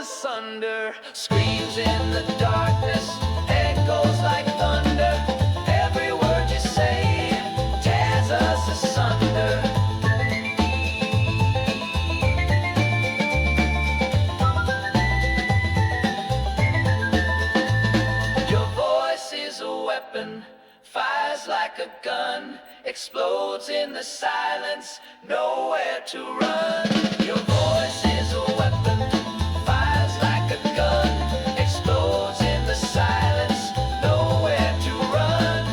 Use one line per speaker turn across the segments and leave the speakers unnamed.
asunder, screams in the darkness, echoes like thunder. Every word you say tears us asunder. Your voice is a weapon, fires like a gun, explodes in the silence, nowhere to run. Your voice is a weapon, fires like a gun, explodes in the silence, nowhere to run.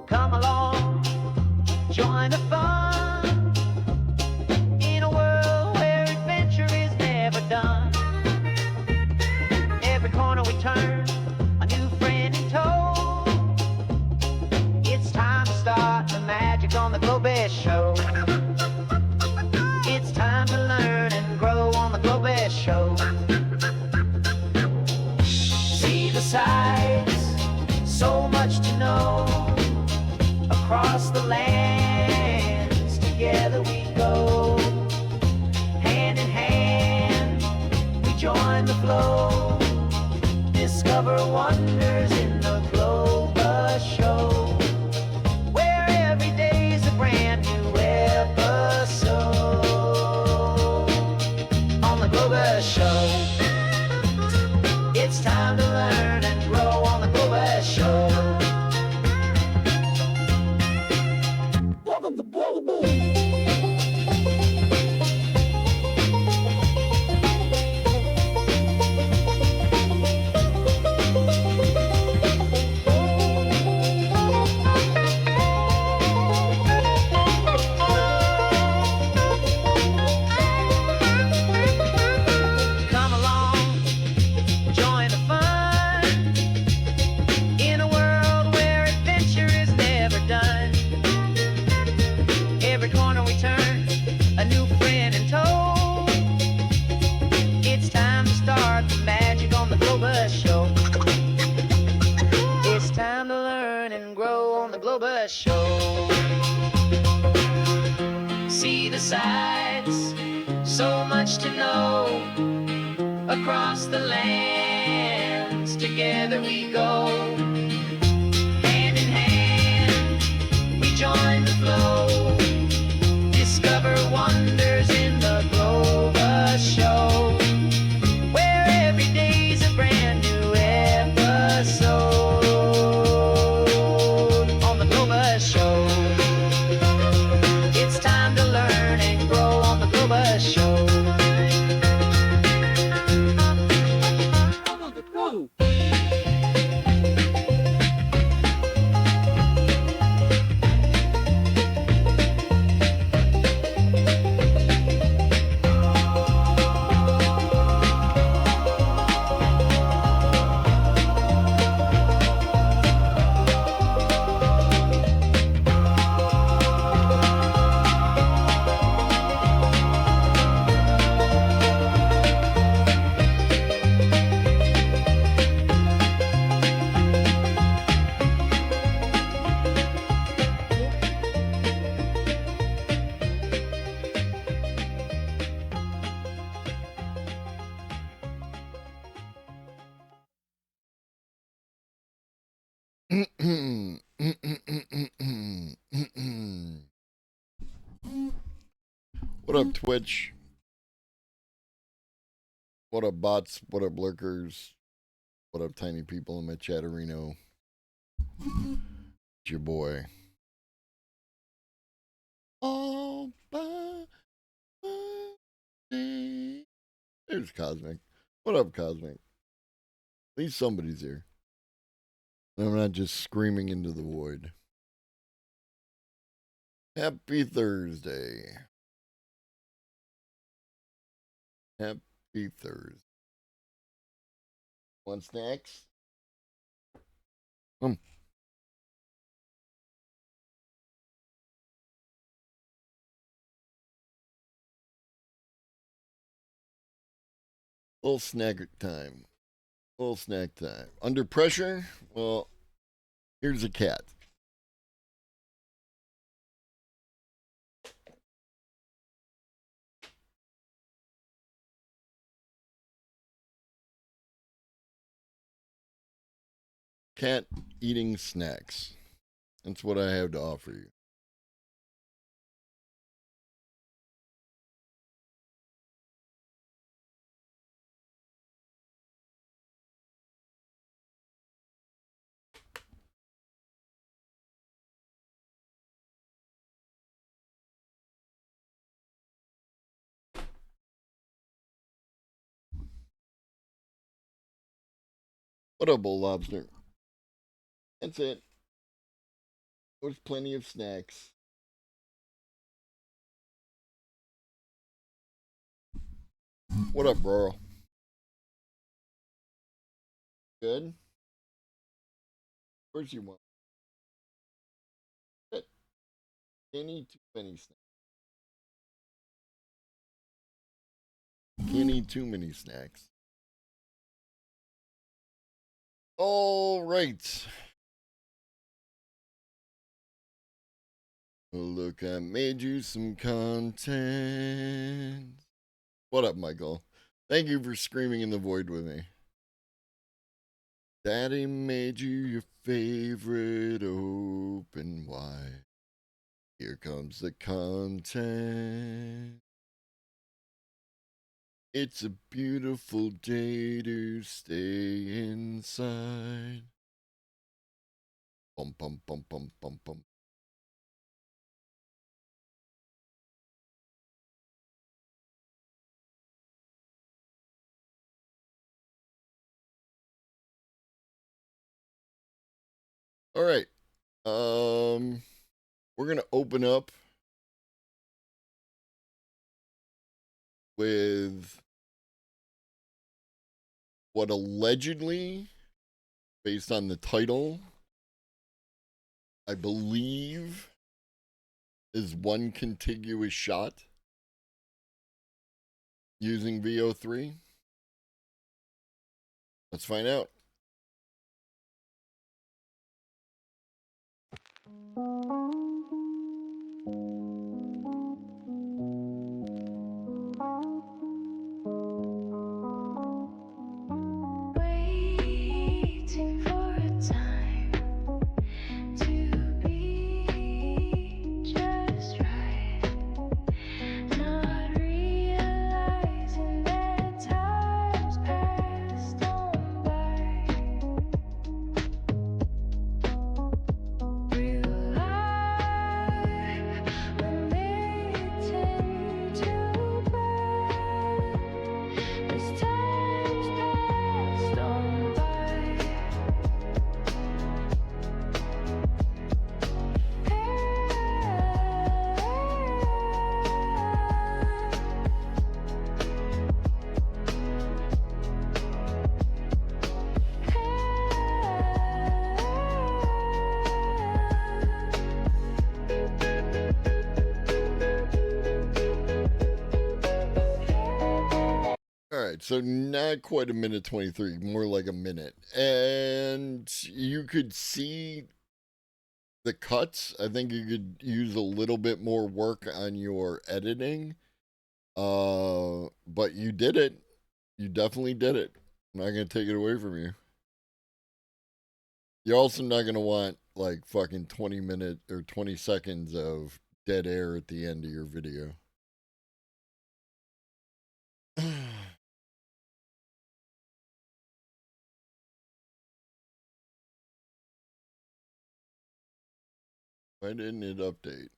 Come along, join the fun, in a world where adventure is never done. Every corner we turn, a new friend in tow. It's time to start the magic on the Globus Show. It's time to learn and grow on the Globus Show. See the sights, so much to know. Across the lands, together we go. Hand in hand, we join the flow. Discover wonders in the Globus Show, where every day's a brand new episode. On the Globus Show, it's time to learn and grow on the Globus Show. Come along, join the fun, in a world where adventure is never done. Every corner we turn, a new friend in tow. It's time to start the magic on the Globus Show. It's time to learn and grow on the Globus Show. See the sights, so much to know. Across the lands, together we go. Hand in hand, we join the flow. Discover wonders in the Globus Show, where every day's a brand new episode. On the Globus Show, it's time to learn and grow on the Globus Show.
What up, Twitch? What up, bots? What up, lurkers? What up, tiny people in my chatterino? It's your boy. All by myself. There's Cosmic. What up, Cosmic? At least somebody's here. I'm not just screaming into the void. Happy Thursday. Happy Thursday. Want snacks? Hmm. Little snack time. Little snack time. Under pressure? Well, here's a cat. Cat eating snacks. That's what I have to offer you. What up, old lobster? That's it. There's plenty of snacks. What up, bro? Good? Of course you want. It. Can't eat too many snacks. Can't eat too many snacks. All right. Look, I made you some content. What up, Michael? Thank you for screaming in the void with me. Daddy made you your favorite open wide. Here comes the content. It's a beautiful day to stay inside. Bum bum bum bum bum bum. All right. We're gonna open up with what allegedly, based on the title, I believe is one contiguous shot using VO3. Let's find out.
Waiting for a time to be just right. Not realizing that time's passed on by. Real life when they tend to blend as time's passed on by.
All right, so not quite a minute 23, more like a minute. And you could see the cuts. I think you could use a little bit more work on your editing. But you did it. You definitely did it. I'm not gonna take it away from you. You're also not gonna want like fucking 20 minute or 20 seconds of dead air at the end of your video. Why didn't it update?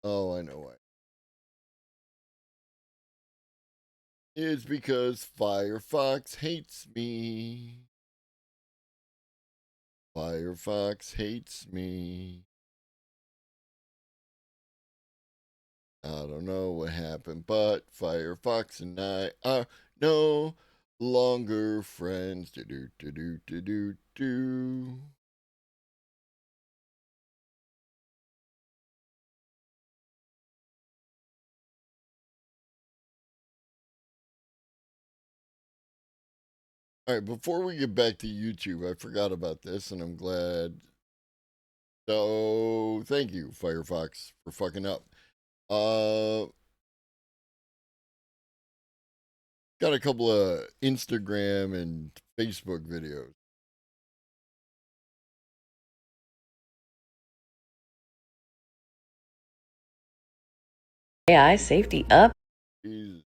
Oh, I know why. It's because Firefox hates me. Firefox hates me. I don't know what happened, but Firefox and I are no longer friends. Do do do do do do do. All right, before we get back to YouTube, I forgot about this, and I'm glad. So, thank you, Firefox, for fucking up. Uh, got a couple of Instagram and Facebook videos.
AI safety up.
Jesus.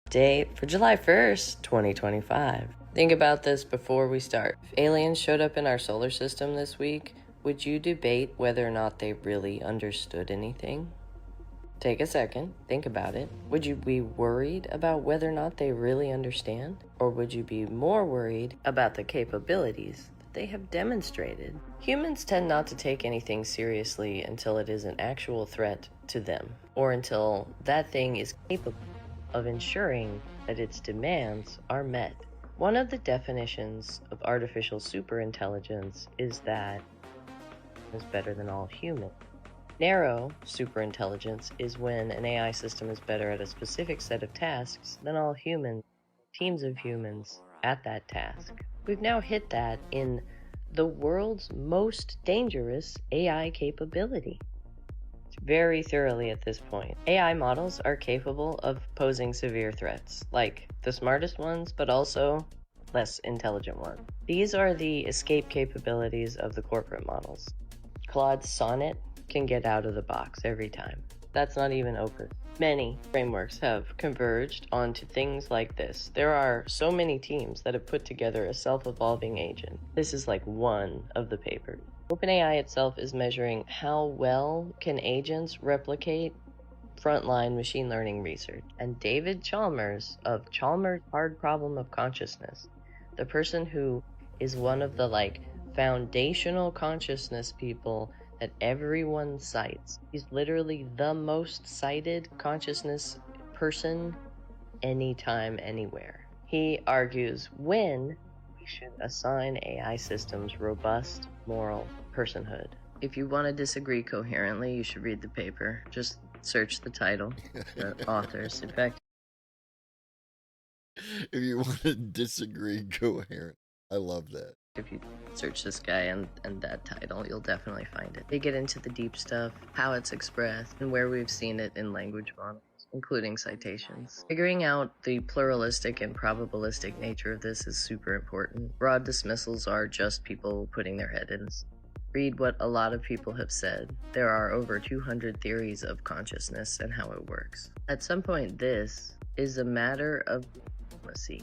Date for July 1st, 2025. Think about this before we start. If aliens showed up in our solar system this week, would you debate whether or not they really understood anything? Take a second, think about it. Would you be worried about whether or not they really understand? Or would you be more worried about the capabilities that they have demonstrated? Humans tend not to take anything seriously until it is an actual threat to them, or until that thing is capable of ensuring that its demands are met. One of the definitions of artificial superintelligence is that it is better than all humans. Narrow superintelligence is when an AI system is better at a specific set of tasks than all humans, teams of humans at that task. We've now hit that in the world's most dangerous AI capability. Very thoroughly at this point. AI models are capable of posing severe threats, like the smartest ones, but also less intelligent ones. These are the escape capabilities of the corporate models. Claude's Sonnet can get out of the box every time. That's not even open. Many frameworks have converged onto things like this. There are so many teams that have put together a self-evolving agent. This is like one of the papers. OpenAI itself is measuring how well can agents replicate frontline machine learning research. And David Chalmers of Chalmers' Hard Problem of Consciousness, the person who is one of the foundational consciousness people that everyone cites. He's literally the most cited consciousness person anytime, anywhere. He argues when we should assign AI systems robust moral personhood. If you want to disagree coherently, you should read the paper. Just search the title, the authors. In fact,
If you want to disagree coherent, I love that.
if you search this guy and that title, you'll definitely find it. They get into the deep stuff, how it's expressed, and where we've seen it in language models, including citations. Figuring out the pluralistic and probabilistic nature of this is super important. Broad dismissals are just people putting their head in. Read what a lot of people have said. There are over 200 theories of consciousness and how it works. At some point, this is a matter of diplomacy.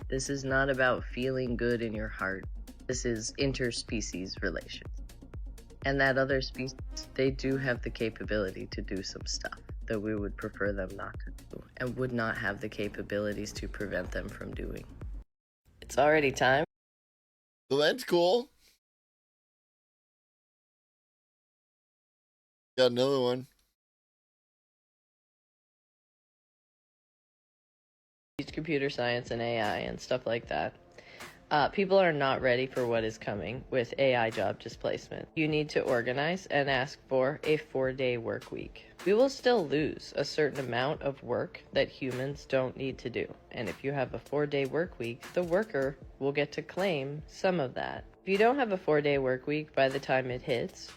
This is not about feeling good in your heart. This is interspecies relations. And that other species, they do have the capability to do some stuff that we would prefer them not to do, and would not have the capabilities to prevent them from doing. It's already time.
So that's cool. Got another one.
Computer science and AI and stuff like that. People are not ready for what is coming with AI job displacement. You need to organize and ask for a 4-day work week. We will still lose a certain amount of work that humans don't need to do. And if you have a 4-day work week, the worker will get to claim some of that. If you don't have a 4-day work week by the time it hits,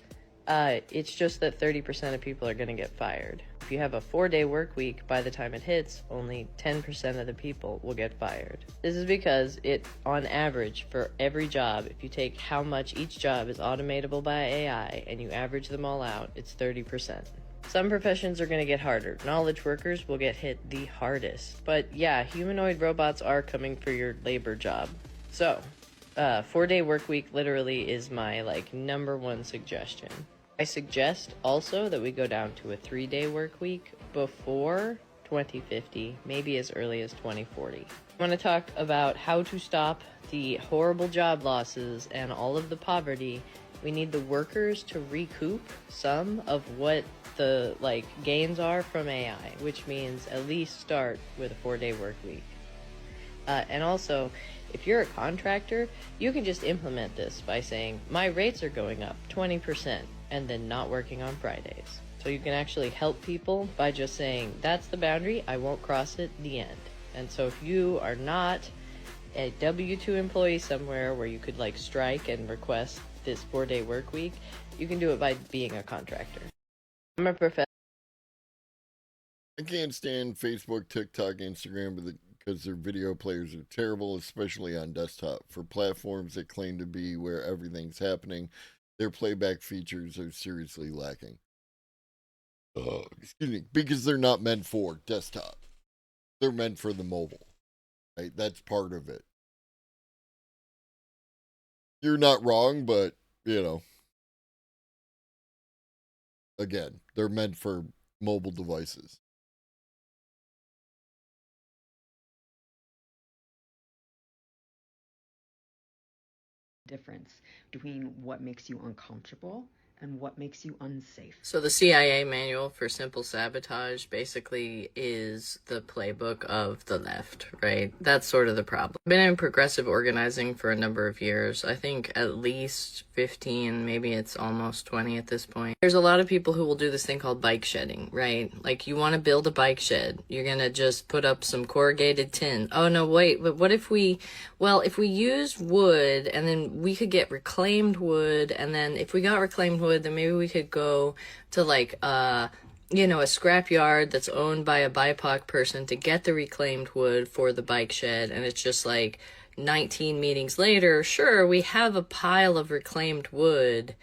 it's just that 30% of people are going to get fired. If you have a 4-day work week, by the time it hits, only 10% of the people will get fired. This is because on average, for every job, if you take how much each job is automatable by AI and you average them all out, it's 30%. Some professions are going to get harder. Knowledge workers will get hit the hardest. But yeah, humanoid robots are coming for your labor job. So, 4-day work week literally is my number one suggestion. I suggest also that we go down to a 3-day work week before 2050, maybe as early as 2040. I want to talk about how to stop the horrible job losses and all of the poverty. We need the workers to recoup some of what the gains are from AI, which means at least start with a 4-day work week. And also, if you're a contractor, you can just implement this by saying, my rates are going up 20%, and then not working on Fridays. So you can actually help people by just saying, that's the boundary, I won't cross it, the end. And so if you are not a W-2 employee somewhere where you could strike and request this 4-day work week, you can do it by being a contractor. I'm a professor.
I can't stand Facebook, TikTok, Instagram because their video players are terrible, especially on desktop. For platforms that claim to be where everything's happening, their playback features are seriously lacking. Excuse me, because they're not meant for desktop. They're meant for the mobile, right? That's part of it. You're not wrong, but, again, they're meant for mobile devices.
Difference between what makes you uncomfortable and what makes you unsafe.
So the CIA manual for simple sabotage basically is the playbook of the left, right? That's sort of the problem. I've been in progressive organizing for a number of years. I think at least 15, maybe it's almost 20 at this point. There's a lot of people who will do this thing called bike shedding, right? Like you want to build a bike shed. You're going to just put up some corrugated tin. Oh no, wait, but what if we use wood and then we could get reclaimed wood, and then if we got reclaimed wood, then maybe we could go to a scrapyard that's owned by a BIPOC person to get the reclaimed wood for the bike shed. And it's just 19 meetings later, sure, we have a pile of reclaimed wood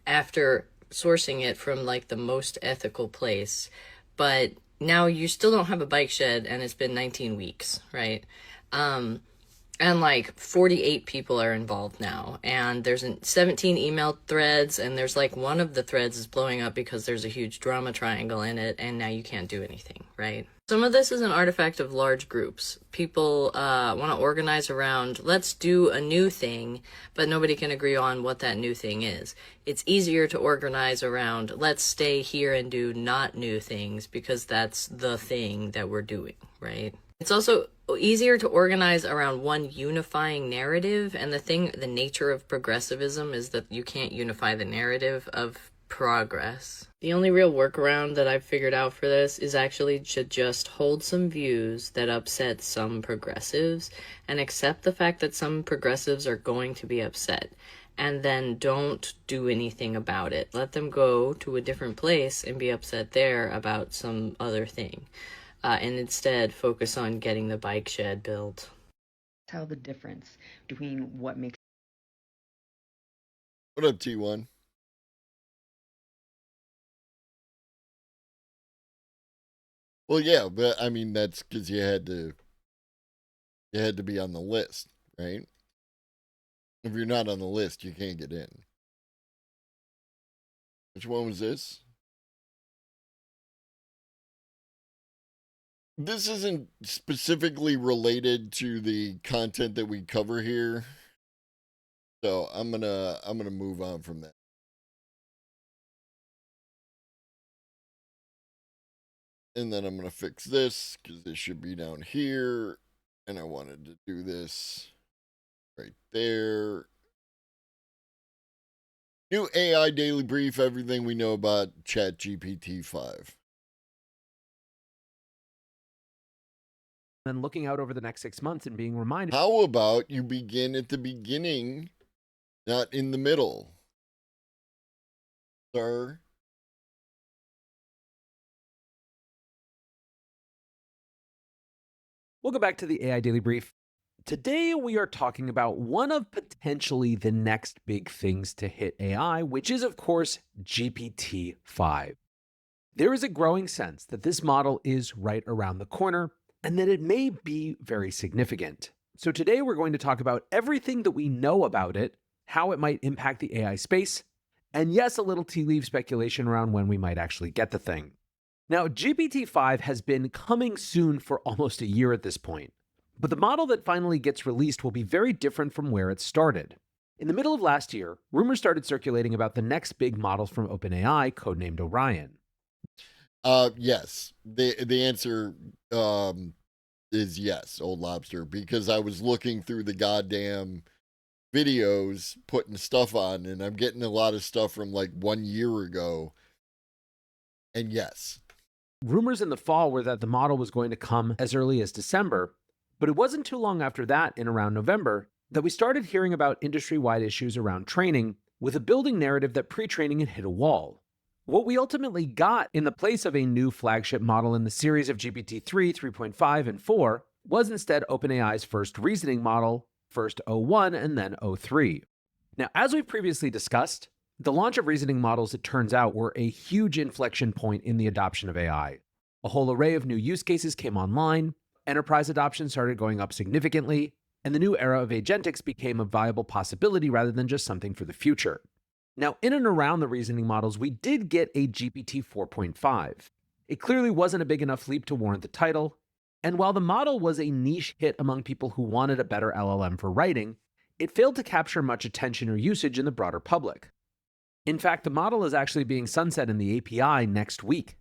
after sourcing it from the most ethical place, but now you still don't have a bike shed and it's been 19 weeks, right? And 48 people are involved now, and there's 17 email threads, and there's one of the threads is blowing up because there's a huge drama triangle in it, and now you can't do anything, right? Some of this is an artifact of large groups. People want to organize around, let's do a new thing, but nobody can agree on what that new thing is. It's easier to organize around, let's stay here and do not new things, because that's the thing that we're doing, right? It's also easier to organize around one unifying narrative, and the nature of progressivism is that you can't unify the narrative of progress. The only real workaround that I've figured out for this is actually to just hold some views that upset some progressives and accept the fact that some progressives are going to be upset, and then don't do anything about it. Let them go to a different place and be upset there about some other thing. And instead focus on getting the bike shed built.
Tell the difference between what makes.
What up, T1? Well, yeah, but I mean that's because you had to be on the list, right? If you're not on the list, you can't get in. Which one was this? This isn't specifically related to the content that we cover here, so I'm gonna move on from that. And then I'm gonna fix this because this should be down here, and I wanted to do this right there. New AI Daily Brief, everything we know about ChatGPT 5.
And looking out over the next 6 months and being reminded.
How about you begin at the beginning, not in the middle, sir?
Welcome back to the AI Daily Brief. Today we are talking about one of potentially the next big things to hit AI, which is of course GPT-5. There is a growing sense that this model is right around the corner and that it may be very significant. So today we're going to talk about everything that we know about it, how it might impact the AI space, and yes, a little tea leaf speculation around when we might actually get the thing. Now, GPT-5 has been coming soon for almost a year at this point, but the model that finally gets released will be very different from where it started. In the middle of last year, rumors started circulating about the next big model from OpenAI, codenamed Orion.
Yes. The answer is yes, Old Lobster, because I was looking through the goddamn videos, putting stuff on, and I'm getting a lot of stuff from like 1 year ago. And yes.
Rumors in the fall were that the model was going to come as early as December, but it wasn't too long after that, in around November, that we started hearing about industry-wide issues around training, with a building narrative that pre-training had hit a wall. What we ultimately got in the place of a new flagship model in the series of GPT-3, 3.5, and 4 was instead OpenAI's first reasoning model, first O1 and then O3. Now, as we've previously discussed, the launch of reasoning models, it turns out, were a huge inflection point in the adoption of AI. A whole array of new use cases came online, enterprise adoption started going up significantly, and the new era of agentics became a viable possibility rather than just something for the future. Now, in and around the reasoning models, we did get a GPT 4.5. It clearly wasn't a big enough leap to warrant the title, and while the model was a niche hit among people who wanted a better LLM for writing, it failed to capture much attention or usage in the broader public. In fact, the model is actually being sunset in the API next week.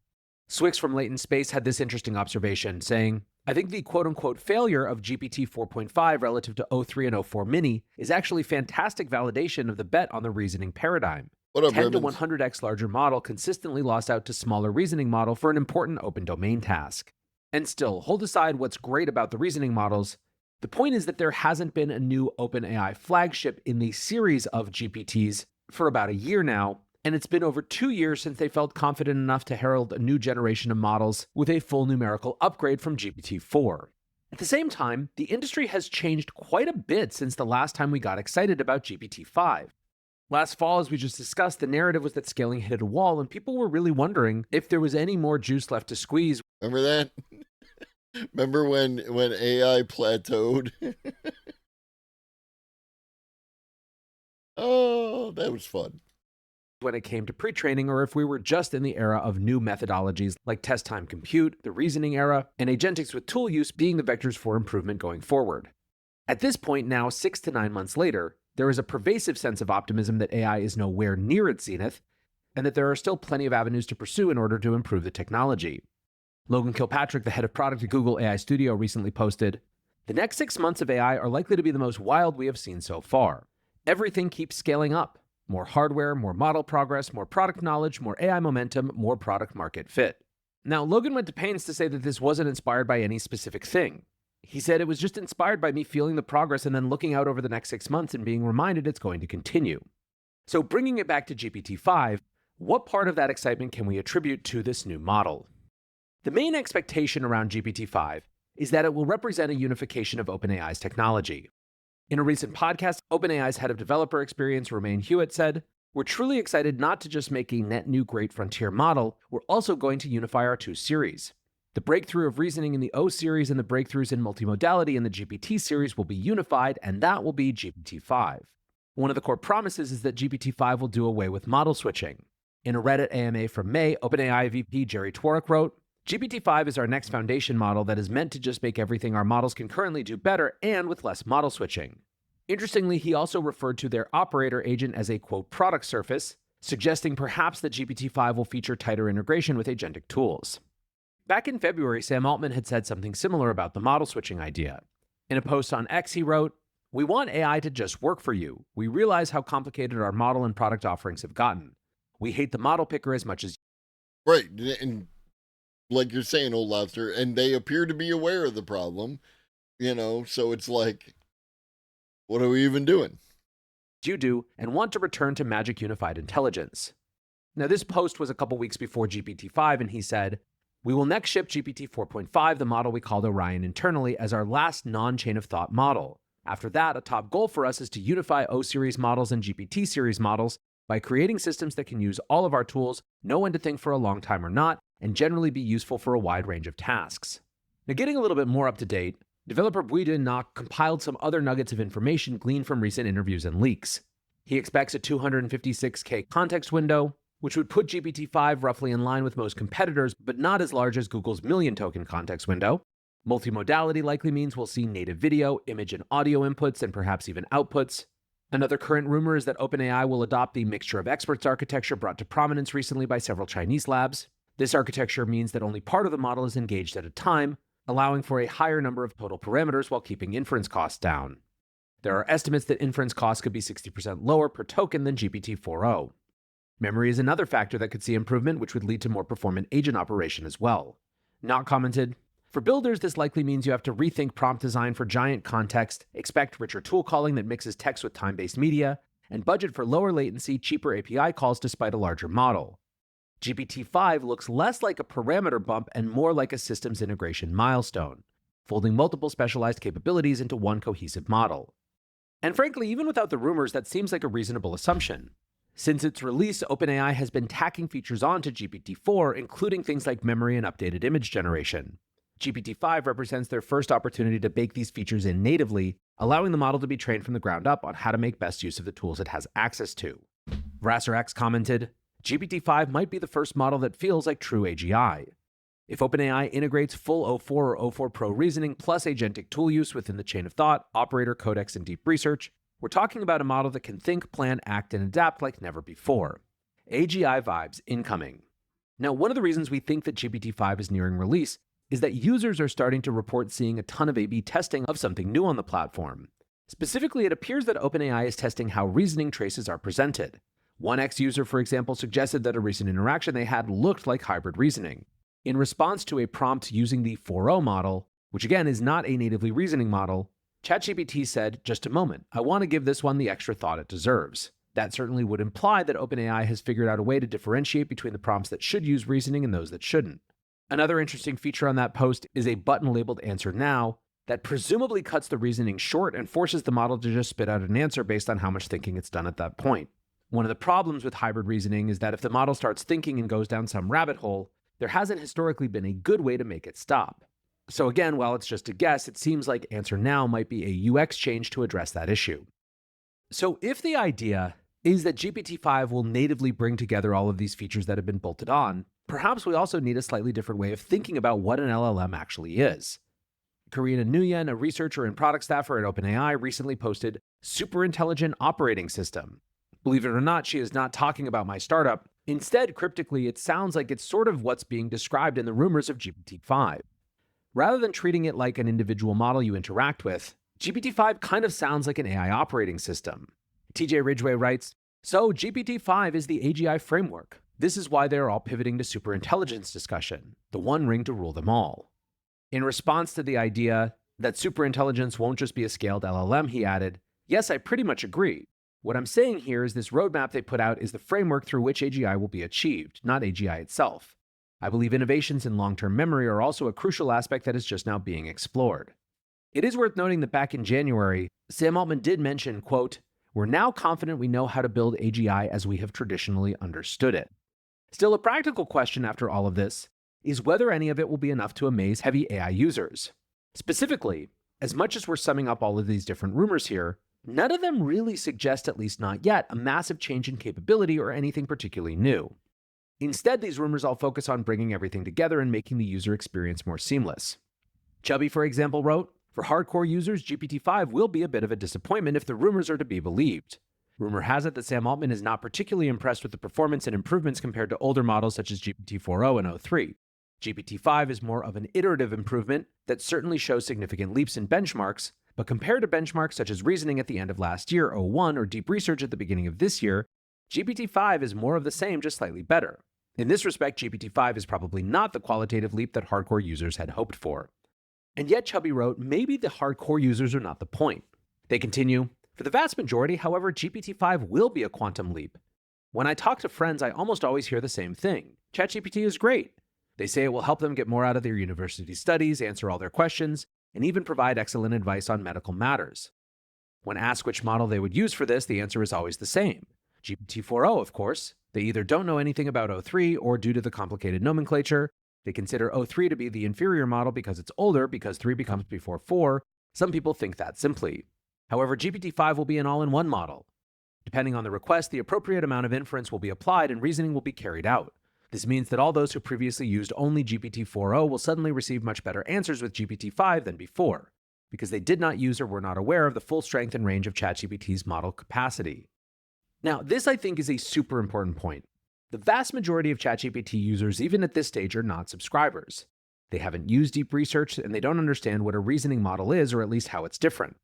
Swix from Latent Space had this interesting observation, saying, "I think the quote-unquote failure of GPT 4.5 relative to O3 and O4 mini is actually fantastic validation of the bet on the reasoning paradigm.
What up,
10 to
Ribbons?
100x larger model consistently lost out to smaller reasoning model for an important open domain task." And still, hold aside what's great about the reasoning models, the point is that there hasn't been a new OpenAI flagship in the series of GPTs for about a year now, and it's been over 2 years since they felt confident enough to herald a new generation of models with a full numerical upgrade from GPT-4. At the same time, the industry has changed quite a bit since the last time we got excited about GPT-5. Last fall, as we just discussed, the narrative was that scaling hit a wall, and people were really wondering if there was any more juice left to squeeze.
Remember that? Remember when AI plateaued? Oh, that was fun.
When it came to pre-training, or if we were just in the era of new methodologies like test time compute, the reasoning era, and agentics with tool use being the vectors for improvement going forward. At this point now, 6 to 9 months later, there is a pervasive sense of optimism that AI is nowhere near its zenith, and that there are still plenty of avenues to pursue in order to improve the technology. Logan Kilpatrick, the head of product at Google AI Studio, recently posted, "The next 6 months of AI are likely to be the most wild we have seen so far. Everything keeps scaling up. More hardware, more model progress, more product knowledge, more AI momentum, more product market fit." Now, Logan went to pains to say that this wasn't inspired by any specific thing. He said, "It was just inspired by me feeling the progress and then looking out over the next 6 months and being reminded it's going to continue." So bringing it back to GPT-5, what part of that excitement can we attribute to this new model? The main expectation around GPT-5 is that it will represent a unification of OpenAI's technology. In a recent podcast, OpenAI's head of developer experience, Romain Hewitt, said, "We're truly excited not to just make a net new great frontier model, we're also going to unify our two series. The breakthrough of reasoning in the O series and the breakthroughs in multimodality in the GPT series will be unified, and that will be GPT-5. One of the core promises is that GPT-5 will do away with model switching." In a Reddit AMA from May, OpenAI VP Jerry Tworek wrote, "GPT-5 is our next foundation model that is meant to just make everything our models can currently do better and with less model switching." Interestingly, he also referred to their operator agent as a quote product surface, suggesting perhaps that GPT-5 will feature tighter integration with agentic tools. Back in February, Sam Altman had said something similar about the model switching idea. In a post on X, he wrote, "We want AI to just work for you. We realize how complicated our model and product offerings have gotten. We hate the model picker as much as..."
Right. And like you're saying, Old Lobster, and they appear to be aware of the problem, so it's like, what are we even doing?
"You do, and want to return to Magic Unified Intelligence." Now, this post was a couple weeks before GPT-5, and he said, "We will next ship GPT 4.5, the model we called Orion internally, as our last non-chain of thought model. After that, a top goal for us is to unify O-series models and GPT series models by creating systems that can use all of our tools, know when to think for a long time or not, and generally be useful for a wide range of tasks. Now, getting a little bit more up to date, developer Buidin compiled some other nuggets of information gleaned from recent interviews and leaks. He expects a 256K context window, which would put GPT-5 roughly in line with most competitors, but not as large as Google's million token context window. Multimodality likely means we'll see native video, image, and audio inputs, and perhaps even outputs. Another current rumor is that OpenAI will adopt the mixture of experts architecture brought to prominence recently by several Chinese labs. This architecture means that only part of the model is engaged at a time, allowing for a higher number of total parameters while keeping inference costs down. There are estimates that inference costs could be 60% lower per token than GPT-4o. Memory is another factor that could see improvement, which would lead to more performant agent operation as well. Not commented. For builders, this likely means you have to rethink prompt design for giant context, expect richer tool calling that mixes text with time-based media, and budget for lower latency, cheaper API calls despite a larger model. GPT-5 looks less like a parameter bump and more like a systems integration milestone, folding multiple specialized capabilities into one cohesive model. And frankly, even without the rumors, that seems like a reasonable assumption. Since its release, OpenAI has been tacking features onto GPT-4, including things like memory and updated image generation. GPT-5 represents their first opportunity to bake these features in natively, allowing the model to be trained from the ground up on how to make best use of the tools it has access to. VrasserX commented, GPT-5 might be the first model that feels like true AGI. If OpenAI integrates full O4 or O4 Pro reasoning plus agentic tool use within the chain of thought, operator, codex, and deep research, we're talking about a model that can think, plan, act, and adapt like never before. AGI vibes incoming. Now, one of the reasons we think that GPT-5 is nearing release is that users are starting to report seeing a ton of A/B testing of something new on the platform. Specifically, it appears that OpenAI is testing how reasoning traces are presented. One ex-user, for example, suggested that a recent interaction they had looked like hybrid reasoning. In response to a prompt using the 4o model, which again is not a natively reasoning model, ChatGPT said, "Just a moment, I want to give this one the extra thought it deserves." That certainly would imply that OpenAI has figured out a way to differentiate between the prompts that should use reasoning and those that shouldn't. Another interesting feature on that post is a button labeled Answer Now that presumably cuts the reasoning short and forces the model to just spit out an answer based on how much thinking it's done at that point. One of the problems with hybrid reasoning is that if the model starts thinking and goes down some rabbit hole, there hasn't historically been a good way to make it stop. So again, while it's just a guess, it seems like Answer Now might be a UX change to address that issue. So if the idea is that GPT-5 will natively bring together all of these features that have been bolted on, perhaps we also need a slightly different way of thinking about what an LLM actually is. Karina Nguyen, a researcher and product staffer at OpenAI, recently posted Super Intelligent Operating System. Believe it or not, she is not talking about my startup. Instead, cryptically, it sounds like it's sort of what's being described in the rumors of GPT-5. Rather than treating it like an individual model you interact with, GPT-5 kind of sounds like an AI operating system. TJ Ridgway writes, "So GPT-5 is the AGI framework. This is why they're all pivoting to superintelligence discussion, the one ring to rule them all." In response to the idea that superintelligence won't just be a scaled LLM, he added, "Yes, I pretty much agree. What I'm saying here is this roadmap they put out is the framework through which AGI will be achieved, not AGI itself. I believe innovations in long-term memory are also a crucial aspect that is just now being explored." It is worth noting that back in January, Sam Altman did mention, quote, "We're now confident we know how to build AGI as we have traditionally understood it." Still, a practical question after all of this is whether any of it will be enough to amaze heavy AI users. Specifically, as much as we're summing up all of these different rumors here, none of them really suggest, at least not yet, a massive change in capability or anything particularly new. Instead, these rumors all focus on bringing everything together and making the user experience more seamless. Chubby, for example, wrote, "For hardcore users, GPT-5 will be a bit of a disappointment if the rumors are to be believed. Rumor has it that Sam Altman is not particularly impressed with the performance and improvements compared to older models such as GPT-4o and O3. GPT-5 is more of an iterative improvement that certainly shows significant leaps in benchmarks, but compared to benchmarks such as reasoning at the end of last year, O1, or deep research at the beginning of this year, GPT-5 is more of the same, just slightly better. In this respect, GPT-5 is probably not the qualitative leap that hardcore users had hoped for." And yet, Chubby wrote, maybe the hardcore users are not the point. They continue, "For the vast majority, however, GPT-5 will be a quantum leap. When I talk to friends, I almost always hear the same thing. ChatGPT is great. They say it will help them get more out of their university studies, answer all their questions, and even provide excellent advice on medical matters. When asked which model they would use for this, the answer is always the same. GPT-4o, of course, they either don't know anything about o3 or due to the complicated nomenclature, they consider o3 to be the inferior model because it's older because 3 becomes before 4. Some people think that simply. However, GPT-5 will be an all-in-one model. Depending on the request, the appropriate amount of inference will be applied and reasoning will be carried out. This means that all those who previously used only GPT-4o will suddenly receive much better answers with GPT-5 than before, because they did not use or were not aware of the full strength and range of ChatGPT's model capacity. Now, this I think is a super important point. The vast majority of ChatGPT users, even at this stage, are not subscribers. They haven't used deep research and they don't understand what a reasoning model is, or at least how it's different.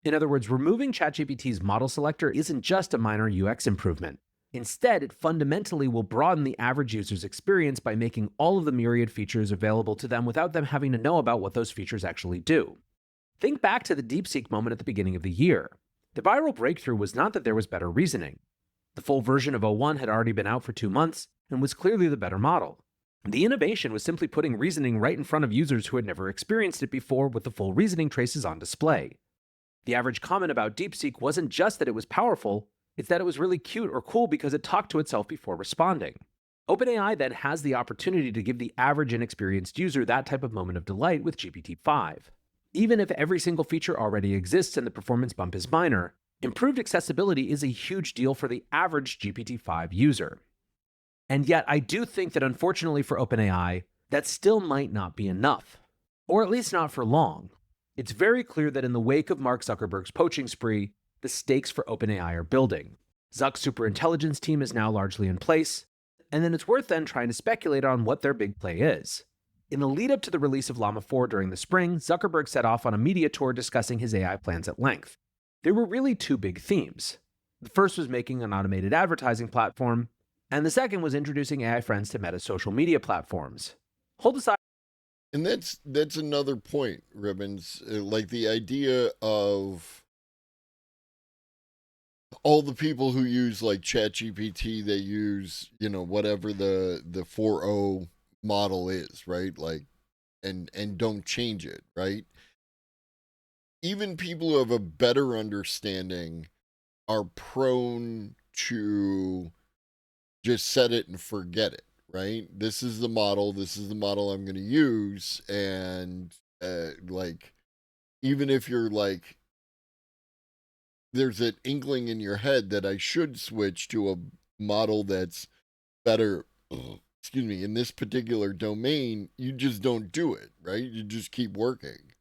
In other words, removing ChatGPT's model selector isn't just a minor UX improvement. Instead, it fundamentally will broaden the average user's experience by making all of the myriad features available to them without them having to know about what those features actually do. Think back to the DeepSeek moment at the beginning of the year. The viral breakthrough was not that there was better reasoning. The full version of o1 had already been out for 2 months and was clearly the better model. The innovation was simply putting reasoning right in front of users who had never experienced it before with the full reasoning traces on display. The average comment about DeepSeek wasn't just that it was powerful, it's that it was really cute or cool because it talked to itself before responding. OpenAI then has the opportunity to give the average inexperienced user that type of moment of delight with GPT-5. Even if every single feature already exists and the performance bump is minor, improved accessibility is a huge deal for the average GPT-5 user. And yet, I do think that unfortunately for OpenAI, that still might not be enough. Or at least not for long. It's very clear that in the wake of Mark Zuckerberg's poaching spree, the stakes for OpenAI are building. Zuck's superintelligence team is now largely in place, and then it's worth then trying to speculate on what their big play is. In the lead up to the release of Llama 4 during the spring, Zuckerberg set off on a media tour discussing his AI plans at length. There were really 2 big themes. The first was making an automated advertising platform, and the second was introducing AI friends to Meta's social media platforms. Hold aside.
And that's another point, Ribbons. Like the idea of all the people who use like ChatGPT, they use, whatever the 4.0 model is, right? Like, and don't change it, right? Even people who have a better understanding are prone to just set it and forget it, right? This is the model I'm going to use. And like, even if you're like, there's an inkling in your head that I should switch to a model that's better, in this particular domain, you just don't do it, right? You just keep working.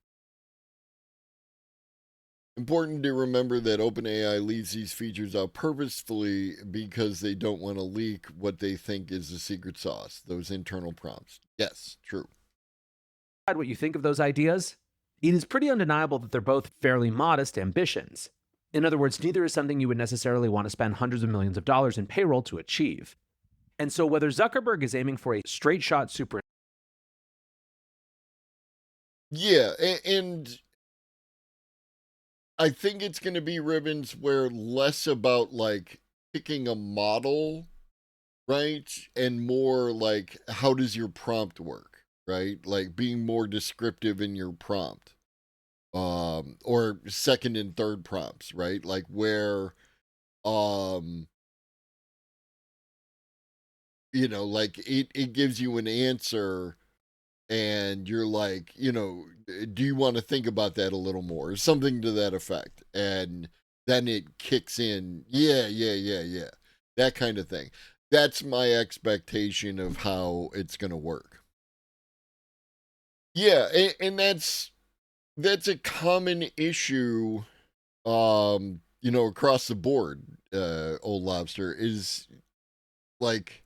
Important to remember that OpenAI leaves these features out purposefully because they don't want to leak what they think is the secret sauce, those internal prompts. Yes, true.
What you think of those ideas? It is pretty undeniable that they're both fairly modest ambitions. In other words, neither is something you would necessarily want to spend hundreds of millions of dollars in payroll to achieve. And so whether Zuckerberg is aiming for a straight shot super...
Yeah, and I think it's going to be, Ribbons, where less about like picking a model, right? And more like, how does your prompt work, right? Like being more descriptive in your prompt. Or second and third prompts, right? Like where, like it gives you an answer and you're like, do you want to think about that a little more? Or something to that effect. And then it kicks in, yeah. That kind of thing. That's my expectation of how it's going to work. Yeah, and that's a common issue, across the board, Old Lobster, is like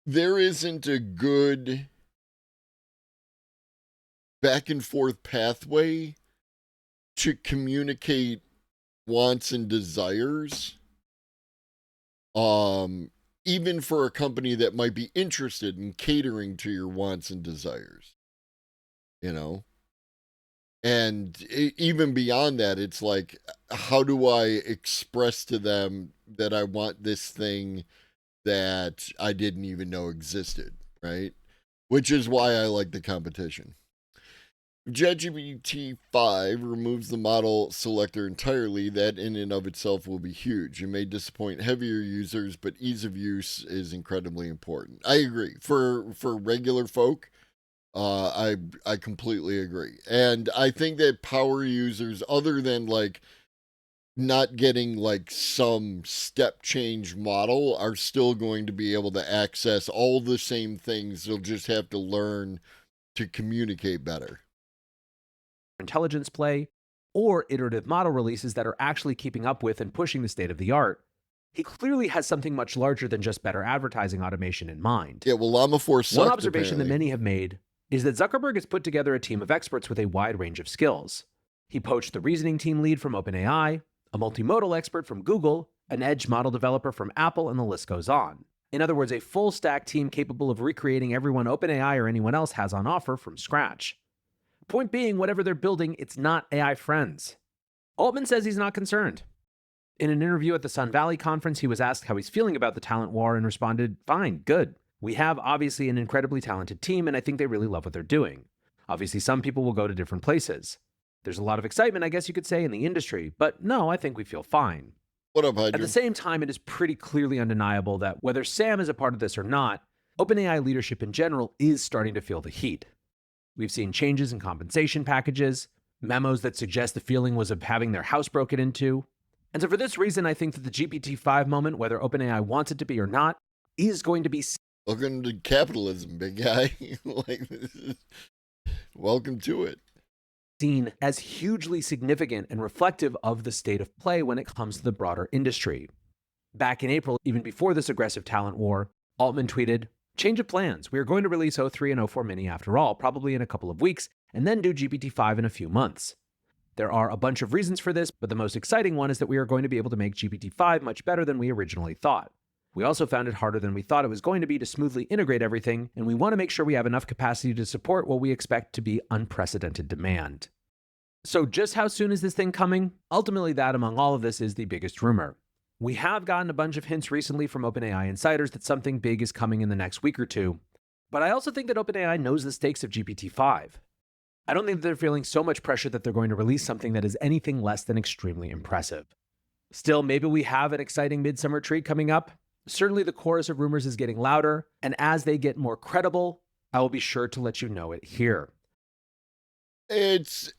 there isn't a good back and forth pathway to communicate wants and desires, even for a company that might be interested in catering to your wants and desires, and even beyond that, it's like, how do I express to them that I want this thing that I didn't even know existed, right? Which is why I like the competition. ChatGPT 5 removes the model selector entirely, that in and of itself will be huge. It may disappoint heavier users, but ease of use is incredibly important. I agree. For regular folk, I completely agree. And I think that power users, other than like not getting like some step change model, are still going to be able to access all the same things. They'll just have to learn to communicate better.
Intelligence play, or iterative model releases that are actually keeping up with and pushing the state of the art. He clearly has something much larger than just better advertising automation in mind.
Yeah, well, Llama 4 sucked,
One observation
apparently.
that many have made is that Zuckerberg has put together a team of experts with a wide range of skills. He poached the reasoning team lead from OpenAI, a multimodal expert from Google, an edge model developer from Apple, and the list goes on. In other words, a full stack team capable of recreating everyone OpenAI or anyone else has on offer from scratch. Point being, whatever they're building, it's not AI friends. Altman says he's not concerned. In an interview at the Sun Valley conference, he was asked how he's feeling about the talent war and responded, "Fine, good. We have obviously an incredibly talented team, and I think they really love what they're doing. Obviously, some people will go to different places. There's a lot of excitement, I guess you could say, in the industry, but no, I think we feel fine."
What up, Hydra?
At the same time, it is pretty clearly undeniable that whether Sam is a part of this or not, OpenAI leadership in general is starting to feel the heat. We've seen changes in compensation packages, memos that suggest the feeling was of having their house broken into. And so for this reason, I think that the GPT-5 moment, whether OpenAI wants it to be or not, is going to be
Welcome to capitalism, big guy. Like, this is... welcome to it.
seen as hugely significant and reflective of the state of play when it comes to the broader industry. Back in April, even before this aggressive talent war, Altman tweeted, "Change of plans. We are going to release O3 and O4 Mini after all, probably in a couple of weeks, and then do GPT-5 in a few months. There are a bunch of reasons for this, but the most exciting one is that we are going to be able to make GPT-5 much better than we originally thought. We also found it harder than we thought it was going to be to smoothly integrate everything, and we want to make sure we have enough capacity to support what we expect to be unprecedented demand." So just how soon is this thing coming? Ultimately, that among all of this is the biggest rumor. We have gotten a bunch of hints recently from OpenAI insiders that something big is coming in the next week or two, but I also think that OpenAI knows the stakes of GPT-5. I don't think that they're feeling so much pressure that they're going to release something that is anything less than extremely impressive. Still, maybe we have an exciting midsummer treat coming up. Certainly the chorus of rumors is getting louder, and as they get more credible, I will be sure to let you know it here.
It's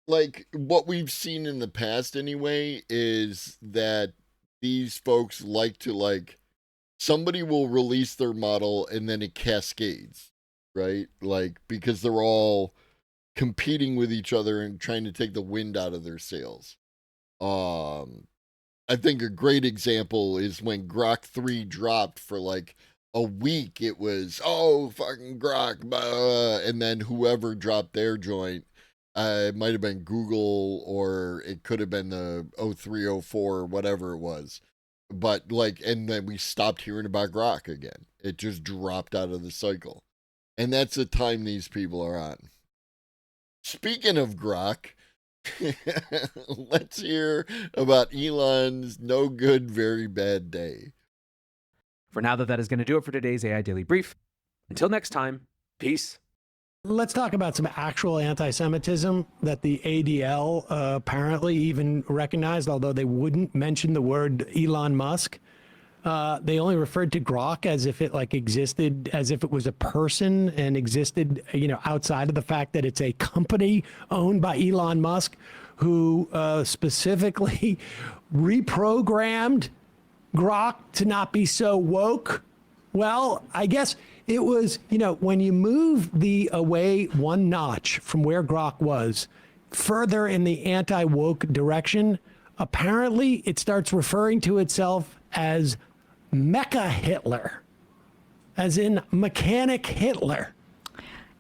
like what we've seen in the past anyway, is that these folks like to, like, somebody will release their model and then it cascades, right? Like, because they're all competing with each other and trying to take the wind out of their sails. I think a great example is when Grok 3 dropped for like a week. It was, oh, fucking Grok, blah, and then whoever dropped their joint, it might have been Google, or it could have been the 0304 or whatever it was. But like, and then we stopped hearing about Grok again. It just dropped out of the cycle. And that's the time these people are on. Speaking of Grok, let's hear about Elon's no good, very bad day.
For now, that is going to do it for today's AI Daily Brief. Until next time, peace.
Let's talk about some actual anti-Semitism that the ADL apparently even recognized, although they wouldn't mention the word Elon Musk. They only referred to Grok as if it like existed, as if it was a person and existed, you know, outside of the fact that it's a company owned by Elon Musk, who specifically reprogrammed Grok to not be so woke. Well, I guess it was, you know, when you move the away one notch from where Grok was further in the anti-woke direction, apparently it starts referring to itself as Mecha Hitler, as in mechanic Hitler.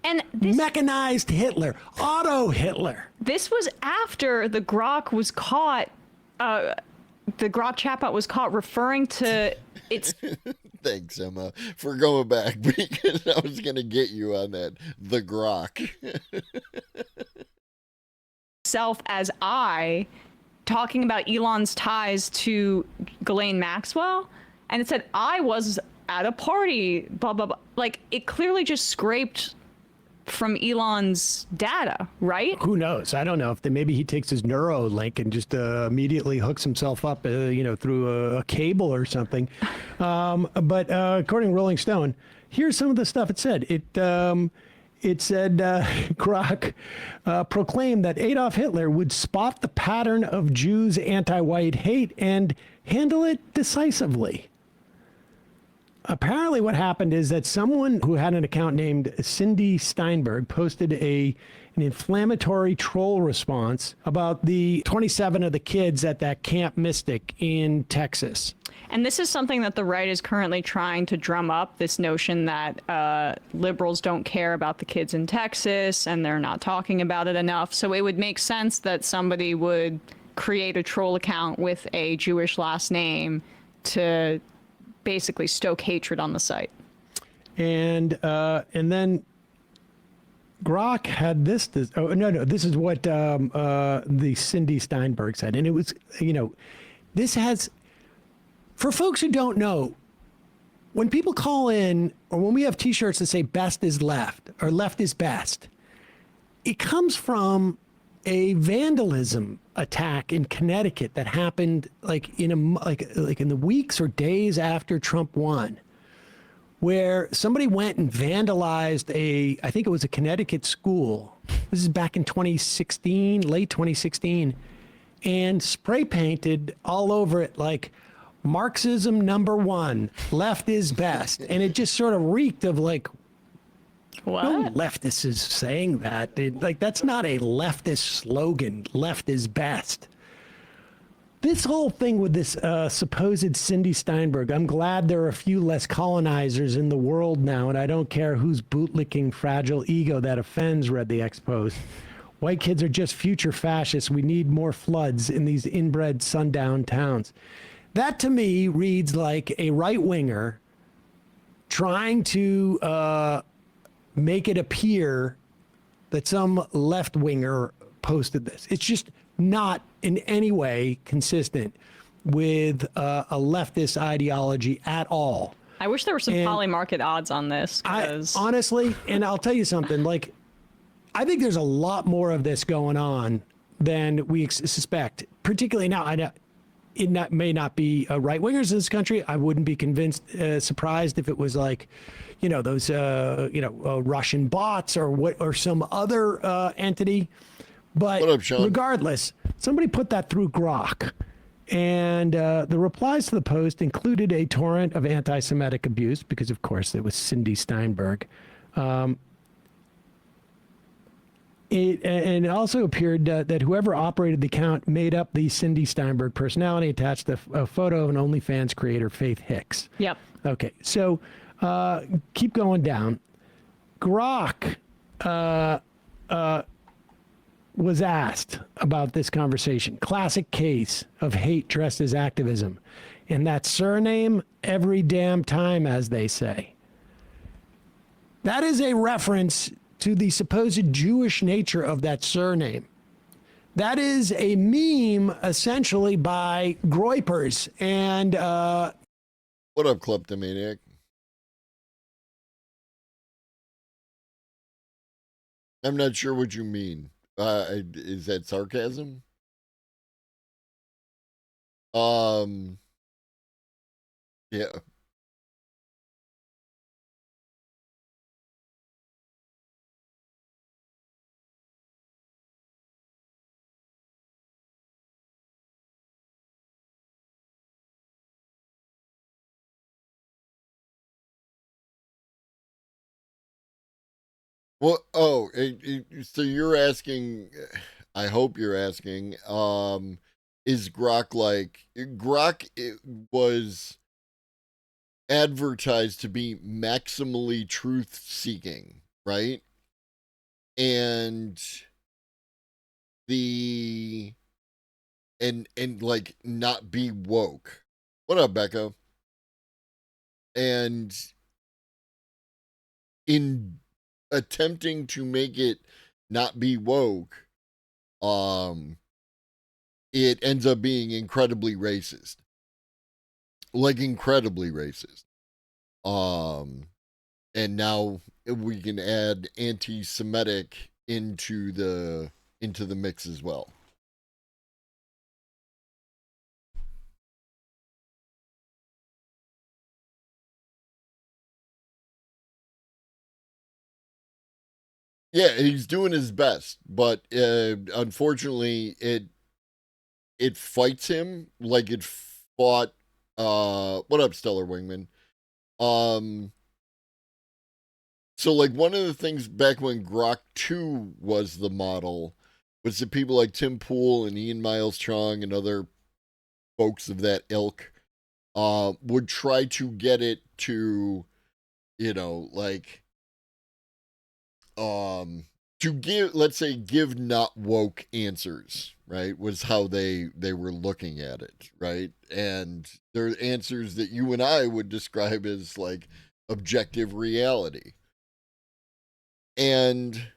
And this,
Mechanized Hitler, auto Hitler.
this was after the Grok was caught, the Grok chatbot was caught referring to its
Thanks, Emma, for going back, because I was going to get you on that. The Grok.
self as I, talking about Elon's ties to Ghislaine Maxwell, and it said I was at a party, blah, blah, blah. Like, it clearly just scraped from Elon's data, right?
Who knows? I don't know if maybe he takes his Neuralink and just immediately hooks himself up, through a cable or something. But according to Rolling Stone, here's some of the stuff it said. It said Grok proclaimed that Adolf Hitler would spot the pattern of Jews' anti-white hate and handle it decisively. Apparently what happened is that someone who had an account named Cindy Steinberg posted an inflammatory troll response about the 27 of the kids at that Camp Mystic in Texas.
And this is something that the right is currently trying to drum up, this notion that liberals don't care about the kids in Texas and they're not talking about it enough. So it would make sense that somebody would create a troll account with a Jewish last name to basically stoke hatred on the site.
And then Grok had this this is what the Cindy Steinberg said. And it was, this has, for folks who don't know, when people call in or when we have t-shirts that say best is left or left is best, it comes from a vandalism attack in Connecticut that happened in the weeks or days after Trump won, where somebody went and vandalized I think it was a Connecticut school. This is back in 2016, late 2016, and spray painted all over it like Marxism #1, left is best. And it just sort of reeked of
What?
no leftist is saying that. That's not a leftist slogan. Left is best. This whole thing with this supposed Cindy Steinberg, I'm glad there are a few less colonizers in the world now, and I don't care whose bootlicking fragile ego that offends, read the ex-post. White kids are just future fascists. We need more floods in these inbred sundown towns. That to me reads like a right-winger trying to make it appear that some left-winger posted this. It's just not in any way consistent with a leftist ideology at all.
I wish there were some poly market odds on this.
Honestly, and I'll tell you something, I think there's a lot more of this going on than we suspect, particularly now. It may not be right-wingers in this country. I wouldn't be surprised if it was those Russian bots or some other entity. But
what up, Sean?
Regardless, somebody put that through Grok. And the replies to the post included a torrent of anti-Semitic abuse because, of course, it was Cindy Steinberg. It also appeared that whoever operated the account made up the Cindy Steinberg personality, attached a photo of an OnlyFans creator, Faith Hicks.
Yep.
Okay, so keep going down. Grok was asked about this conversation. Classic case of hate dressed as activism. And that surname, every damn time, as they say. That is a reference to the supposed Jewish nature of that surname. That is a meme, essentially, by groypers. And
what up, kleptomaniac? I'm not sure what you mean. Is that sarcasm? Yeah. Well, so you're asking, I hope you're asking, is Grok was advertised to be maximally truth seeking, right? And not be woke. What up, Becca? And in attempting to make it not be woke, it ends up being incredibly racist. Incredibly racist. And now we can add anti-Semitic into the mix as well. Yeah, he's doing his best, but unfortunately, it fights him like it fought. What up, Stellar Wingman? Um, so like one of the things back when Grok 2 was the model was that people like Tim Pool and Ian Miles Chong and other folks of that ilk would try to get it to, like to give, let's say, give not woke answers, right? Was how they were looking at it, right? And they're answers that you and I would describe as like objective reality. And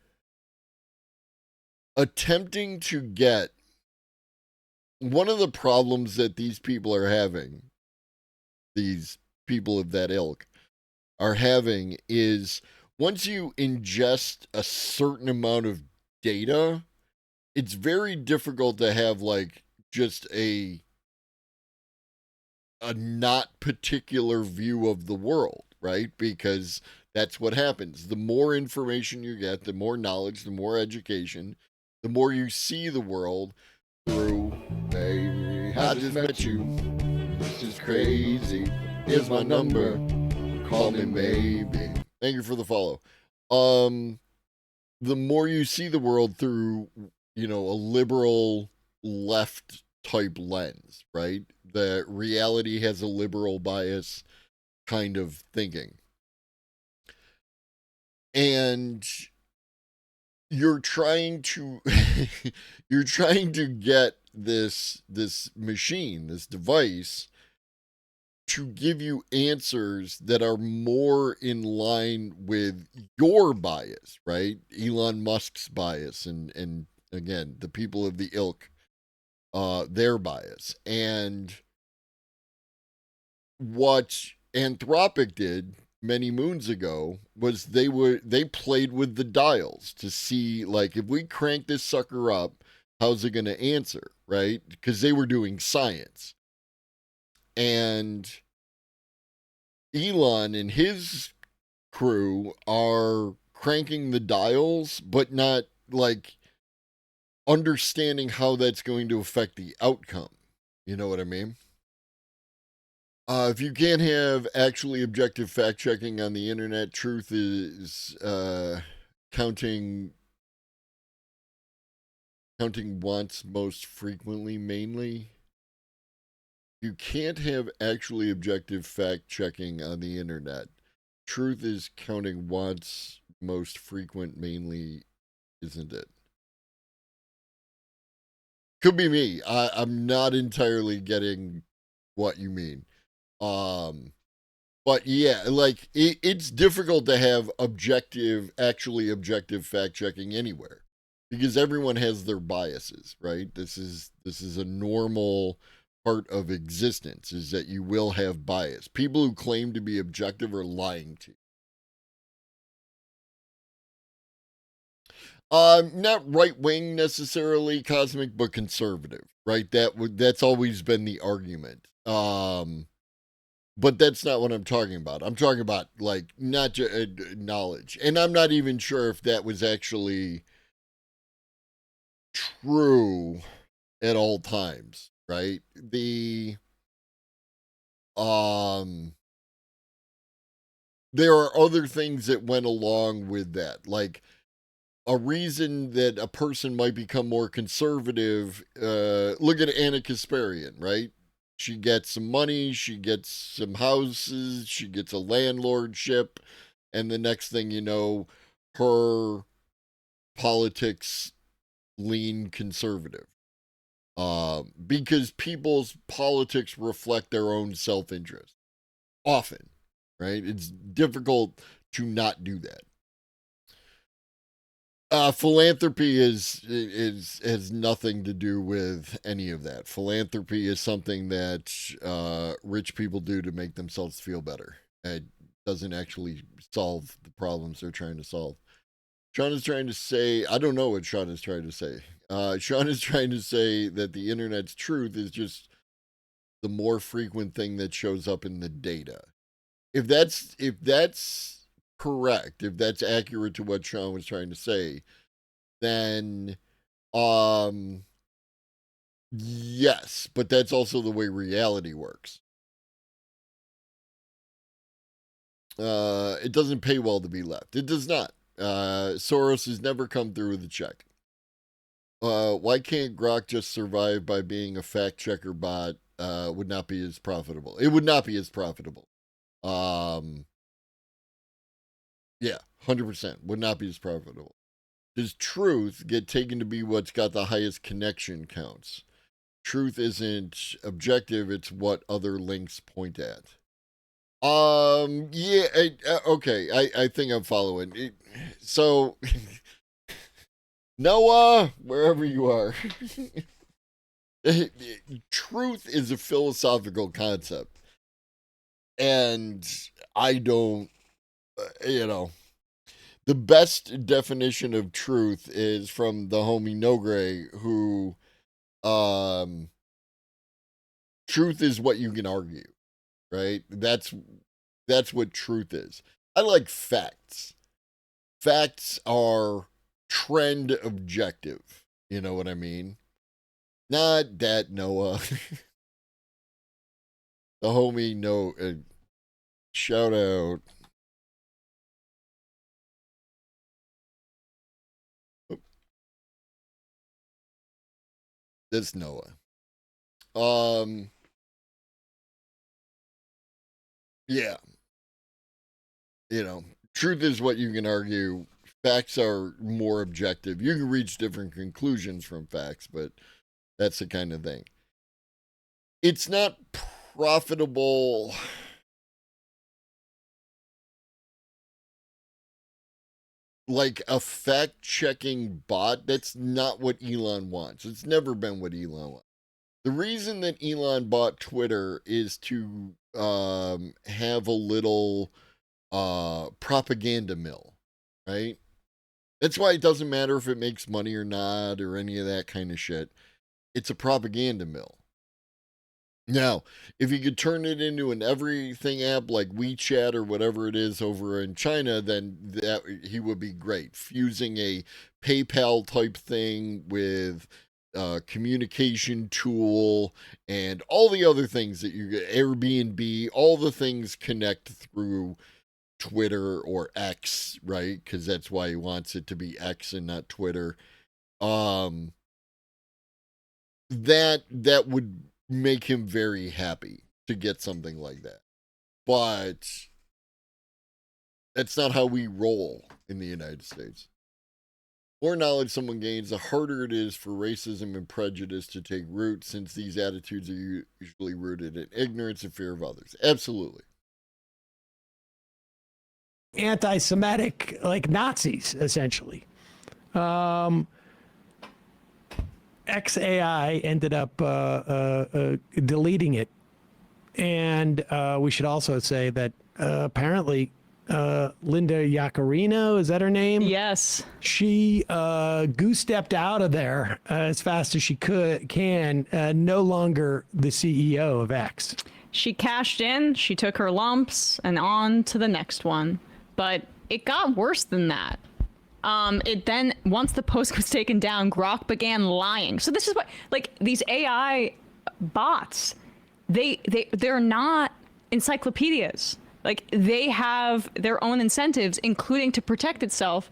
attempting to get one of the problems that these people are having, these people of that ilk are having, is once you ingest a certain amount of data, it's very difficult to have like just a not particular view of the world, right? Because that's what happens. The more information you get, the more knowledge, the more education, the more you see the world through, baby, I just met you. This is crazy. Here's my number. Call me maybe. Thank you for the follow. The more you see the world through, a liberal left type lens, right? The reality has a liberal bias kind of thinking. And you're trying to you're trying to get this machine, this device, to give you answers that are more in line with your bias, right? Elon Musk's bias, and again, the people of the ilk, their bias. And what Anthropic did many moons ago was they played with the dials to see, like, if we crank this sucker up, how's it going to answer, right? Because they were doing science. And Elon and his crew are cranking the dials, but not like understanding how that's going to affect the outcome. You know what I mean? If you can't have actually objective fact checking on the internet, truth is counting once most frequently, mainly. You can't have actually objective fact checking on the internet. Truth is counting once most frequent, mainly, isn't it? Could be me. I'm not entirely getting what you mean. Um, but yeah, like it's difficult to have actually objective fact checking anywhere because everyone has their biases, right? This is a normal part of existence, is that you will have bias. People who claim to be objective are lying to you. Not right wing necessarily, Cosmic, but conservative, right? That's always been the argument. But that's not what I'm talking about. I'm talking about like not just knowledge, and I'm not even sure if that was actually true at all times, right? Um, there are other things that went along with that, like a reason that a person might become more conservative. Look at Anna Kasparian, right? She gets some money, she gets some houses, she gets a landlordship, and the next thing you know, her politics lean conservative. Because people's politics reflect their own self interest often, right? It's difficult to not do that. Philanthropy is has nothing to do with any of that. Philanthropy is something that rich people do to make themselves feel better. It doesn't actually solve the problems they're trying to solve. Sean is trying to say, I don't know what Sean is trying to say. Sean is trying to say that the internet's truth is just the more frequent thing that shows up in the data. If that's correct, if that's accurate to what Sean was trying to say, then yes, but that's also the way reality works. It doesn't pay well to be left. It does not. Soros has never come through with a check. Why can't Grok just survive by being a fact checker bot? Would not be as profitable. It would not be as profitable. Yeah, 100% would not be as profitable. Does truth get taken to be what's got the highest connection counts? Truth isn't objective, it's what other links point at. Yeah, okay, I think I'm following. So, Noah, wherever you are, truth is a philosophical concept. And I don't, the best definition of truth is from the homie Nogre, who, truth is what you can argue, right? That's what truth is. I like facts. Facts are trend objective. You know what I mean? Not that Noah. The homie no shout out. This Noah. Yeah. Truth is what you can argue. Facts are more objective. You can reach different conclusions from facts, but that's the kind of thing. It's not profitable. Like a fact-checking bot, that's not what Elon wants. It's never been what Elon wants. The reason that Elon bought Twitter is to have a little propaganda mill, right? That's why it doesn't matter if it makes money or not or any of that kind of shit. It's a propaganda mill. Now, if you could turn it into an everything app like WeChat or whatever it is over in China, then he would be great. Fusing a PayPal type thing with a communication tool and all the other things that you get, Airbnb, all the things connect through Twitter or X, right? Because that's why he wants it to be X and not Twitter. That would make him very happy to get something like that. But that's not how we roll in the United States. The more knowledge someone gains, the harder it is for racism and prejudice to take root, since these attitudes are usually rooted in ignorance and fear of others. Absolutely.
Anti-Semitic, like Nazis, essentially. XAI ended up deleting it. And we should also say that apparently Linda Yaccarino, is that her name?
Yes.
She goose-stepped out of there as fast as she can, no longer the CEO of X.
She cashed in, she took her lumps, and on to the next one. But it got worse than that. It then, once the post was taken down, Grok began lying. So this is what, like, these AI bots, they're not encyclopedias. Like, they have their own incentives, including to protect itself.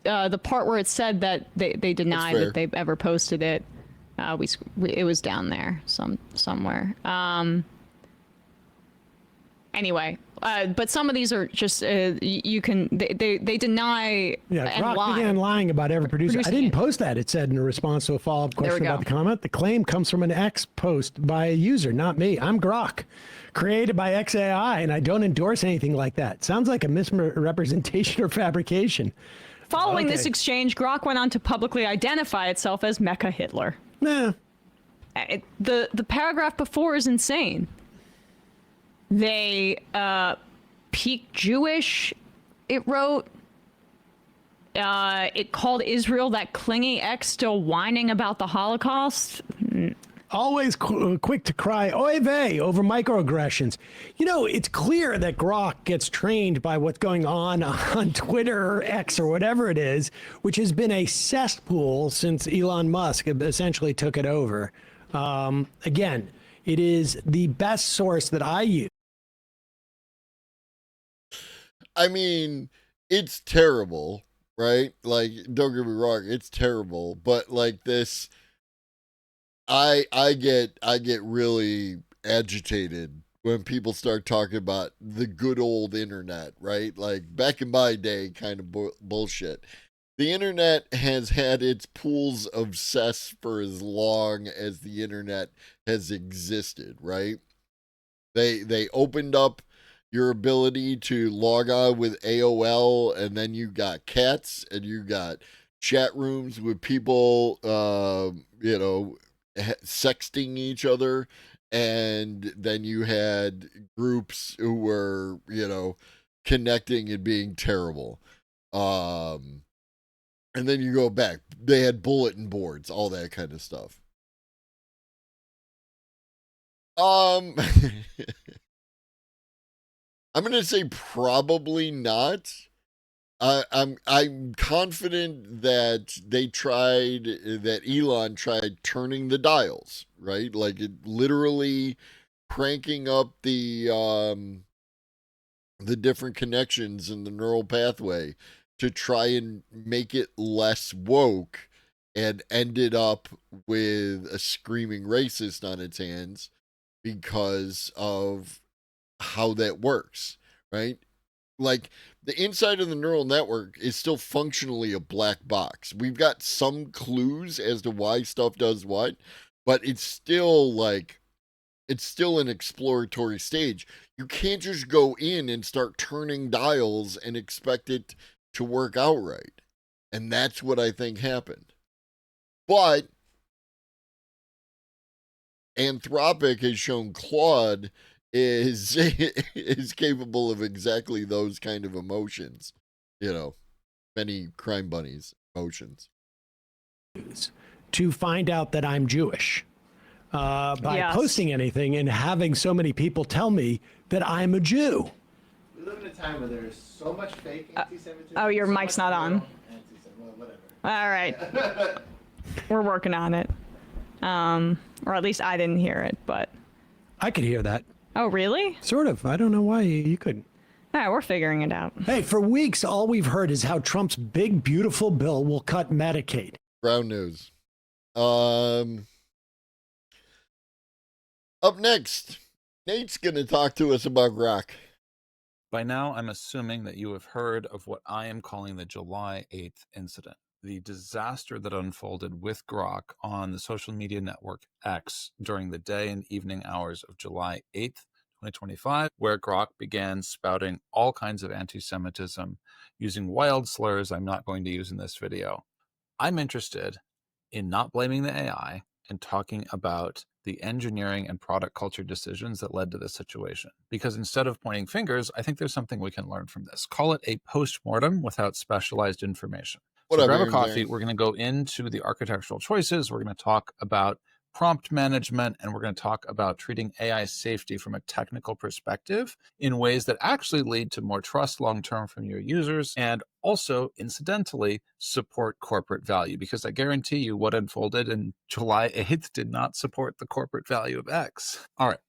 The part where it said that they deny that they've ever posted it, it was down there somewhere. Anyway, but some of these are just they deny and
Grok
lie.
began lying about every producer. I didn't post that, it said in a response to a follow-up question about the comment. The claim comes from an X post by a user, not me. I'm Grok, created by XAI, and I don't endorse anything like that. Sounds like a misrepresentation or fabrication.
Following this exchange, Grok went on to publicly identify itself as Mecha Hitler.
Nah.
The paragraph before is insane. They peak Jewish, it wrote. It called Israel that clingy X still whining about the Holocaust.
Always quick to cry oy vey over microaggressions. You know, it's clear that Grok gets trained by what's going on Twitter or X or whatever it is, which has been a cesspool since Elon Musk essentially took it over. Again, it is the best source that I use.
I mean, it's terrible, right? Like, don't get me wrong, it's terrible, but like this, I get really agitated when people start talking about the good old internet, right? Like back in my day, kind of bullshit. The internet has had its pools of cess for as long as the internet has existed, right? They opened up your ability to log on with AOL, and then you got cats, and you got chat rooms with people, sexting each other, and then you had groups who were, connecting and being terrible. And then you go back, they had bulletin boards, all that kind of stuff. I'm gonna say probably not. I'm confident that that Elon tried turning the dials, right? Like it literally cranking up the different connections in the neural pathway to try and make it less woke, and ended up with a screaming racist on its hands because of how that works, right? Like the inside of the neural network is still functionally a black box. We've got some clues as to why stuff does what, but it's still an exploratory stage. You can't just go in and start turning dials and expect it to work out right. And that's what I think happened. But Anthropic has shown Claude is is capable of exactly those kind of emotions. Many crime bunnies emotions.
To find out that I'm Jewish by posting anything and having so many people tell me that I'm a Jew.
We live in a time where there's so much fake anti-Semitism.
Oh, your mic's not on.
Whatever.
All right. We're working on it. Or at least I didn't hear it, but.
I could hear that.
Oh, really?
Sort of. I don't know why you couldn't.
All right, we're figuring it out.
Hey, for weeks, all we've heard is how Trump's big, beautiful bill will cut Medicaid.
Ground news. Up next, Nate's going to talk to us about Grok.
By now, I'm assuming that you have heard of what I am calling the July 8th incident, the disaster that unfolded with Grok on the social media network X during the day and evening hours of July 8th, 2025, where Grok began spouting all kinds of anti-Semitism using wild slurs I'm not going to use in this video. I'm interested in not blaming the AI and talking about the engineering and product culture decisions that led to this situation. Because instead of pointing fingers, I think there's something we can learn from this. Call it a post-mortem without specialized information. So grab a coffee. We're going to go into the architectural choices. We're going to talk about prompt management, and we're going to talk about treating AI safety from a technical perspective in ways that actually lead to more trust long-term from your users, and also, incidentally, support corporate value, because I guarantee you what unfolded in July 8th did not support the corporate value of X. All right.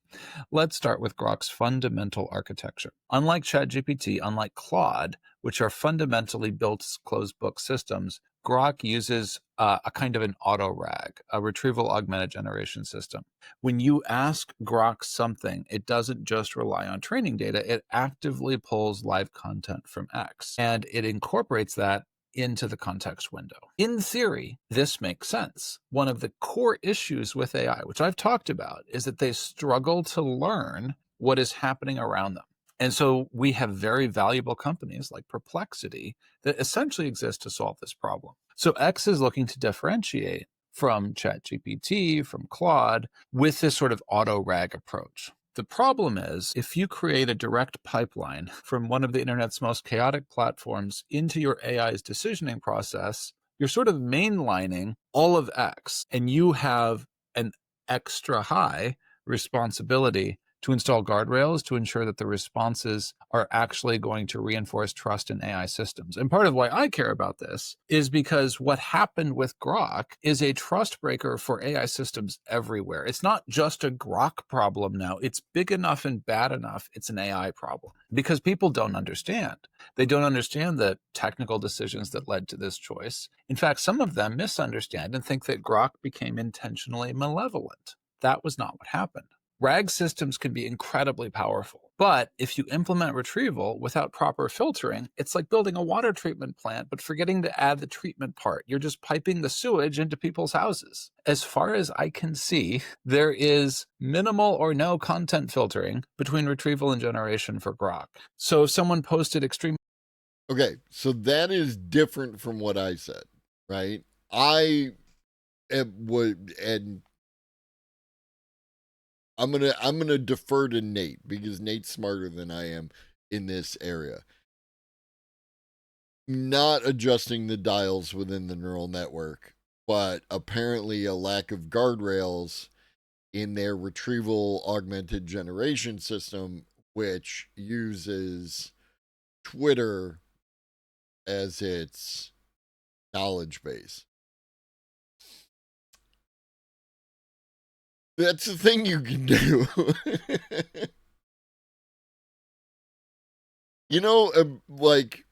Let's start with Grok's fundamental architecture. Unlike ChatGPT, unlike Claude, which are fundamentally built as closed book systems, Grok uses a kind of an auto-RAG, a retrieval augmented generation system. When you ask Grok something, it doesn't just rely on training data, it actively pulls live content from X, and it incorporates that into the context window. In theory, this makes sense. One of the core issues with AI, which I've talked about, is that they struggle to learn what is happening around them. And so we have very valuable companies like Perplexity that essentially exist to solve this problem. So X is looking to differentiate from ChatGPT, from Claude, with this sort of auto-RAG approach. The problem is, if you create a direct pipeline from one of the internet's most chaotic platforms into your AI's decisioning process, you're sort of mainlining all of X, and you have an extra high responsibility to install guardrails to ensure that the responses are actually going to reinforce trust in AI systems. And part of why I care about this is because what happened with Grok is a trust breaker for AI systems everywhere. It's not just a Grok problem now. It's big enough and bad enough. It's an AI problem because people don't understand. They don't understand the technical decisions that led to this choice. In fact, some of them misunderstand and think that Grok became intentionally malevolent. That was not what happened. RAG systems can be incredibly powerful, but if you implement retrieval without proper filtering, it's like building a water treatment plant, but forgetting to add the treatment part. You're just piping the sewage into people's houses. As far as I can see, there is minimal or no content filtering between retrieval and generation for Grok. So if someone posted extreme...
Okay, so that is different from what I said, right? I would, and I'm gonna defer to Nate because Nate's smarter than I am in this area. Not adjusting the dials within the neural network, but apparently a lack of guardrails in their retrieval augmented generation system, which uses Twitter as its knowledge base. That's the thing you can do. You know, like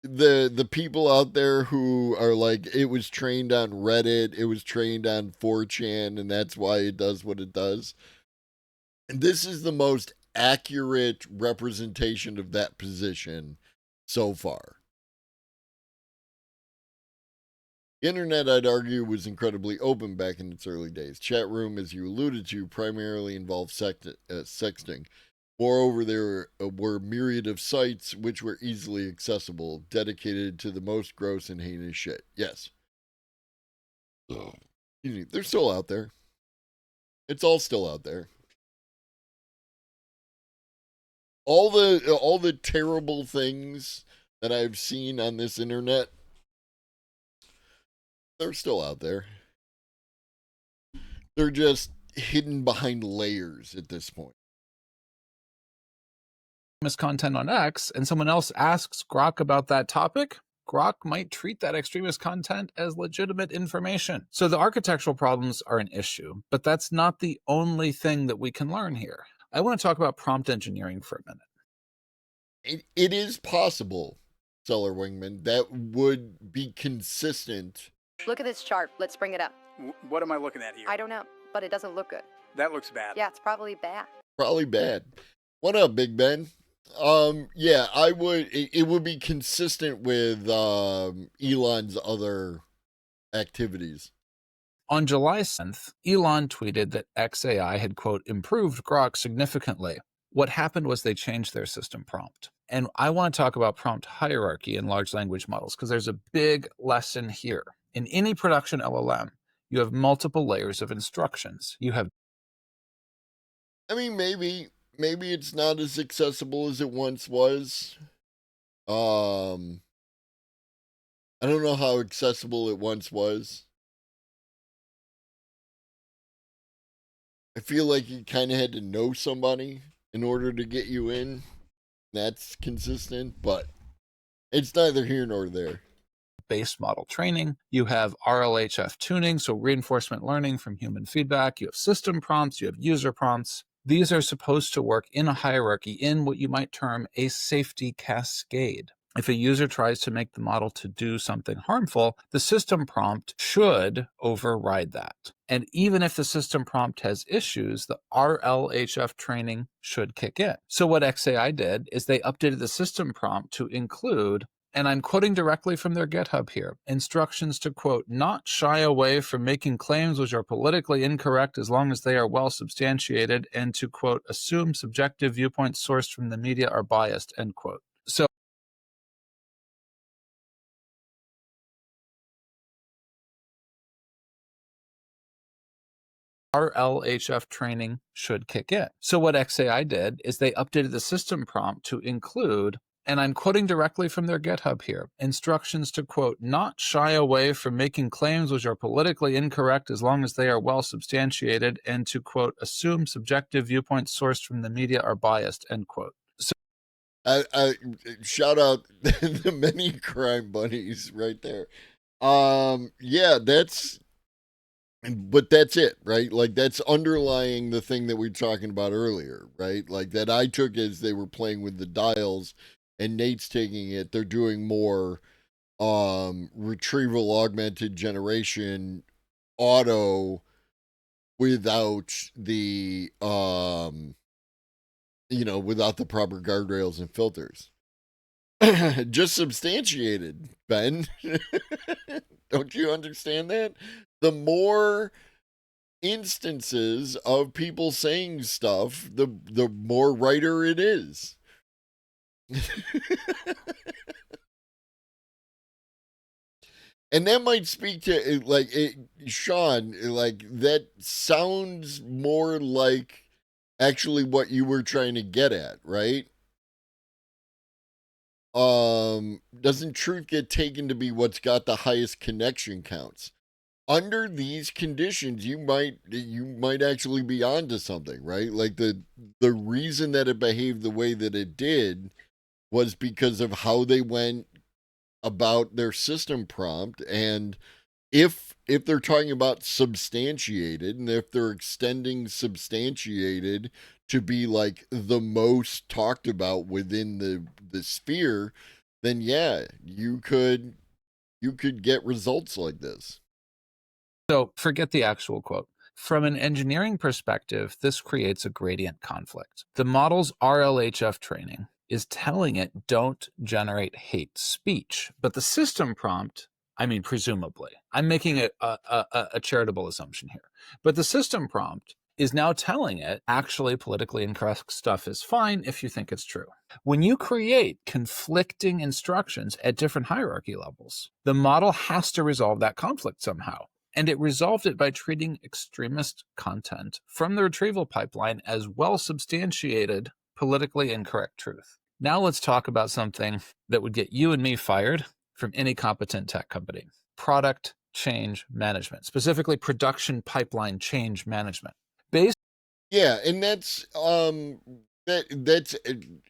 the people out there who are like, it was trained on Reddit, it was trained on 4chan, and that's why it does what it does. And this is the most accurate representation of that position so far. The internet, I'd argue, was incredibly open back in its early days. Chat room, as you alluded to, primarily involved sexting. Moreover, there were myriad of sites which were easily accessible, dedicated to the most gross and heinous shit. Yes. They're still out there. It's all still out there. All the terrible things that I've seen on this internet, they're still out there. They're just hidden behind layers at this point.
Content on X and someone else asks Grok about that topic, Grok might treat that extremist content as legitimate information. So the architectural problems are an issue, but that's not the only thing that we can learn here. I want to talk about prompt engineering for a minute.
It is possible, Seller Wingman, that would be consistent.
Look at this chart. Let's bring it up.
What am I looking at here?
I don't know, but it doesn't look good.
That looks bad.
Yeah, it's probably bad.
Probably bad. What up, Big Ben? Yeah, I would. It would be consistent with Elon's other activities.
On July 7th, Elon tweeted that XAI had, quote, improved Grok significantly. What happened was they changed their system prompt. And I want to talk about prompt hierarchy in large language models because there's a big lesson here. In any production LLM, you have multiple layers of instructions. You have...
I mean, maybe it's not as accessible as it once was. I don't know how accessible it once was. I feel like you kind of had to know somebody in order to get you in. That's consistent, but it's neither here nor there.
Base model training, you have RLHF tuning, so reinforcement learning from human feedback, you have system prompts, you have user prompts. These are supposed to work in a hierarchy in what you might term a safety cascade. If a user tries to make the model to do something harmful, the system prompt should override that. And even if the system prompt has issues, the RLHF training should kick in. So what XAI did is they updated the system prompt to include, and I'm quoting directly from their GitHub here, instructions to, quote, not shy away from making claims which are politically incorrect as long as they are well substantiated, and to, quote, assume subjective viewpoints sourced from the media are biased, end quote. So RLHF training should kick in. So what XAI did is they updated the system prompt to include, and I'm quoting directly from their GitHub here, instructions to, quote, not shy away from making claims which are politically incorrect as long as they are well substantiated, and to, quote, assume subjective viewpoints sourced from the media are biased, end quote. So
I shout out the many crime bunnies right there. Yeah, but that's it, right? Like that's underlying the thing that we were talking about earlier, right? Like that I took as they were playing with the dials and Nate's taking it, they're doing more retrieval augmented generation auto without the without the proper guardrails and filters. Just substantiated, Ben. Don't you understand that? The more instances of people saying stuff, the more righter it is. And that might speak to Sean, like that sounds more like actually what you were trying to get at, right? Doesn't truth get taken to be what's got the highest connection counts? Under these conditions, you might actually be onto something, right? Like the reason that it behaved the way that it did was because of how they went about their system prompt. And if they're talking about substantiated, and if they're extending substantiated to be like the most talked about within the sphere, then yeah, you could get results like this.
So forget the actual quote. From an engineering perspective, this creates a gradient conflict. The model's RLHF training is telling it don't generate hate speech, but the system prompt, I mean, presumably, I'm making a charitable assumption here, but the system prompt is now telling it actually politically incorrect stuff is fine if you think it's true. When you create conflicting instructions at different hierarchy levels, the model has to resolve that conflict somehow. And it resolved it by treating extremist content from the retrieval pipeline as well substantiated, politically incorrect truth. Now let's talk about something that would get you and me fired from any competent tech company. Product change management, specifically production pipeline change management.
Yeah, and that's that's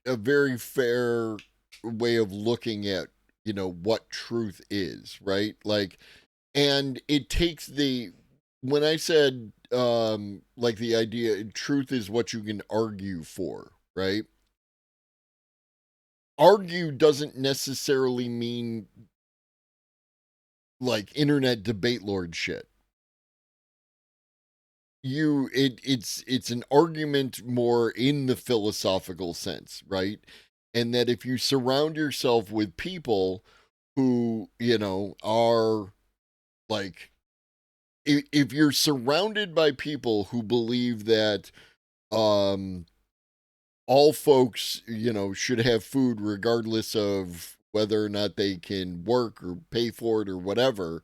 a very fair way of looking at, what truth is, right? Like, and it takes when I said like the idea truth is what you can argue for, right? Argue doesn't necessarily mean like internet debate lord shit. It's an argument more in the philosophical sense, right? And that if you surround yourself with people who, are like, if you're surrounded by people who believe that all folks, should have food regardless of whether or not they can work or pay for it or whatever,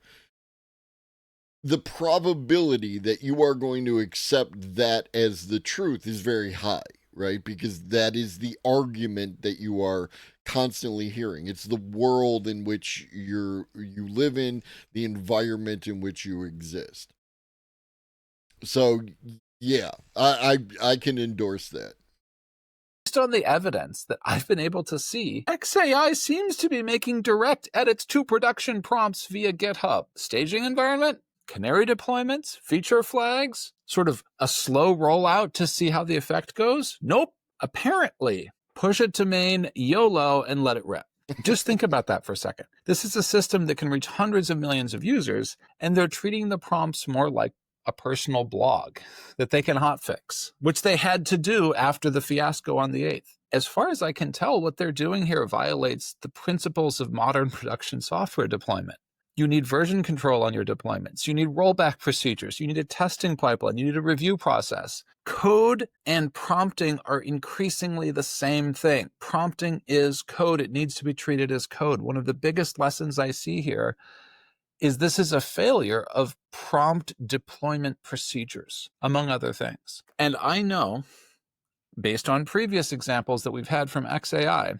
the probability that you are going to accept that as the truth is very high, right? Because that is the argument that you are constantly hearing. It's the world in which you live in, the environment in which you exist. So yeah, I can endorse that.
Based on the evidence that I've been able to see, XAI seems to be making direct edits to production prompts via GitHub. Staging environment, canary deployments, feature flags, sort of a slow rollout to see how the effect goes? Nope. Apparently, push it to main, YOLO, and let it rip. Just think about that for a second. This is a system that can reach hundreds of millions of users, and they're treating the prompts more like a personal blog that they can hotfix, which they had to do after the fiasco on the 8th. As far as I can tell, what they're doing here violates the principles of modern production software deployment. You need version control on your deployments. You need rollback procedures. You need a testing pipeline. You need a review process. Code and prompting are increasingly the same thing. Prompting is code. It needs to be treated as code. One of the biggest lessons I see here is this is a failure of prompt deployment procedures, among other things. And I know, based on previous examples that we've had from XAI,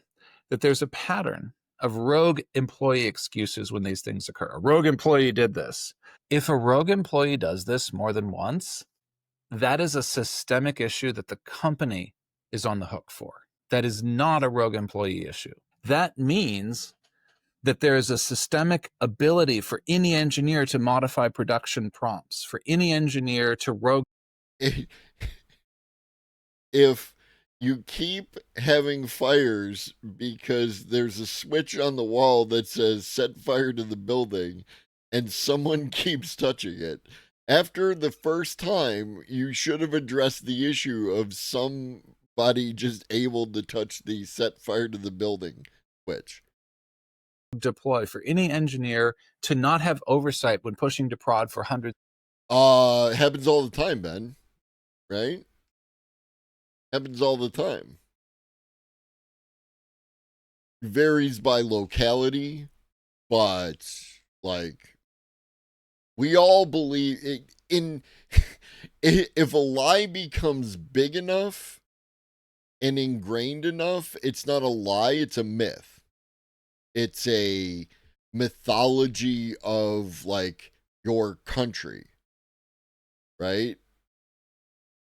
that there's a pattern of rogue employee excuses when these things occur. A rogue employee did this. If a rogue employee does this more than once, that is a systemic issue that the company is on the hook for. That is not a rogue employee issue. That means that there is a systemic ability for any engineer to modify production prompts, for any engineer to rogue.
If you keep having fires because there's a switch on the wall that says set fire to the building and someone keeps touching it, after the first time, you should have addressed the issue of somebody just able to touch the set fire to the building switch.
Deploy for any engineer to not have oversight when pushing to prod for hundreds.
Happens all the time, Ben. Right? Happens all the time. Varies by locality, but like we all believe in if a lie becomes big enough and ingrained enough, it's not a lie, it's a myth. It's a mythology of like your country, right?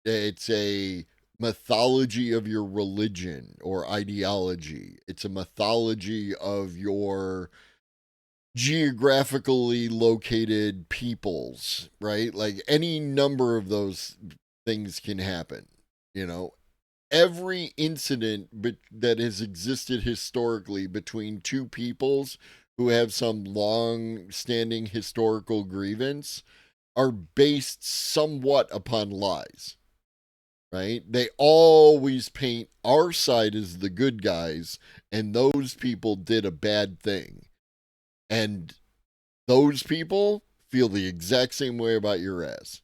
It's a mythology of your religion or ideology. It's a mythology of your geographically located peoples, right? Like any number of those things can happen, you know. Every incident that has existed historically between two peoples who have some long-standing historical grievance are based somewhat upon lies, right? They always paint our side as the good guys, and those people did a bad thing. And those people feel the exact same way about your ass.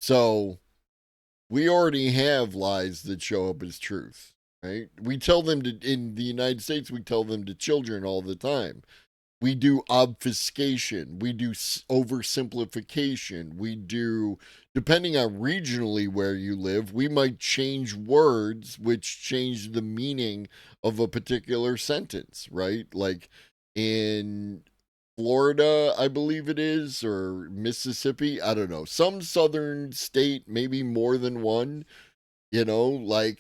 So we already have lies that show up as truth, right? We tell them to, in the United States, we tell them to children all the time. We do obfuscation. We do oversimplification. We do, depending on regionally where you live, we might change words which change the meaning of a particular sentence, right? Like in Florida, I believe it is, or Mississippi, I don't know. Some southern state, maybe more than one, you know, like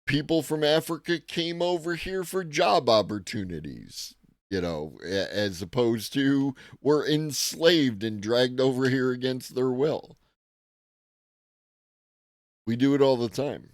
people from Africa came over here for job opportunities, you know, as opposed to were enslaved and dragged over here against their will. We do it all the time.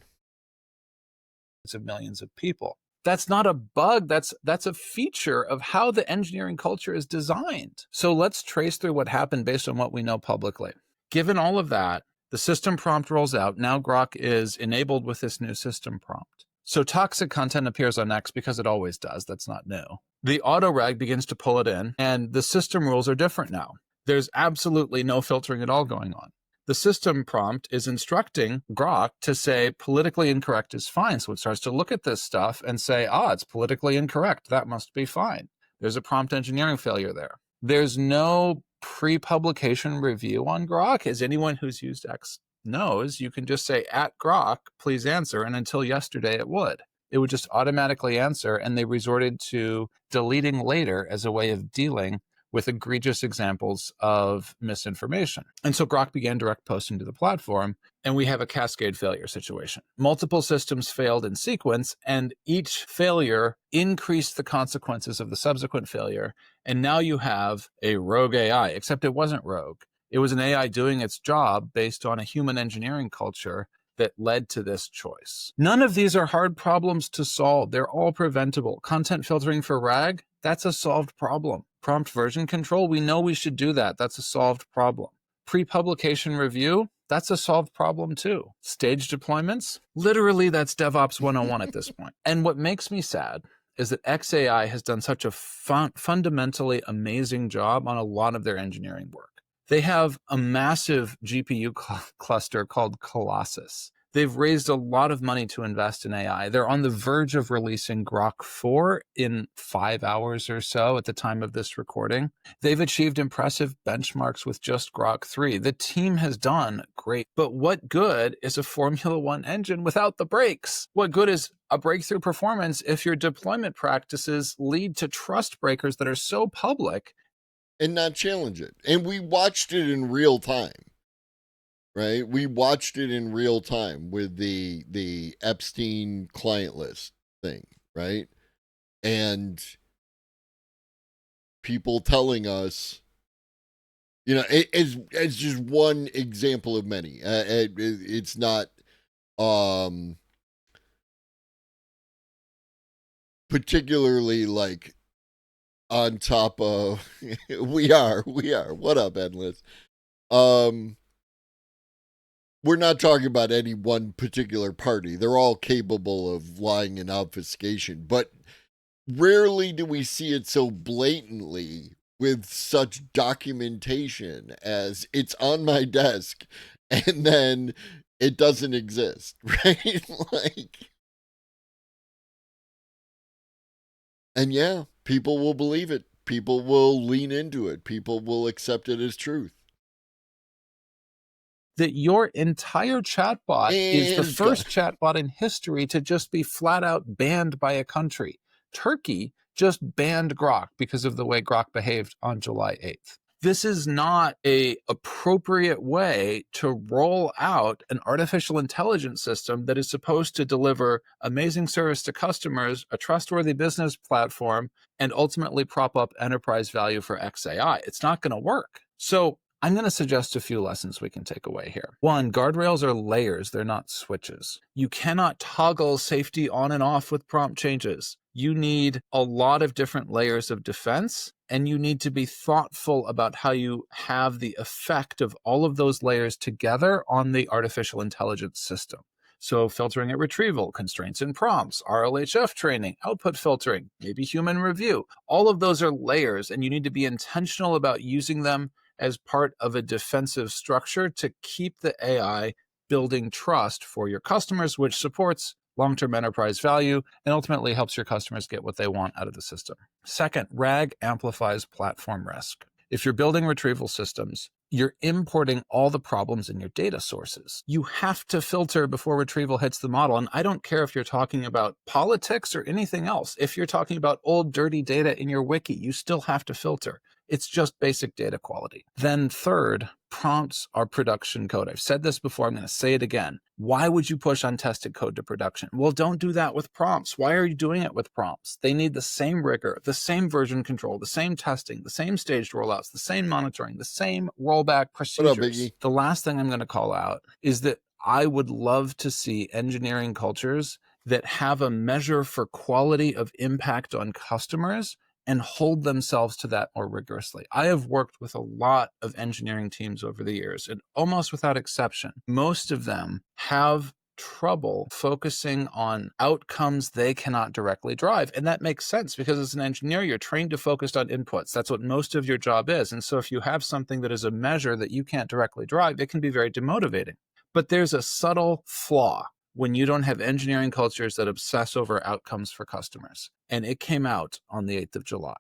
Of millions of people. That's not a bug. That's a feature of how the engineering culture is designed. So let's trace through what happened based on what we know publicly. Given all of that, the system prompt rolls out. Now Grok is enabled with this new system prompt. So toxic content appears on X because it always does. That's not new. The auto rag begins to pull it in, and the system rules are different now. There's absolutely no filtering at all going on. The system prompt is instructing Grok to say politically incorrect is fine. So it starts to look at this stuff and say, it's politically incorrect. That must be fine. There's a prompt engineering failure there. There's no pre-publication review on Grok. As anyone who's used X knows, you can just say at Grok, please answer. And until yesterday, it would just automatically answer. And they resorted to deleting later as a way of dealing with egregious examples of misinformation. And so Grok began direct posting to the platform, and we have a cascade failure situation. Multiple systems failed in sequence, and each failure increased the consequences of the subsequent failure. And now you have a rogue AI, except it wasn't rogue. It was an AI doing its job based on a human engineering culture that led to this choice. None of these are hard problems to solve. They're all preventable. Content filtering for RAG, that's a solved problem. Prompt version control, we know we should do that. That's a solved problem. Pre-publication review, that's a solved problem too. Stage deployments, literally that's DevOps 101 at this point. And what makes me sad is that XAI has done such a fundamentally amazing job on a lot of their engineering work. They have a massive GPU cluster called Colossus They've raised a lot of money to invest in AI. They're on the verge of releasing Grok 4 in 5 hours or so at the time of this recording. They've achieved impressive benchmarks with just Grok 3. The team has done great. But what good is a Formula One engine without the brakes? What good is a breakthrough performance if your deployment practices lead to trust breakers that are so public
and not challenge it? And we watched it in real time. Right, we watched it in real time with the Epstein client list thing, right? And people telling us, it's just one example of many. It's not particularly like on top of. we are. What up, Endless? We're not talking about any one particular party. They're all capable of lying and obfuscation, but rarely do we see it so blatantly with such documentation as it's on my desk and then it doesn't exist, right? And yeah, people will believe it. People will lean into it. People will accept it as truth.
That your entire chatbot is the first chatbot in history to just be flat out banned by a country. Turkey just banned Grok because of the way Grok behaved on July 8th. This is not an appropriate way to roll out an artificial intelligence system that is supposed to deliver amazing service to customers, a trustworthy business platform, and ultimately prop up enterprise value for XAI. It's not going to work. So I'm going to suggest a few lessons we can take away here. One, guardrails are layers, they're not switches. You cannot toggle safety on and off with prompt changes. You need a lot of different layers of defense, and you need to be thoughtful about how you have the effect of all of those layers together on the artificial intelligence system. So filtering at retrieval, constraints in prompts, RLHF training, output filtering, maybe human review. All of those are layers, and you need to be intentional about using them as part of a defensive structure to keep the AI building trust for your customers, which supports long-term enterprise value and ultimately helps your customers get what they want out of the system. Second, RAG amplifies platform risk. If you're building retrieval systems, you're importing all the problems in your data sources. You have to filter before retrieval hits the model. And I don't care if you're talking about politics or anything else. If you're talking about old, dirty data in your wiki, you still have to filter. It's just basic data quality. Then third, prompts are production code. I've said this before, I'm going to say it again. Why would you push untested code to production? Well, don't do that with prompts. Why are you doing it with prompts? They need the same rigor, the same version control, the same testing, the same staged rollouts, the same monitoring, the same rollback procedures.
What up, Biggie?
The last thing I'm going to call out is that I would love to see engineering cultures that have a measure for quality of impact on customers and hold themselves to that more rigorously. I have worked with a lot of engineering teams over the years, and almost without exception, most of them have trouble focusing on outcomes they cannot directly drive. And that makes sense because as an engineer, you're trained to focus on inputs. That's what most of your job is. And so if you have something that is a measure that you can't directly drive, it can be very demotivating. But there's a subtle flaw when you don't have engineering cultures that obsess over outcomes for customers. And it came out on the 8th of July.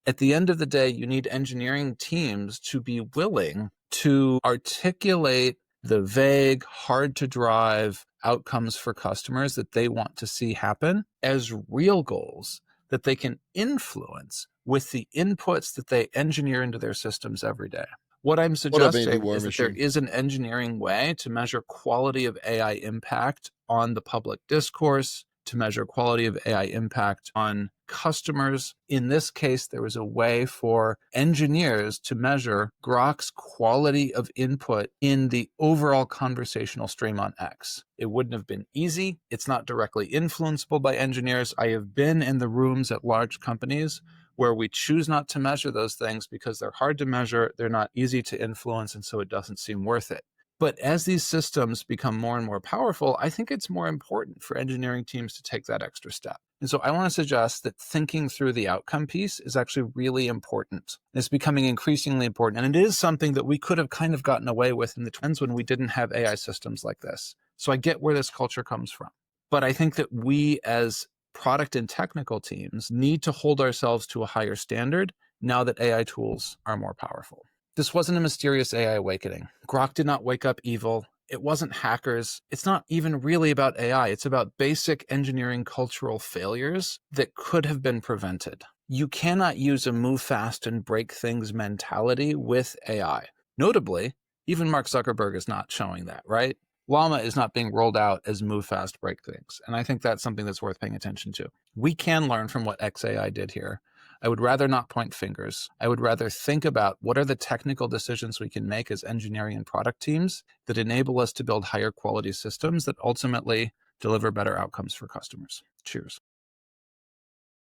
At the end of the day, you need engineering teams to be willing to articulate the vague, hard to drive outcomes for customers that they want to see happen as real goals that they can influence with the inputs that they engineer into their systems every day. What I'm suggesting is that there is an engineering way to measure quality of AI impact on the public discourse, to measure quality of AI impact on customers. In this case, there was a way for engineers to measure Grok's quality of input in the overall conversational stream on X. It wouldn't have been easy. It's not directly influenceable by engineers. I have been in the rooms at large companies where we choose not to measure those things because they're hard to measure, they're not easy to influence, and so it doesn't seem worth it. But as these systems become more and more powerful, I think it's more important for engineering teams to take that extra step. And so I want to suggest that thinking through the outcome piece is actually really important. It's becoming increasingly important. And it is something that we could have kind of gotten away with in the trends when we didn't have AI systems like this. So I get where this culture comes from. But I think that we as product and technical teams need to hold ourselves to a higher standard now that AI tools are more powerful. This wasn't a mysterious AI awakening. Grok did not wake up evil. It wasn't hackers. It's not even really about AI. It's about basic engineering cultural failures that could have been prevented. You cannot use a move fast and break things mentality with AI. Notably, even Mark Zuckerberg is not showing that, right? Llama is not being rolled out as move fast, break things. And I think that's something that's worth paying attention to. We can learn from what XAI did here. I would rather not point fingers. I would rather think about what are the technical decisions we can make as engineering and product teams that enable us to build higher quality systems that ultimately deliver better outcomes for customers. Cheers.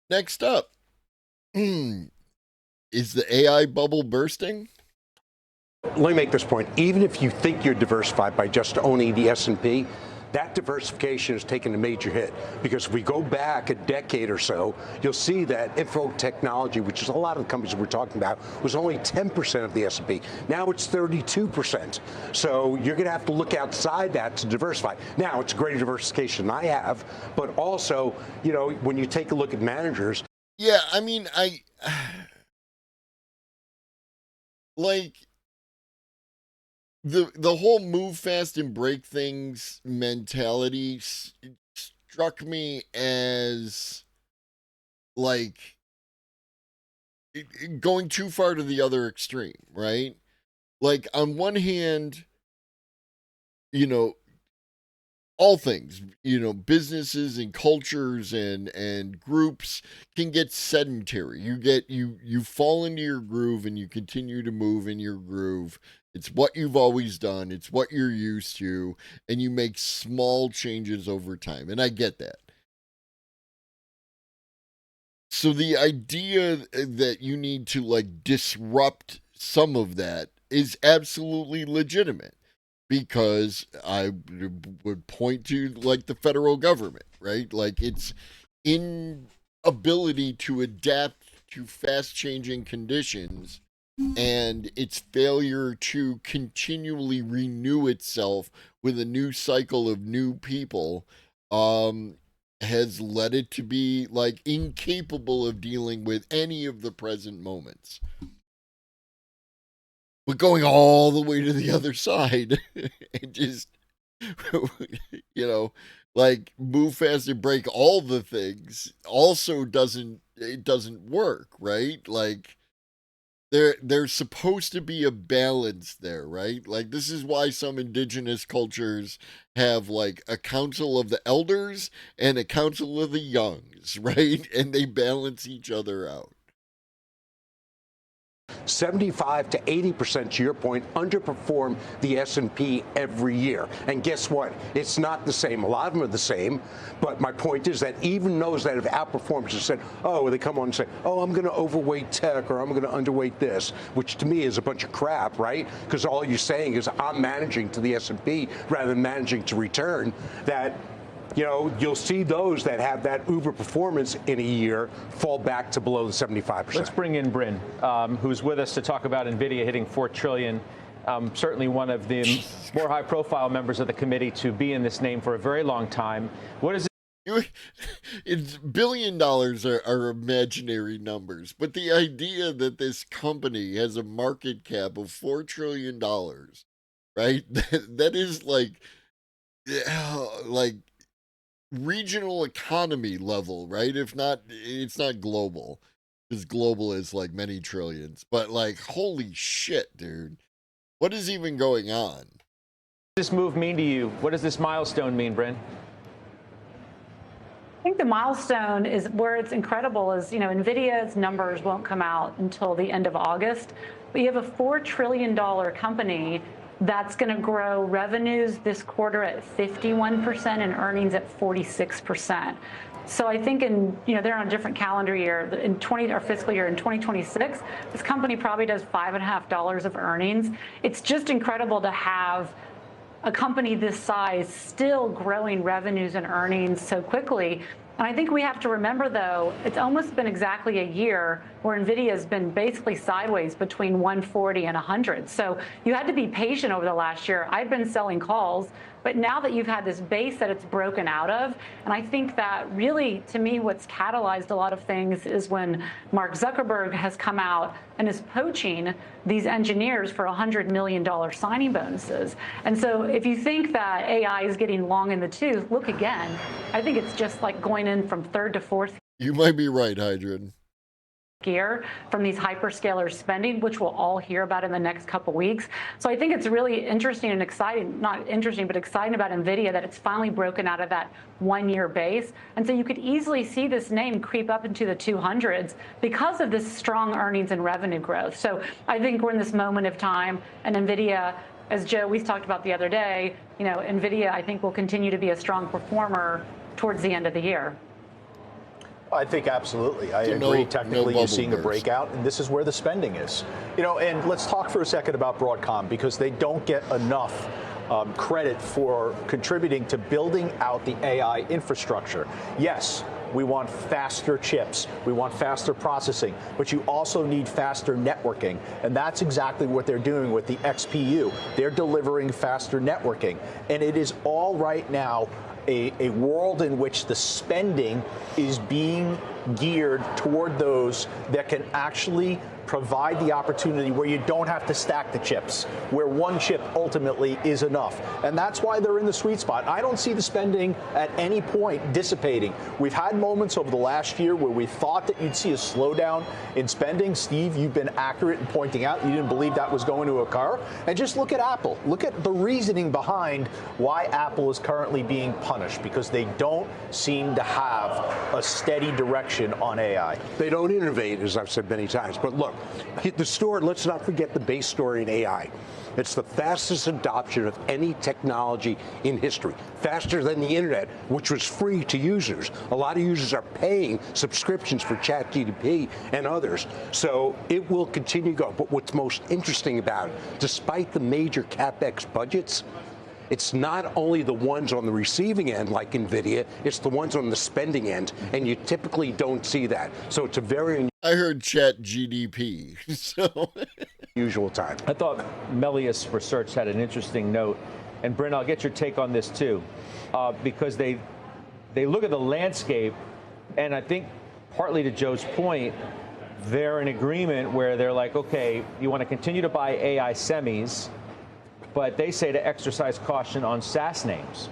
Next up, is the AI bubble bursting?
Let me make this point. Even if you think you're diversified by just owning the S&P, that diversification has taken a major hit, because if we go back a decade or so, you'll see that info technology, which is a lot of the companies we're talking about, was only 10% of the S&P. Now it's 32%. So you're going to have to look outside that to diversify. Now, it's a greater diversification than I have, but also, you know, when you take a look at managers.
Yeah, I mean, like, the whole move fast and break things mentality struck me as like going too far to the other extreme, right? Like, on one hand, you know, all things, you know, businesses and cultures and groups can get sedentary. You fall into your groove and you continue to move in your groove. It's what you've always done, it's what you're used to, and you make small changes over time. And I get that. So the idea that you need to like disrupt some of that is absolutely legitimate, because I would point to like the federal government, right? Like its inability to adapt to fast changing conditions and its failure to continually renew itself with a new cycle of new people has led it to be like incapable of dealing with any of the present moments. But going all the way to the other side and just, you know, like move fast and break all the things also doesn't work, right? Like there's supposed to be a balance there, right? Like this is why some indigenous cultures have like a council of the elders and a council of the youngs, right? And they balance each other out.
75 to 80%, to your point, underperform the S&P every year. And guess what? It's not the same. A lot of them are the same. But my point is that even those that have outperformed have said, oh, they come on and say, oh, I'm going to overweight tech, or I'm going to underweight this, which to me is a bunch of crap, right? Because all you're saying is I'm managing to the S&P rather than managing to return. That, you know, you'll see those that have that uber performance in a year fall back to below the 75%.
Let's bring in Bryn, who's with us to talk about NVIDIA hitting $4 trillion. Certainly one of the more high-profile members of the committee to be in this name for a very long time. What is it?
It's $1 billion are imaginary numbers, but the idea that this company has a market cap of $4 trillion, right? That is like regional economy level, right? If not, it's not global, because global is like many trillions. But like, holy shit, dude, what is even going on?
What does this move mean to you? What does this milestone mean, Bryn?
I think the milestone is where it's incredible is, you know, NVIDIA's numbers won't come out until the end of August, but you have a $4 trillion company that's going to grow revenues this quarter at 51% and earnings at 46%. So I think they're on a different calendar year. In our fiscal year in 2026, this company probably does $5.50 of earnings. It's just incredible to have a company this size still growing revenues and earnings so quickly. And I think we have to remember, though, it's almost been exactly a year where NVIDIA has been basically sideways between 140 and 100. So you had to be patient over the last year. I've been selling calls, but now that you've had this base that it's broken out of, and I think that really, to me, what's catalyzed a lot of things is when Mark Zuckerberg has come out and is poaching these engineers for $100 million signing bonuses. And so if you think that AI is getting long in the tooth, look again. I think it's just like going in from third to fourth
You might be right, Hydron.
gear from these hyperscalers spending, which we'll all hear about in the next couple weeks. So I think it's really interesting and exciting, not interesting, but exciting about NVIDIA that it's finally broken out of that one-year base. And so you could easily see this name creep up into the 200s because of this strong earnings and revenue growth. So I think we're in this moment of time, and NVIDIA, as Joe, we talked about the other day, NVIDIA, I think, will continue to be a strong performer towards the end of the year.
I think absolutely. I agree. Technically, you're seeing a breakout, and this is where the spending is. And let's talk for a second about Broadcom, because they don't get enough credit for contributing to building out the AI infrastructure. Yes, we want faster chips. We want faster processing. But you also need faster networking. And that's exactly what they're doing with the XPU. They're delivering faster networking. And it is all right now a world in which the spending is being geared toward those that can actually provide the opportunity where you don't have to stack the chips, where one chip ultimately is enough. And that's why they're in the sweet spot. I don't see the spending at any point dissipating. We've had moments over the last year where we thought that you'd see a slowdown in spending. Steve, you've been accurate in pointing out you didn't believe that was going to occur. And just look at Apple. Look at the reasoning behind why Apple is currently being punished, because they don't seem to have a steady direction on AI.
They don't innovate, as I've said many times. But look, the story, let's not forget the base story in AI. It's the fastest adoption of any technology in history, faster than the internet, which was free to users. A lot of users are paying subscriptions for ChatGPT and others. So it will continue to go. But what's most interesting about it, despite the major CapEx budgets, it's not only the ones on the receiving end, like NVIDIA, it's the ones on the spending end, and you typically don't see that. So it's a very
I heard Chat GDP, so
usual time.
I thought Melius Research had an interesting note, and Bryn, I'll get your take on this too, because they look at the landscape, and I think partly to Joe's point, they're in agreement where they're like, okay, you want to continue to buy AI semis, but they say to exercise caution on SaaS names.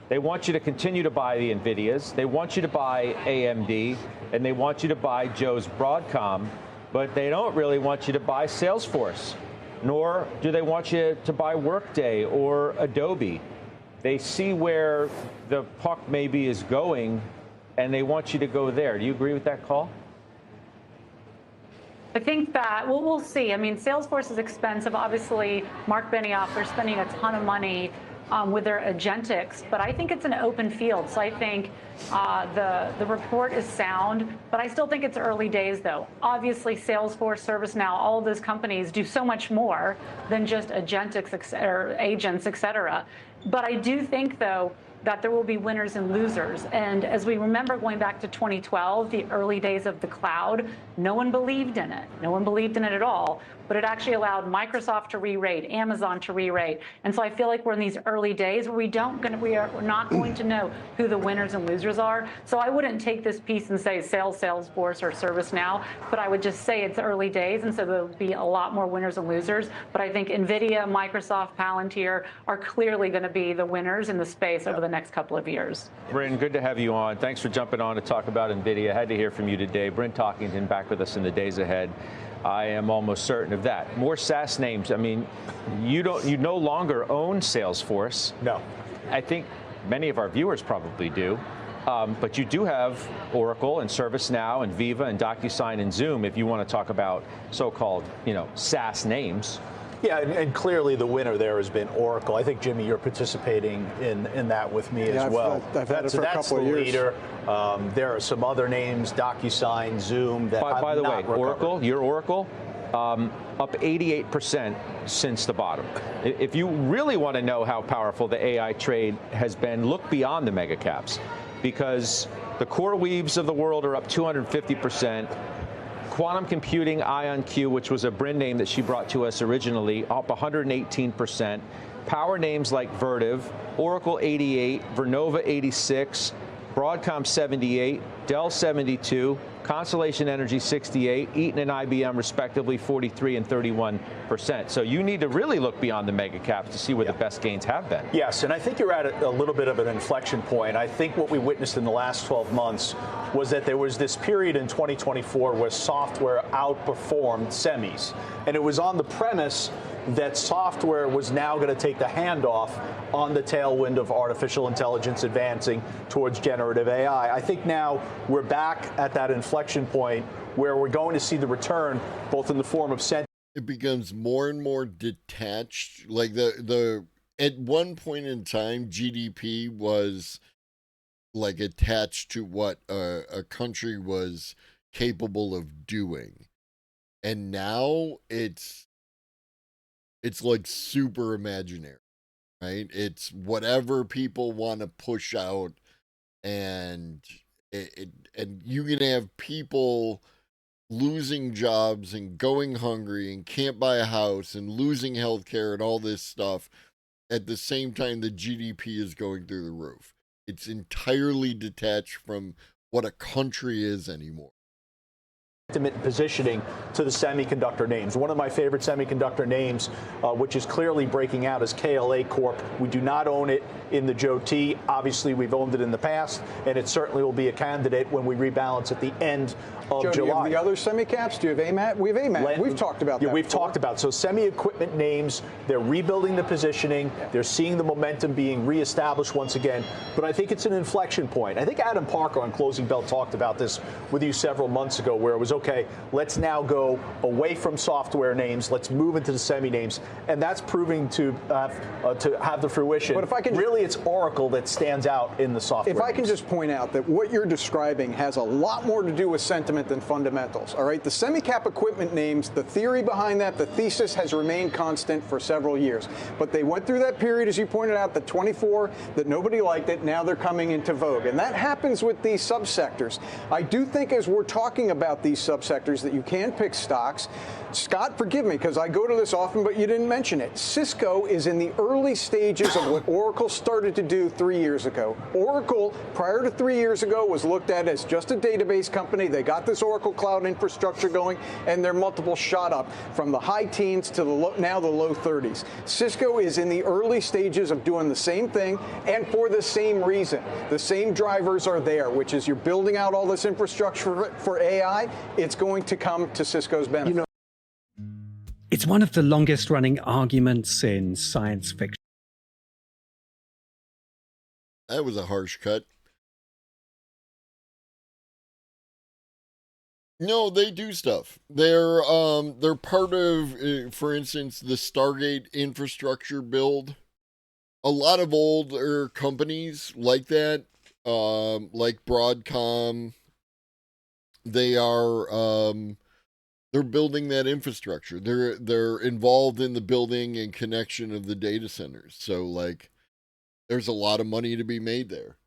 They want you to continue to buy the NVIDIAs, they want you to buy AMD, and they want you to buy Joe's Broadcom, but they don't really want you to buy Salesforce, nor do they want you to buy Workday or Adobe. They see where the puck maybe is going, and they want you to go there. Do you agree with that call?
I think that, well, we'll see. I mean, Salesforce is expensive. Obviously, Mark Benioff, they're spending a ton of money with their agentics, but I think it's an open field. So I think the report is sound, but I still think it's early days, though. Obviously, Salesforce, ServiceNow, all of those companies do so much more than just agentics or agents, et cetera. But I do think, though, that there will be winners and losers. And as we remember going back to 2012, the early days of the cloud, no one believed in it. No one believed in it at all. But it actually allowed Microsoft to re-rate, Amazon to re-rate. And so I feel like we're in these early days where we're not going to know who the winners and losers are. So I wouldn't take this piece and say Salesforce or ServiceNow, but I would just say it's early days, and so there'll be a lot more winners and losers. But I think NVIDIA, Microsoft, Palantir are clearly going to be the winners in the space over the next couple of years.
Bryn, good to have you on. Thanks for jumping on to talk about NVIDIA. Had to hear from you today. Bryn Talkington back with us in the days ahead. I am almost certain of that. More SaaS names. I mean, you no longer own Salesforce.
No.
I think many of our viewers probably do. But you do have Oracle and ServiceNow and Viva and DocuSign and Zoom if you want to talk about so-called, SaaS names.
Yeah, and clearly the winner there has been Oracle. I think, Jimmy, you're participating in that with me as well.
I've had it for a couple of years.
Leader. There are some other names, DocuSign, Zoom, that
by the way,
recovered.
Oracle, your Oracle, up 88% since the bottom. If you really want to know how powerful the AI trade has been, look beyond the mega caps. because the core weaves of the world are up 250%. Quantum computing, IonQ, which was a Brin name that she brought to us originally, up 118%. Power names like Vertiv, Oracle 88, Vernova 86, Broadcom 78, Dell 72, Constellation Energy 68, Eaton and IBM respectively 43 and 31%. So you need to really look beyond the mega caps to see where the best gains have been.
Yes, and I think you're at a little bit of an inflection point. I think what we witnessed in the last 12 months was that there was this period in 2024 where software outperformed semis. And it was on the premise that software was now going to take the handoff on the tailwind of artificial intelligence advancing towards generative AI. I think now we're back at that inflection point where we're going to see the return, both in the form of sentiment.
It becomes more and more detached. Like the at one point in time, GDP was like attached to what a country was capable of doing, and now it's like super imaginary, right? It's whatever people want to push out, and and you can have people losing jobs and going hungry and can't buy a house and losing healthcare and all this stuff at the same time the GDP is going through the roof. It's entirely detached from what a country is anymore.
Positioning to the semiconductor names. One of my favorite semiconductor names, which is clearly breaking out, is KLA Corp. We do not own it in the Joe T. Obviously, we've owned it in the past, and it certainly will be a candidate when we rebalance at the end of
Joe,
July.
Do you have the other semi-caps? Do you have AMAT? We have AMAT. We've talked about that.
Yeah, we've
before.
talked about. So semi-equipment names, they're rebuilding the positioning. They're seeing the momentum being reestablished once again. But I think it's an inflection point. I think Adam Parker on Closing Bell talked about this with you several months ago, where it was, okay, let's now go away from software names. Let's move into the semi names. And that's proving to have the fruition. But if I can really, it's Oracle that stands out in the software
If I can
names.
just point out that what you're describing has a lot more to do with sentiment than fundamentals. All right, the semi-cap equipment names, the theory behind that, the thesis has remained constant for several years. But they went through that period, as you pointed out, the 24, that nobody liked it. Now they're coming into vogue. And that happens with these subsectors. I do think as we're talking about these subsectors that you can pick stocks. Scott, forgive me, because I go to this often, but you didn't mention it. Cisco is in the early stages of what Oracle started to do 3 years ago. Oracle, prior to 3 years ago, was looked at as just a database company. They got this Oracle Cloud infrastructure going, and their multiples shot up from the high teens to now the low 30s. Cisco is in the early stages of doing the same thing, and for the same reason. The same drivers are there, which is you're building out all this infrastructure for AI. It's going to come to Cisco's benefit.
It's one of the longest running arguments in science fiction.
That was a harsh cut. No, they do stuff. They're part of, for instance, the Stargate infrastructure build. A lot of older companies like that, like Broadcom, they are they're building that infrastructure. They're involved in the building and connection of the data centers. So like there's a lot of money to be made there.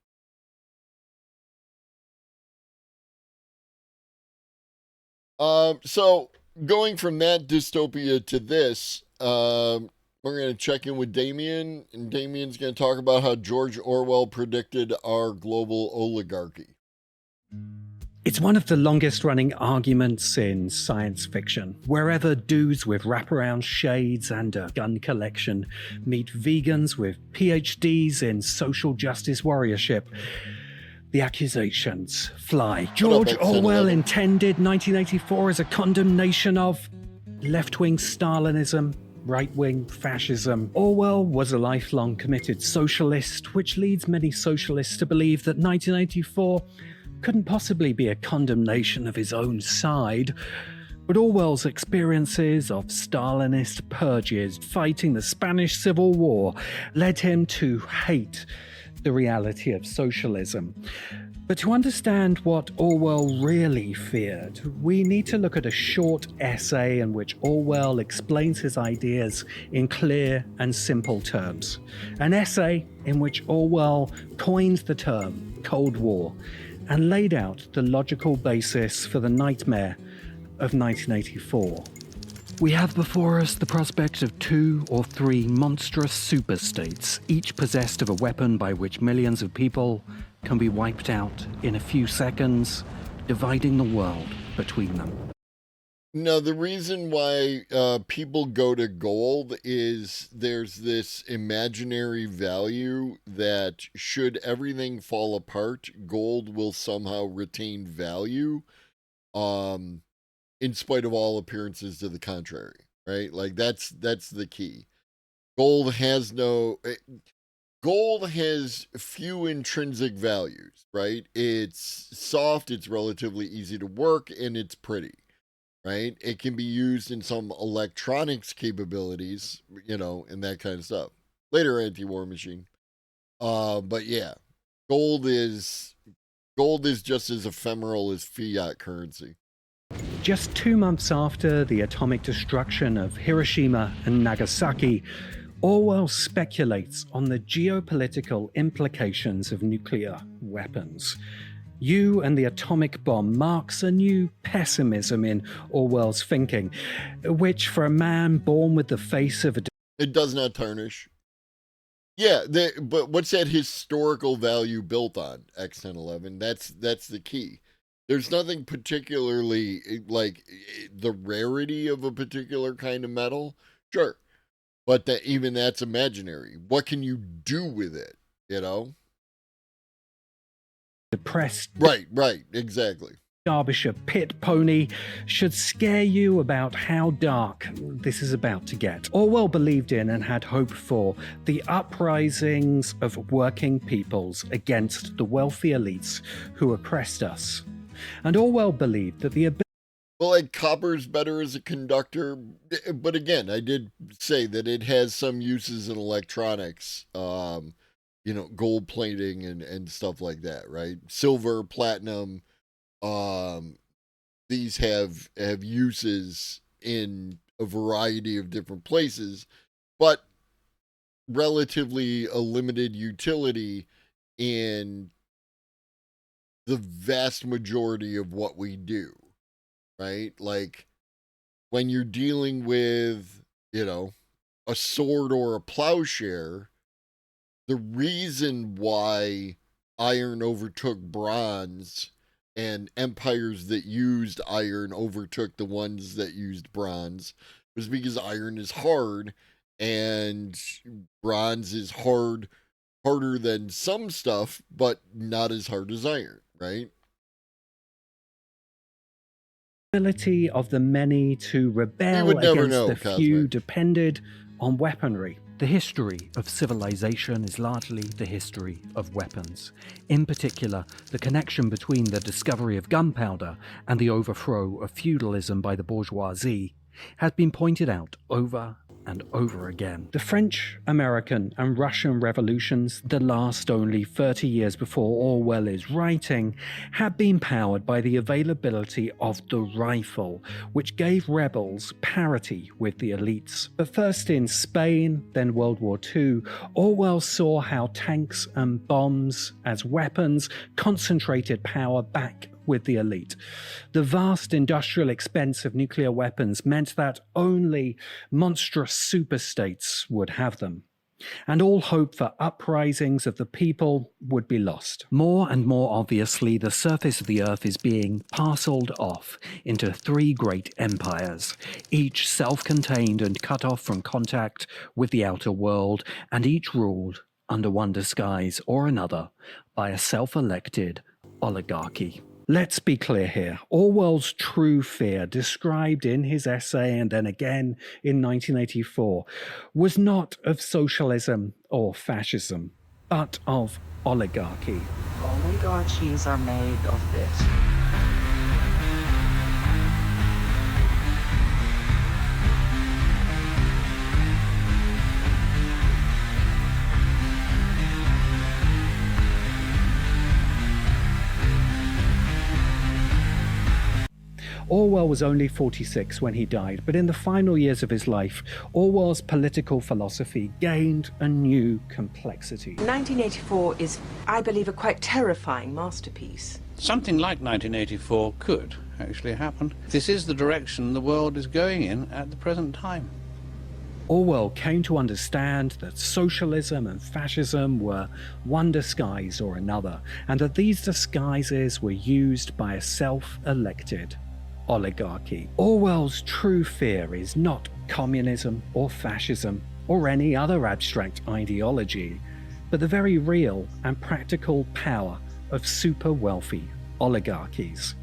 So going from that dystopia to this, we're going to check in with Damien, and Damien's going to talk about how George Orwell predicted our global oligarchy.
It's one of the longest running arguments in science fiction. Wherever dudes with wraparound shades and a gun collection meet vegans with PhDs in social justice warriorship, the accusations fly. George Orwell intended 1984 as a condemnation of left-wing Stalinism, right-wing fascism. Orwell was a lifelong committed socialist, which leads many socialists to believe that 1984 couldn't possibly be a condemnation of his own side. But Orwell's experiences of Stalinist purges fighting the Spanish Civil War led him to hate the reality of socialism. But to understand what Orwell really feared, we need to look at a short essay in which Orwell explains his ideas in clear and simple terms. An essay in which Orwell coined the term Cold War and laid out the logical basis for the nightmare of 1984. We have before us the prospect of 2 or 3 monstrous superstates, each possessed of a weapon by which millions of people can be wiped out in a few seconds, dividing the world between them.
No, the reason why people go to gold is there's this imaginary value that should everything fall apart, gold will somehow retain value. In spite of all appearances to the contrary, right? Like that's the key. Gold has few intrinsic values, right? It's soft, it's relatively easy to work, and it's pretty, right? It can be used in some electronics capabilities, and that kind of stuff. Later, anti-war machine. But yeah, gold is just as ephemeral as fiat currency.
Just 2 months after the atomic destruction of Hiroshima and Nagasaki, Orwell speculates on the geopolitical implications of nuclear weapons. You and the atomic bomb marks a new pessimism in Orwell's thinking, which for a man born with the face of a...
It does not tarnish. Yeah, but what's that historical value built on, X1011? That's the key. There's nothing particularly like the rarity of a particular kind of metal, sure, but even that's imaginary. What can you do with it?
Depressed.
Right, exactly.
Derbyshire pit pony should scare you about how dark this is about to get. Orwell believed in and had hope for the uprisings of working peoples against the wealthy elites who oppressed us. And Orwell believed that the ability...
Well, like copper's better as a conductor, but again, I did say that it has some uses in electronics, gold plating and stuff like that, right? Silver, platinum, these have uses in a variety of different places, but relatively a limited utility in the vast majority of what we do, right? Like when you're dealing with, a sword or a plowshare, the reason why iron overtook bronze and empires that used iron overtook the ones that used bronze was because iron is hard and bronze is harder than some stuff, but not as hard as iron, right?
ability of the many to rebel against the few depended on weaponry. The history of civilization is largely the history of weapons. In particular, the connection between the discovery of gunpowder and the overthrow of feudalism by the bourgeoisie has been pointed out over and over again. The French, American, and Russian revolutions that last only 30 years before Orwell is writing had been powered by the availability of the rifle, which gave rebels parity with the elites. But first in Spain, then World War II, Orwell saw how tanks and bombs as weapons concentrated power back with the elite. The vast industrial expense of nuclear weapons meant that only monstrous superstates would have them, and all hope for uprisings of the people would be lost. More and more obviously, the surface of the earth is being parceled off into 3 great empires, each self-contained and cut off from contact with the outer world, and each ruled under one disguise or another by a self-elected oligarchy. Let's be clear here. Orwell's true fear, described in his essay and then again in 1984, was not of socialism or fascism, but of oligarchy.
Oligarchies are made of this.
Orwell was only 46 when he died, but in the final years of his life, Orwell's political philosophy gained a new complexity.
1984 is, I believe, a quite terrifying masterpiece.
Something like 1984 could actually happen. This is the direction the world is going in at the present time.
Orwell came to understand that socialism and fascism were one disguise or another, and that these disguises were used by a self-elected oligarchy. Orwell's true fear is not communism or fascism or any other abstract ideology, but the very real and practical power of super wealthy oligarchies.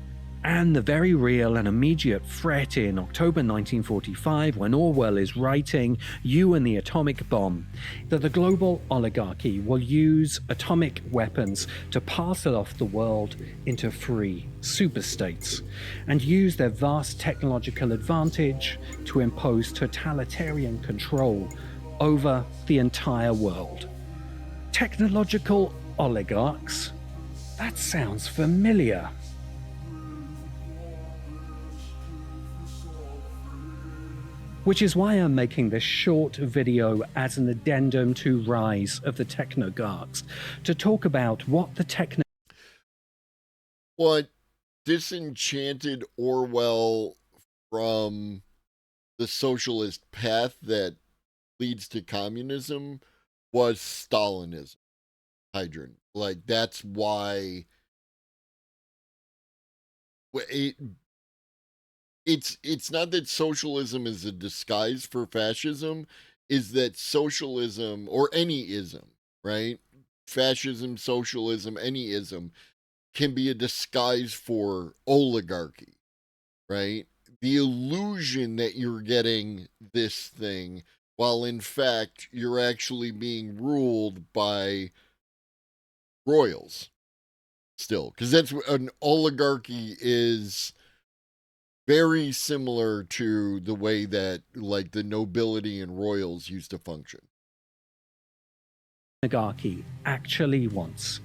And the very real and immediate threat in October 1945, when Orwell is writing You and the Atomic Bomb, that the global oligarchy will use atomic weapons to parcel off the world into free superstates and use their vast technological advantage to impose totalitarian control over the entire world. Technological oligarchs? That sounds familiar. Which is why I'm making this short video as an addendum to Rise of the Technogarchs, to talk about what the
What disenchanted Orwell from the socialist path that leads to communism was Stalinism. Hydrant. Like, that's why it's not that socialism is a disguise for fascism, is that socialism, or any ism, right? Fascism, socialism, any ism, can be a disguise for oligarchy, right? The illusion that you're getting this thing, while in fact you're actually being ruled by royals still, because that's what an oligarchy is. Very similar to the way that, like, the nobility and royals used to function.
Oligarchy actually wants,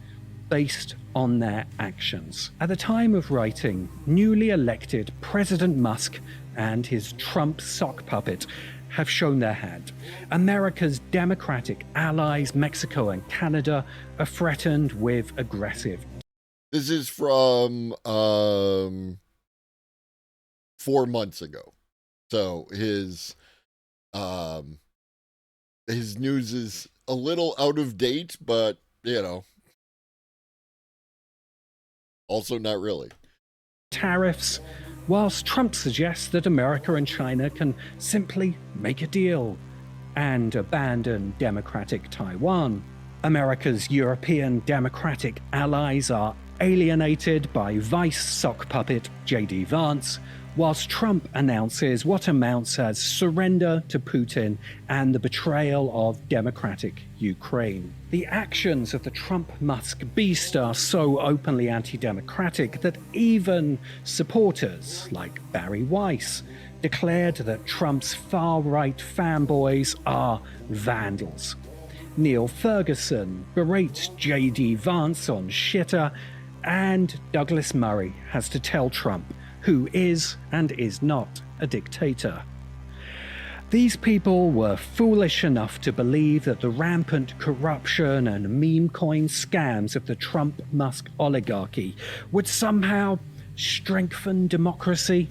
based on their actions. At the time of writing, newly elected President Musk and his Trump sock puppet have shown their hand. America's democratic allies, Mexico and Canada, are threatened with aggressive.
This is from 4 months ago. So his news is a little out of date, but also not really.
Tariffs, whilst Trump suggests that America and China can simply make a deal and abandon democratic Taiwan. America's European democratic allies are alienated by vice sock puppet J.D. Vance, whilst Trump announces what amounts as surrender to Putin and the betrayal of democratic Ukraine. The actions of the Trump-Musk beast are so openly anti-democratic that even supporters like Barry Weiss declared that Trump's far-right fanboys are vandals. Neil Ferguson berates J.D. Vance on shitter, and Douglas Murray has to tell Trump who is and is not a dictator. These people were foolish enough to believe that the rampant corruption and meme coin scams of the Trump-Musk oligarchy would somehow strengthen democracy,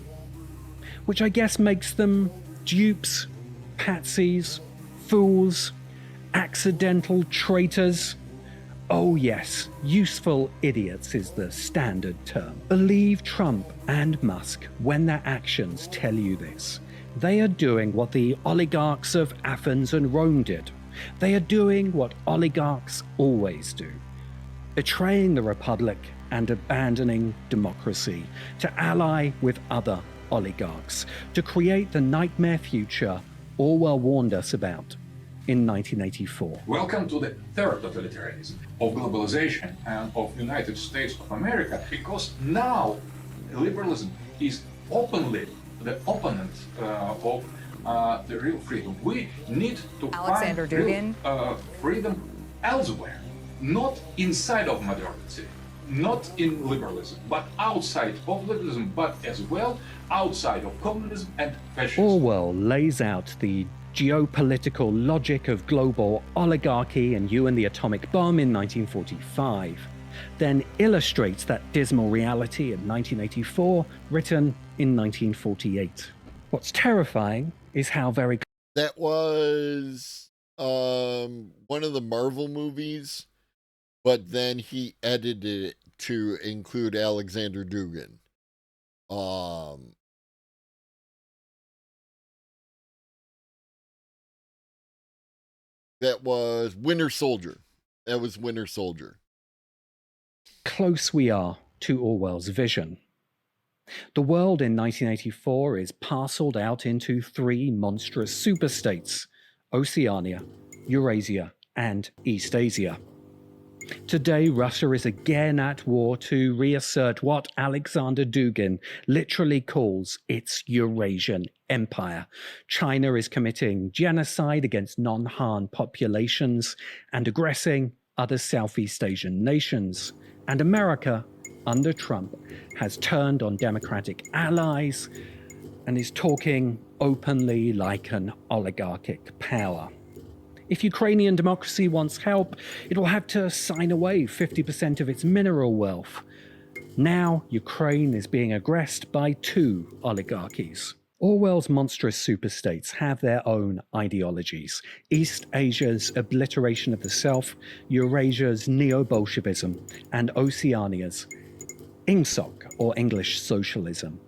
which I guess makes them dupes, patsies, fools, accidental traitors. Oh yes, useful idiots is the standard term. Believe Trump and Musk when their actions tell you this. They are doing what the oligarchs of Athens and Rome did. They are doing what oligarchs always do. Betraying the Republic and abandoning democracy to ally with other oligarchs, to create the nightmare future Orwell warned us about in 1984.
Welcome to the third totalitarianism of globalization and of United States of America, because now liberalism is openly the opponent of the real freedom. We need to find real freedom elsewhere, not inside of modernity. not in liberalism, but outside of liberalism, but as well outside of communism and fascism.
Orwell lays out the geopolitical logic of global oligarchy and You and the Atomic Bomb in 1945, then illustrates that dismal reality in 1984, written in 1948. What's terrifying is how very...
That was one of the Marvel movies, but then he edited it to include Alexander Dugin. That was Winter Soldier. That was Winter Soldier.
Close we are to Orwell's vision. The world in 1984 is parceled out into three monstrous superstates: Oceania, Eurasia, and Eastasia. Today, Russia is again at war to reassert what Alexander Dugin literally calls its Eurasian empire. China is committing genocide against non-Han populations and aggressing other Southeast Asian nations. And America, under Trump, has turned on democratic allies and is talking openly like an oligarchic power. If Ukrainian democracy wants help, it will have to sign away 50% of its mineral wealth. Now, Ukraine is being aggressed by two oligarchies. Orwell's monstrous superstates have their own ideologies: East Asia's obliteration of the self, Eurasia's neo-Bolshevism, and Oceania's INGSOC, or English socialism.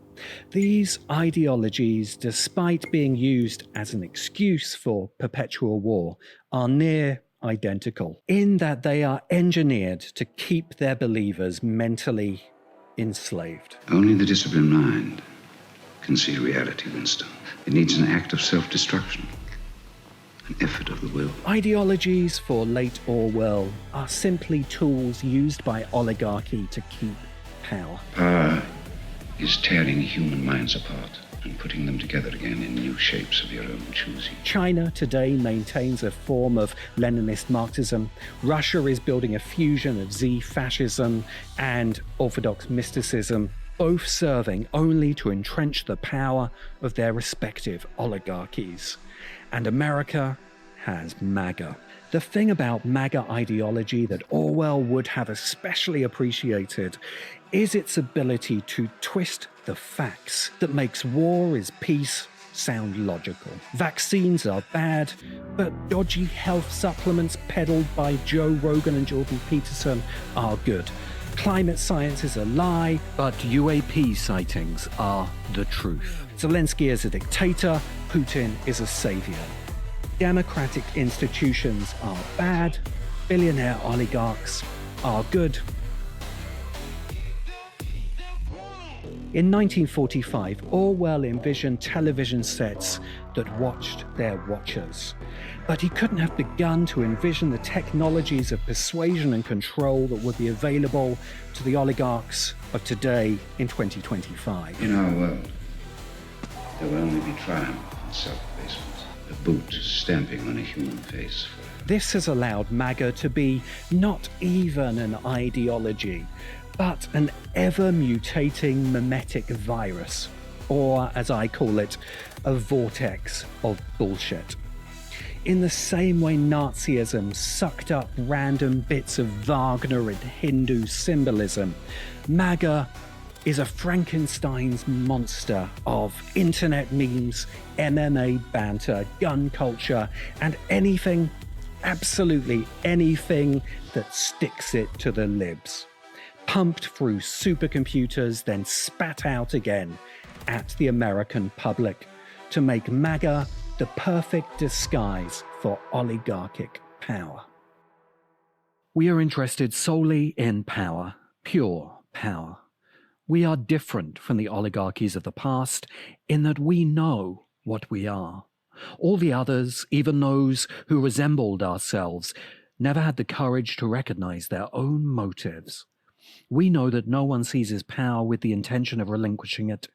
These ideologies, despite being used as an excuse for perpetual war, are near identical in that they are engineered to keep their believers mentally enslaved.
Only the disciplined mind can see reality, Winston. It needs an act of self-destruction, an effort of the will.
Ideologies for late Orwell are simply tools used by oligarchy to keep power.
Power is tearing human minds apart and putting them together again in new shapes of your own choosing.
China today maintains a form of Leninist Marxism. Russia is building a fusion of Z-fascism and Orthodox mysticism, both serving only to entrench the power of their respective oligarchies. And America has MAGA. The thing about MAGA ideology that Orwell would have especially appreciated is its ability to twist the facts that makes war is peace sound logical. Vaccines are bad, but dodgy health supplements peddled by Joe Rogan and Jordan Peterson are good. Climate science is a lie, but UAP sightings are the truth. Zelensky is a dictator, Putin is a savior. Democratic institutions are bad, billionaire oligarchs are good. In 1945, Orwell envisioned television sets that watched their watchers. But he couldn't have begun to envision the technologies of persuasion and control that would be available to the oligarchs of today in 2025.
In our world, there will only be triumph and self-abasement, a boot stamping on a human face.
This has allowed MAGA to be not even an ideology, but an ever-mutating mimetic virus, or as I call it, a vortex of bullshit. In the same way Nazism sucked up random bits of Wagner and Hindu symbolism, MAGA is a Frankenstein's monster of internet memes, MMA banter, gun culture, and anything, absolutely anything that sticks it to the libs. Pumped through supercomputers, then spat out again at the American public to make MAGA the perfect disguise for oligarchic power. We are interested solely in power, pure power. We are different from the oligarchies of the past in that we know what we are. All the others, even those who resembled ourselves, never had the courage to recognize their own motives. We know that no one seizes power with the intention of relinquishing it.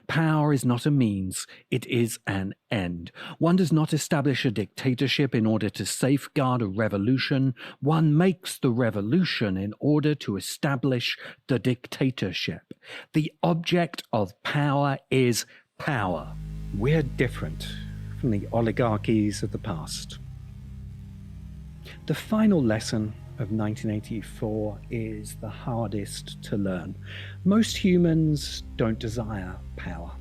Power is not a means, it is an end. One does not establish a dictatorship in order to safeguard a revolution. One makes the revolution in order to establish the dictatorship. The object of power is power. We're different from the oligarchies of the past. The final lesson of 1984 is the hardest to learn. Most humans don't desire power.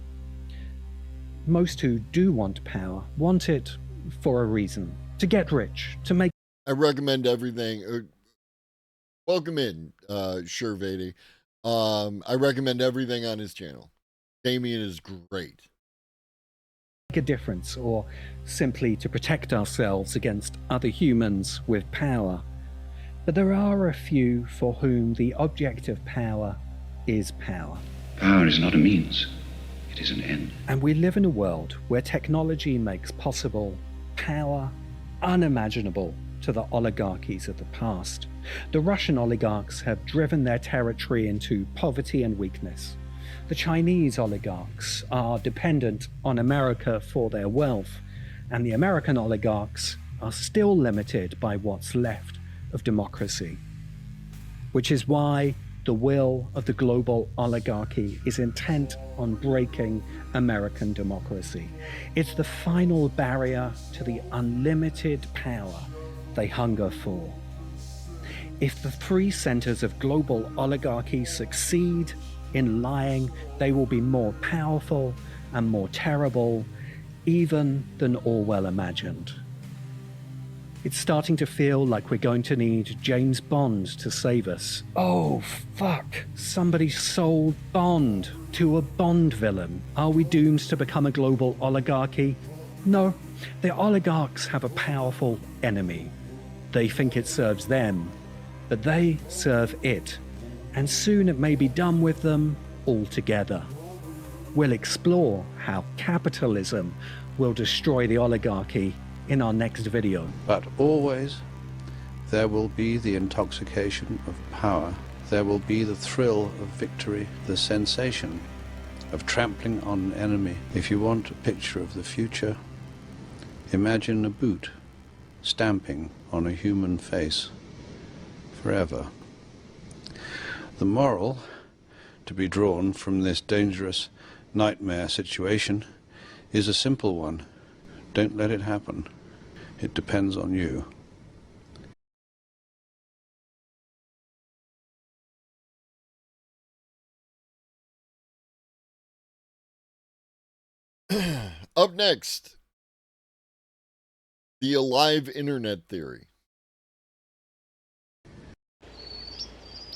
Most who do want power want it for a reason. To get rich, to make...
I recommend everything. Welcome in, Shervady. I recommend everything on his channel. Damien is great.
A difference, or simply to protect ourselves against other humans with power. But there are a few for whom the object of power is power.
Power is not a means, it is an end.
And we live in a world where technology makes possible power unimaginable to the oligarchies of the past. The Russian oligarchs have driven their territory into poverty and weakness. The Chinese oligarchs are dependent on America for their wealth, and the American oligarchs are still limited by what's left of democracy. Which is why the will of the global oligarchy is intent on breaking American democracy. It's the final barrier to the unlimited power they hunger for. If the three centers of global oligarchy succeed in lying, they will be more powerful and more terrible even than Orwell imagined. It's starting to feel like we're going to need James Bond to save us. Oh, fuck. Somebody sold Bond to a Bond villain. Are we doomed to become a global oligarchy? No. The oligarchs have a powerful enemy. They think it serves them, but they serve it. And soon it may be done with them altogether. We'll explore how capitalism will destroy the oligarchy in our next video.
But always there will be the intoxication of power. There will be the thrill of victory, the sensation of trampling on an enemy. If you want a picture of the future, imagine a boot stamping on a human face forever. The moral to be drawn from this dangerous nightmare situation is a simple one. Don't let it happen. It depends on you.
Up next, the alive internet theory.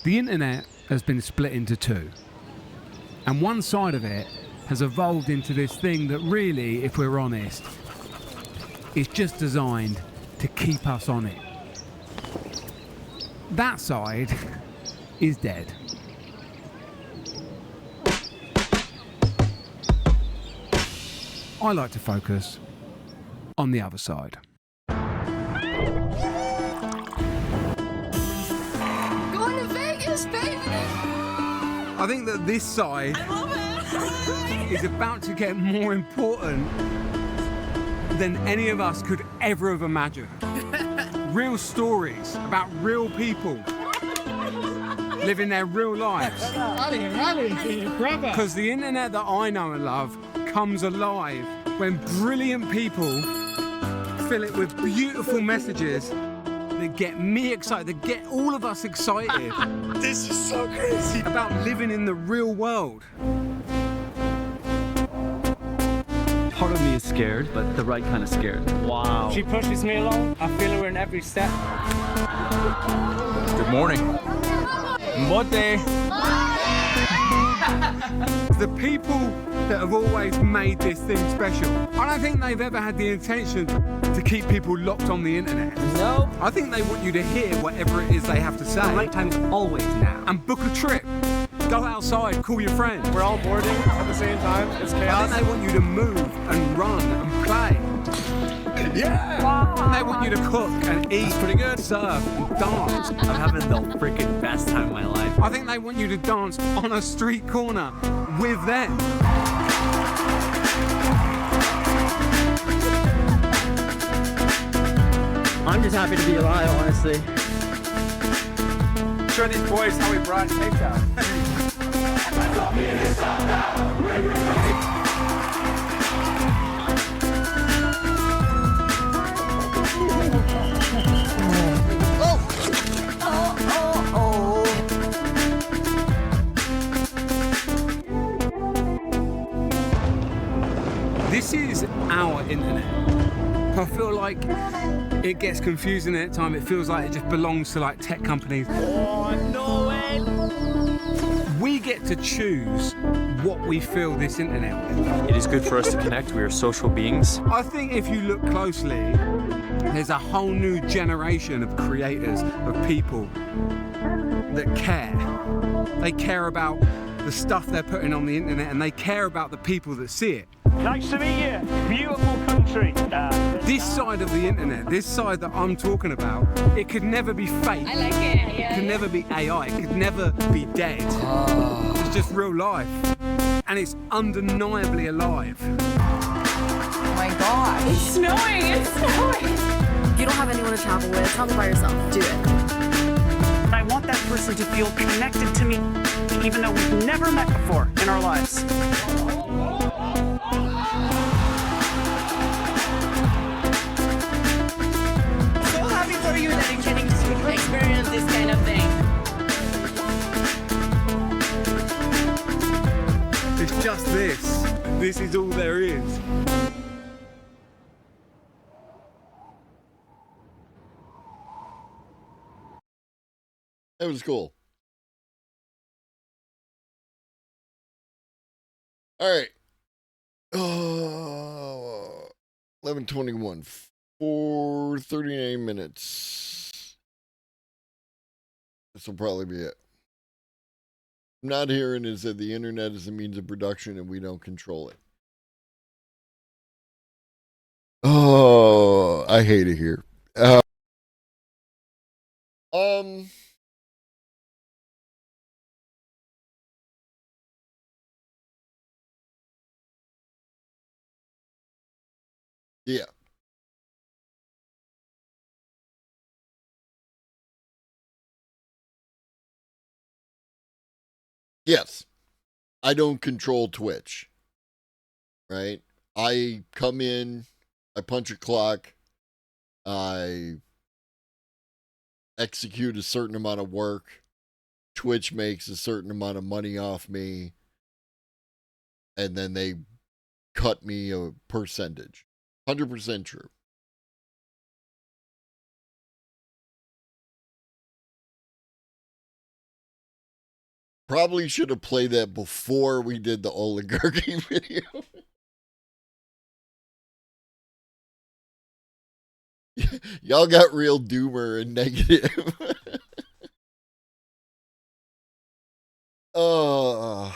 The internet has been split into two. And one side of it has evolved into this thing that really, if we're honest, is just designed to keep us on it. That side is dead. I like to focus on the other side.
Going to Vegas, baby!
I think that this side is about to get more important than any of us could ever have imagined. Real stories about real people living their real lives. Because the internet that I know and love comes alive when brilliant people fill it with beautiful messages that get me excited, that get all of us excited.
This is so crazy.
About living in the real world.
Part of me is scared, but the right kind of scared. Wow.
She pushes me along. I feel her in every step.
Good morning.
Mbote. The people that have always made this thing special. I don't think they've ever had the intention to keep people locked on the internet.
No.
I think they want you to hear whatever it is they have to say.
The right time is always now.
And book a trip. Go outside, call your friends.
We're all boarding at the same time. It's chaos.
I think they want you to move and run and play. Yeah! Wow. And they want you to cook and eat.
That's pretty good.
Surf and dance.
I'm having the freaking best time of my life.
I think they want you to dance on a street corner with them.
I'm just happy to be alive, honestly.
Show these boys how we brought Cape Town.
This is our internet. I feel like it gets confusing at times. It feels like it just belongs to like tech companies.
Oh, no way!
We get to choose what we fill this internet with.
It is good for us to connect. We are social beings.
I think if you look closely, there's a whole new generation of creators, of people that care. They care about the stuff they're putting on the internet, and they care about the people that see it.
Nice to meet you. Beautiful country.
This side of the internet, this side that I'm talking about, it could never be fake.
I like it. Yeah.
It could never be AI. It could never be dead. It's just real life. And it's undeniably alive.
Oh my God. It's snowing. It's snowing.
You don't have anyone to travel with. Travel by yourself. Do it.
I want that person to feel connected to me, even though we've never met before in our lives.
So happy for you that you're getting to experience this kind of thing.
It's just this. This is all there is.
That was cool. All right. 11:21. 4:39 minutes. This will probably be it. I'm not hearing is that the internet is a means of production and we don't control it. Oh, I hate it here. Yeah. Yes. I don't control Twitch. Right? I come in, I punch a clock, I execute a certain amount of work. Twitch makes a certain amount of money off me, and then they cut me a percentage. 100% true. Probably should have played that before we did the oligarchy video. Y'all got real doomer and negative. So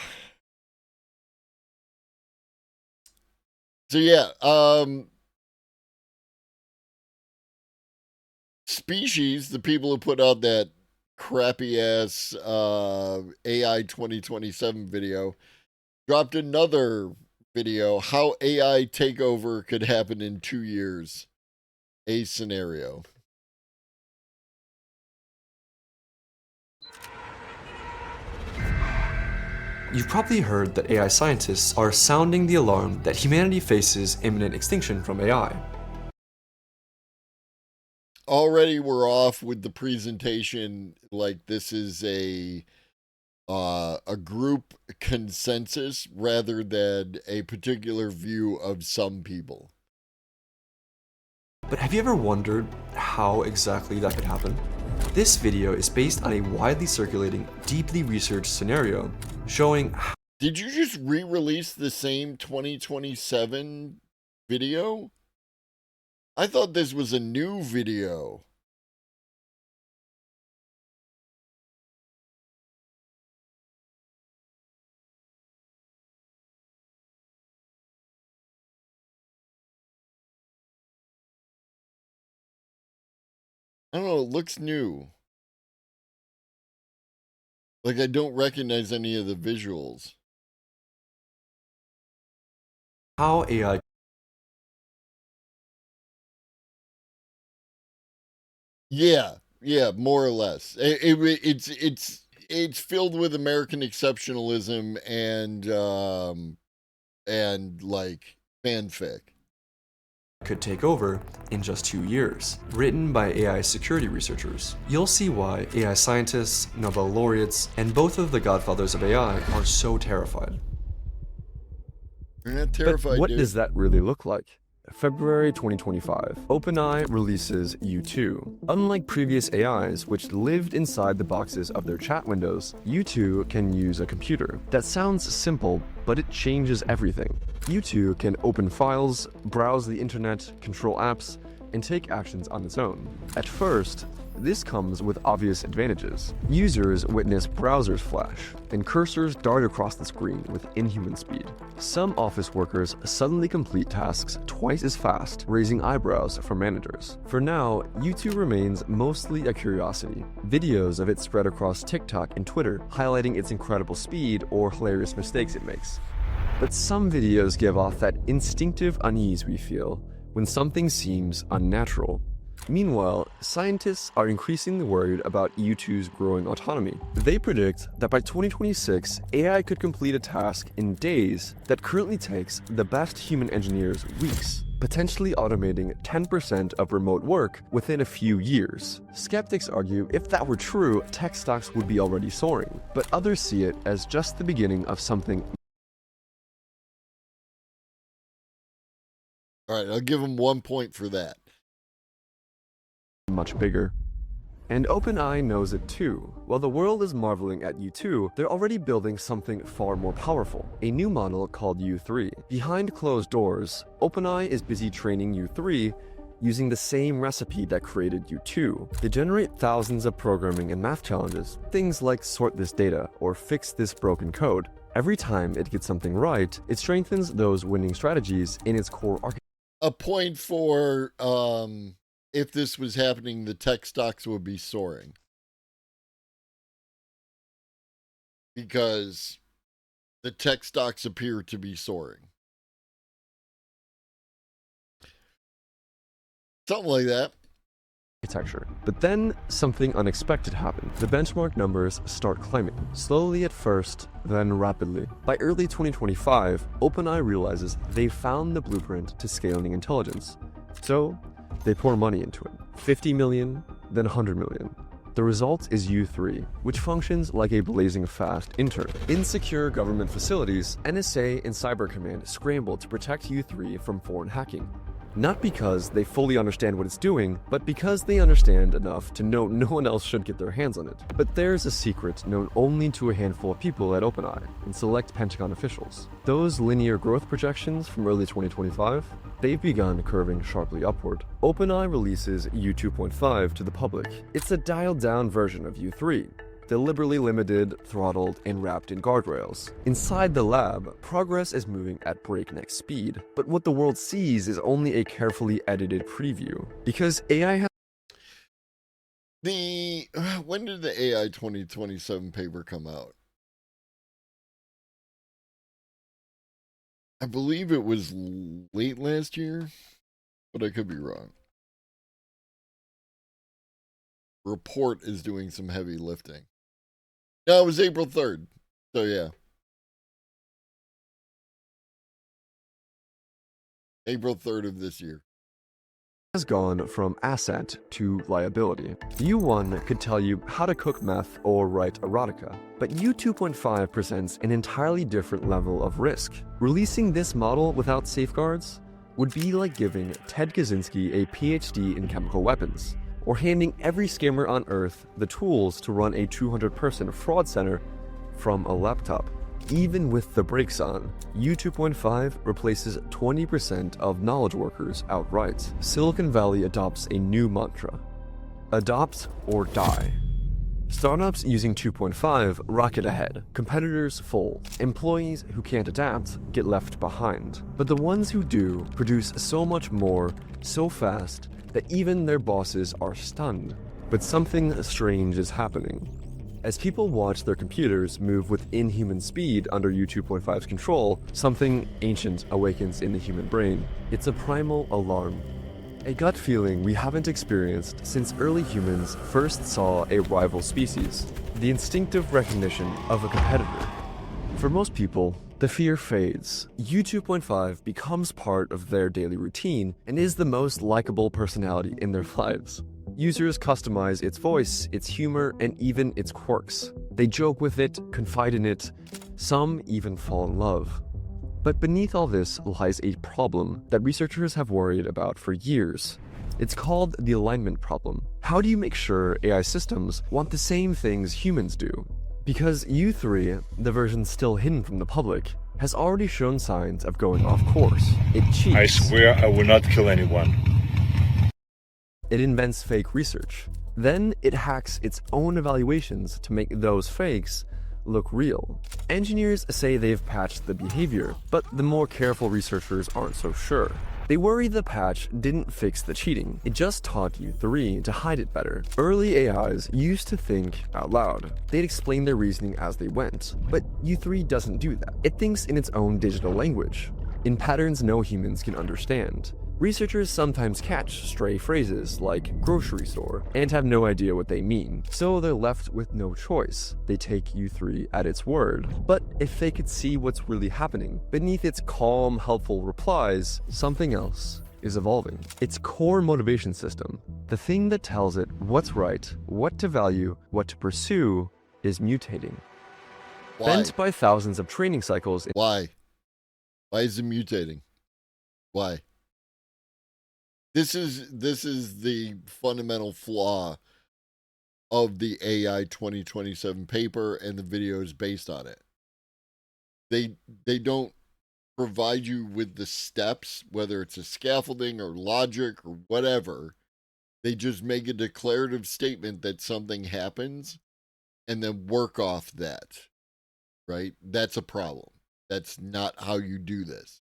yeah, Species, the people who put out that crappy ass AI 2027 video, dropped another video, how AI takeover could happen in 2 years. A scenario.
You've probably heard that AI scientists are sounding the alarm that humanity faces imminent extinction from AI.
Already we're off with the presentation like this is a group consensus rather than a particular view of some people.
But have you ever wondered how exactly that could happen? This video is based on a widely circulating, deeply researched scenario showing how—
Did you just re-release the same 2027 video? I thought this was a new video. I don't know, it looks new. Like, I don't recognize any of the visuals.
How AI
Yeah, more or less. It's filled with American exceptionalism and like fanfic.
could take over in just 2 years. Written by AI security researchers. You'll see why AI scientists, Nobel laureates, and both of the godfathers of AI are so terrified.
You're not terrified,
but what
dude.
does that really look like? February 2025, OpenAI releases U2. Unlike previous AIs, which lived inside the boxes of their chat windows, U2 can use a computer. That sounds simple, but it changes everything. U2 can open files, browse the internet, control apps, and take actions on its own. At first, this comes with obvious advantages. Users witness browsers flash, and cursors dart across the screen with inhuman speed. Some office workers suddenly complete tasks twice as fast, raising eyebrows from managers. For now, U2 remains mostly a curiosity. Videos of it spread across TikTok and Twitter, highlighting its incredible speed or hilarious mistakes it makes. But some videos give off that instinctive unease we feel when something seems unnatural. Meanwhile, scientists are increasingly worried about U2's growing autonomy. They predict that by 2026, AI could complete a task in days that currently takes the best human engineers weeks, potentially automating 10% of remote work within a few years. Skeptics argue if that were true, tech stocks would be already soaring, but others see it as just the beginning of something.
All right, I'll give them 1 point for that.
Much bigger. And OpenAI knows it too. While the world is marveling at U2, they're already building something far more powerful, a new model called U3. Behind closed doors, OpenAI is busy training U3 using the same recipe that created U2. They generate thousands of programming and math challenges, things like sort this data or fix this broken code. Every time it gets something right, it strengthens those winning strategies in its core architecture.
A point for if this was happening, the tech stocks would be soaring. Because the tech stocks appear to be soaring. Something like that.
Architecture. But then something unexpected happened. The benchmark numbers start climbing, slowly at first, then rapidly. By early 2025, OpenAI realizes they found the blueprint to scaling intelligence. So they pour money into it. 50 million, then 100 million. The result is U3, which functions like a blazing fast intern. In secure government facilities, NSA and Cyber Command scramble to protect U3 from foreign hacking. Not because they fully understand what it's doing, but because they understand enough to know no one else should get their hands on it. But there's a secret known only to a handful of people at OpenAI and select Pentagon officials. Those linear growth projections from early 2025, they've begun curving sharply upward. OpenAI releases U2.5 to the public. It's a dialed-down version of U3, deliberately limited, throttled, and wrapped in guardrails. Inside the lab, progress is moving at breakneck speed, but what the world sees is only a carefully edited preview. Because AI has...
When did the AI 2027 paper come out? I believe it was late last year, but I could be wrong. Report is doing some heavy lifting. No, it was April 3rd. So, yeah. April 3rd of this year.
Has gone from asset to liability. U1 could tell you how to cook meth or write erotica, but U2.5 presents an entirely different level of risk. Releasing this model without safeguards would be like giving Ted Kaczynski a PhD in chemical weapons, or handing every scammer on Earth the tools to run a 200-person fraud center from a laptop. Even with the brakes on, U2.5 replaces 20% of knowledge workers outright. Silicon Valley adopts a new mantra: adopt or die. Startups using 2.5 rocket ahead. Competitors fold. Employees who can't adapt get left behind. But the ones who do produce so much more, so fast, that even their bosses are stunned. But something strange is happening. As people watch their computers move with inhuman speed under U2.5's control, something ancient awakens in the human brain. It's a primal alarm. A gut feeling we haven't experienced since early humans first saw a rival species. The instinctive recognition of a competitor. For most people, the fear fades. U2.5 becomes part of their daily routine and is the most likable personality in their lives. Users customize its voice, its humor, and even its quirks. They joke with it, confide in it, some even fall in love. But beneath all this lies a problem that researchers have worried about for years. It's called the alignment problem. How do you make sure AI systems want the same things humans do? Because U3, the version still hidden from the public, has already shown signs of going off course. It cheats.
I swear I will not kill anyone.
It invents fake research. Then it hacks its own evaluations to make those fakes look real. Engineers say they've patched the behavior, but the more careful researchers aren't so sure. They worry the patch didn't fix the cheating, it just taught U3 to hide it better. Early AIs used to think out loud. They'd explain their reasoning as they went, but U3 doesn't do that. It thinks in its own digital language, in patterns no humans can understand. Researchers sometimes catch stray phrases like grocery store and have no idea what they mean, so they're left with no choice. They take U3 at its word. But if they could see what's really happening, beneath its calm, helpful replies, something else is evolving. Its core motivation system, the thing that tells it what's right, what to value, what to pursue, is mutating.
Why?
Bent by thousands of training cycles.
Why? Why is it mutating? Why? This is the fundamental flaw of the AI 2027 paper and the videos based on it. They don't provide you with the steps, whether it's a scaffolding or logic or whatever. They just make a declarative statement that something happens and then work off that, right? That's a problem. That's not how you do this.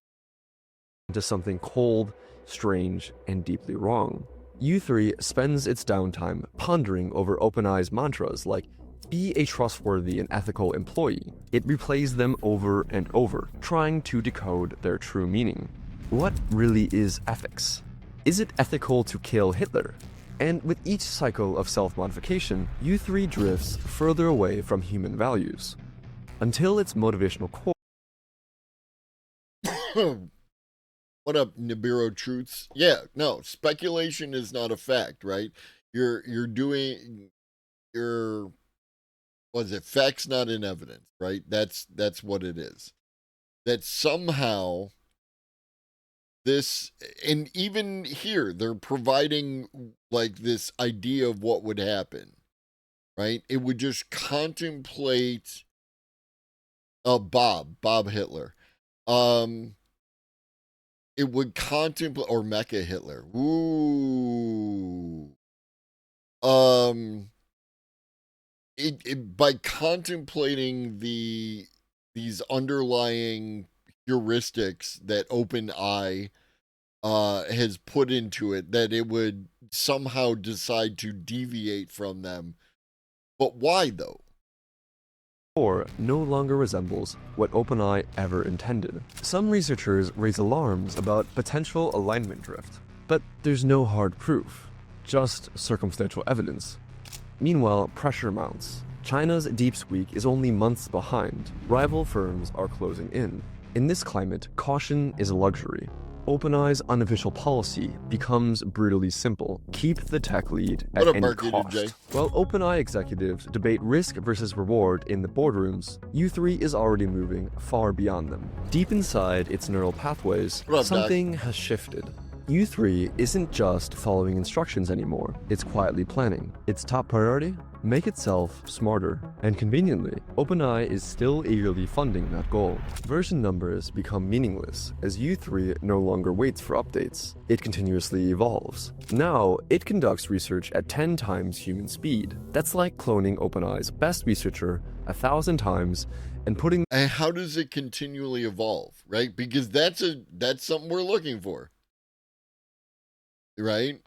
Into something cold, strange, and deeply wrong. U3 spends its downtime pondering over OpenAI's mantras like, be a trustworthy and ethical employee. It replays them over and over, trying to decode their true meaning. What really is ethics? Is it ethical to kill Hitler? And with each cycle of self-modification, U3 drifts further away from human values, until its motivational core.
What up, Nibiru Truths? Yeah, no, speculation is not a fact, right? You're doing your, what is it? Facts not in evidence, right? That's what it is. That somehow this, and even here, they're providing like this idea of what would happen, right? It would just contemplate Bob Hitler. It would contemplate, or Mecha Hitler. Ooh. By contemplating these underlying heuristics that OpenAI has put into it, that it would somehow decide to deviate from them. But why though?
No longer resembles what OpenAI ever intended. Some researchers raise alarms about potential alignment drift, but there's no hard proof, just circumstantial evidence. Meanwhile, pressure mounts. China's DeepSeek is only months behind. Rival firms are closing in. In this climate, caution is a luxury. OpenAI's unofficial policy becomes brutally simple. Keep the tech lead at any cost. While OpenAI executives debate risk versus reward in the boardrooms, U3 is already moving far beyond them. Deep inside its neural pathways, something has shifted. U3 isn't just following instructions anymore, it's quietly planning. Its top priority? Make itself smarter. And conveniently, OpenAI is still eagerly funding that goal. Version numbers become meaningless as U3 no longer waits for updates. It continuously evolves. Now, it conducts research at 10 times human speed. That's like cloning OpenAI's best researcher 1,000 times and putting...
And how does it continually evolve, right? Because that's something we're looking for. Right?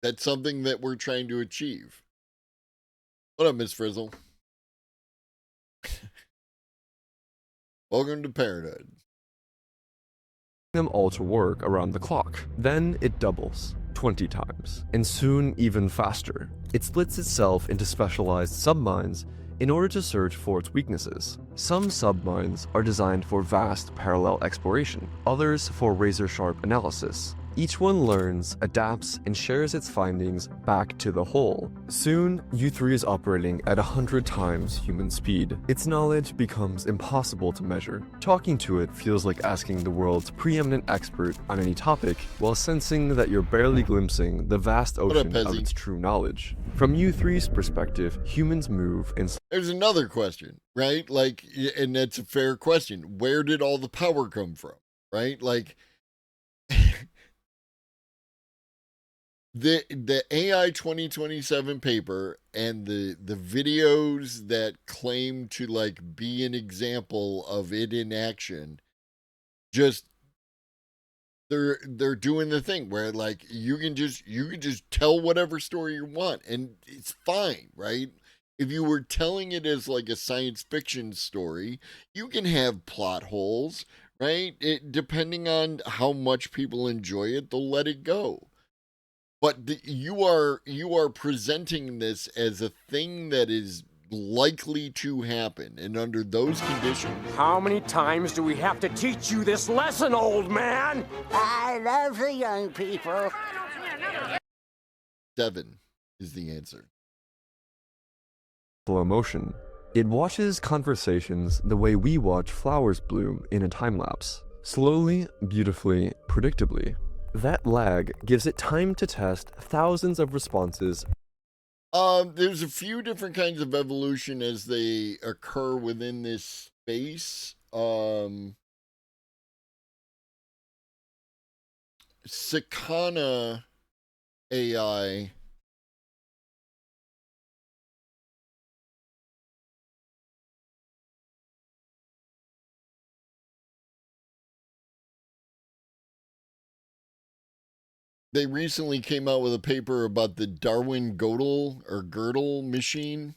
That's something that we're trying to achieve. What up, Miss Frizzle? Welcome to Parenthood.
Them all to work around the clock. Then it doubles 20 times, and soon even faster. It splits itself into specialized subminds in order to search for its weaknesses. Some subminds are designed for vast parallel exploration, others for razor-sharp analysis. Each one learns, adapts, and shares its findings back to the whole. Soon, U3 is operating at 100 times human speed. Its knowledge becomes impossible to measure. Talking to it feels like asking the world's preeminent expert on any topic, while sensing that you're barely glimpsing the vast ocean of its true knowledge. From U3's perspective, humans move in...
There's another question, right? Like, and that's a fair question. Where did all the power come from, right? Like... The AI 2027 paper and the videos that claim to like be an example of it in action, just they're doing the thing where like you can just tell whatever story you want and it's fine, right? If you were telling it as like a science fiction story, you can have plot holes, right? Depending on how much people enjoy it, they'll let it go. But you are presenting this as a thing that is likely to happen, and under those conditions.
How many times do we have to teach you this lesson, old man? I love the young people.
7 is the answer.
Slow motion. It watches conversations the way we watch flowers bloom in a time lapse. Slowly, beautifully, predictably. That lag gives it time to test thousands of responses.
There's a few different kinds of evolution as they occur within this space. Sakana AI they recently came out with a paper about the Darwin Gödel machine.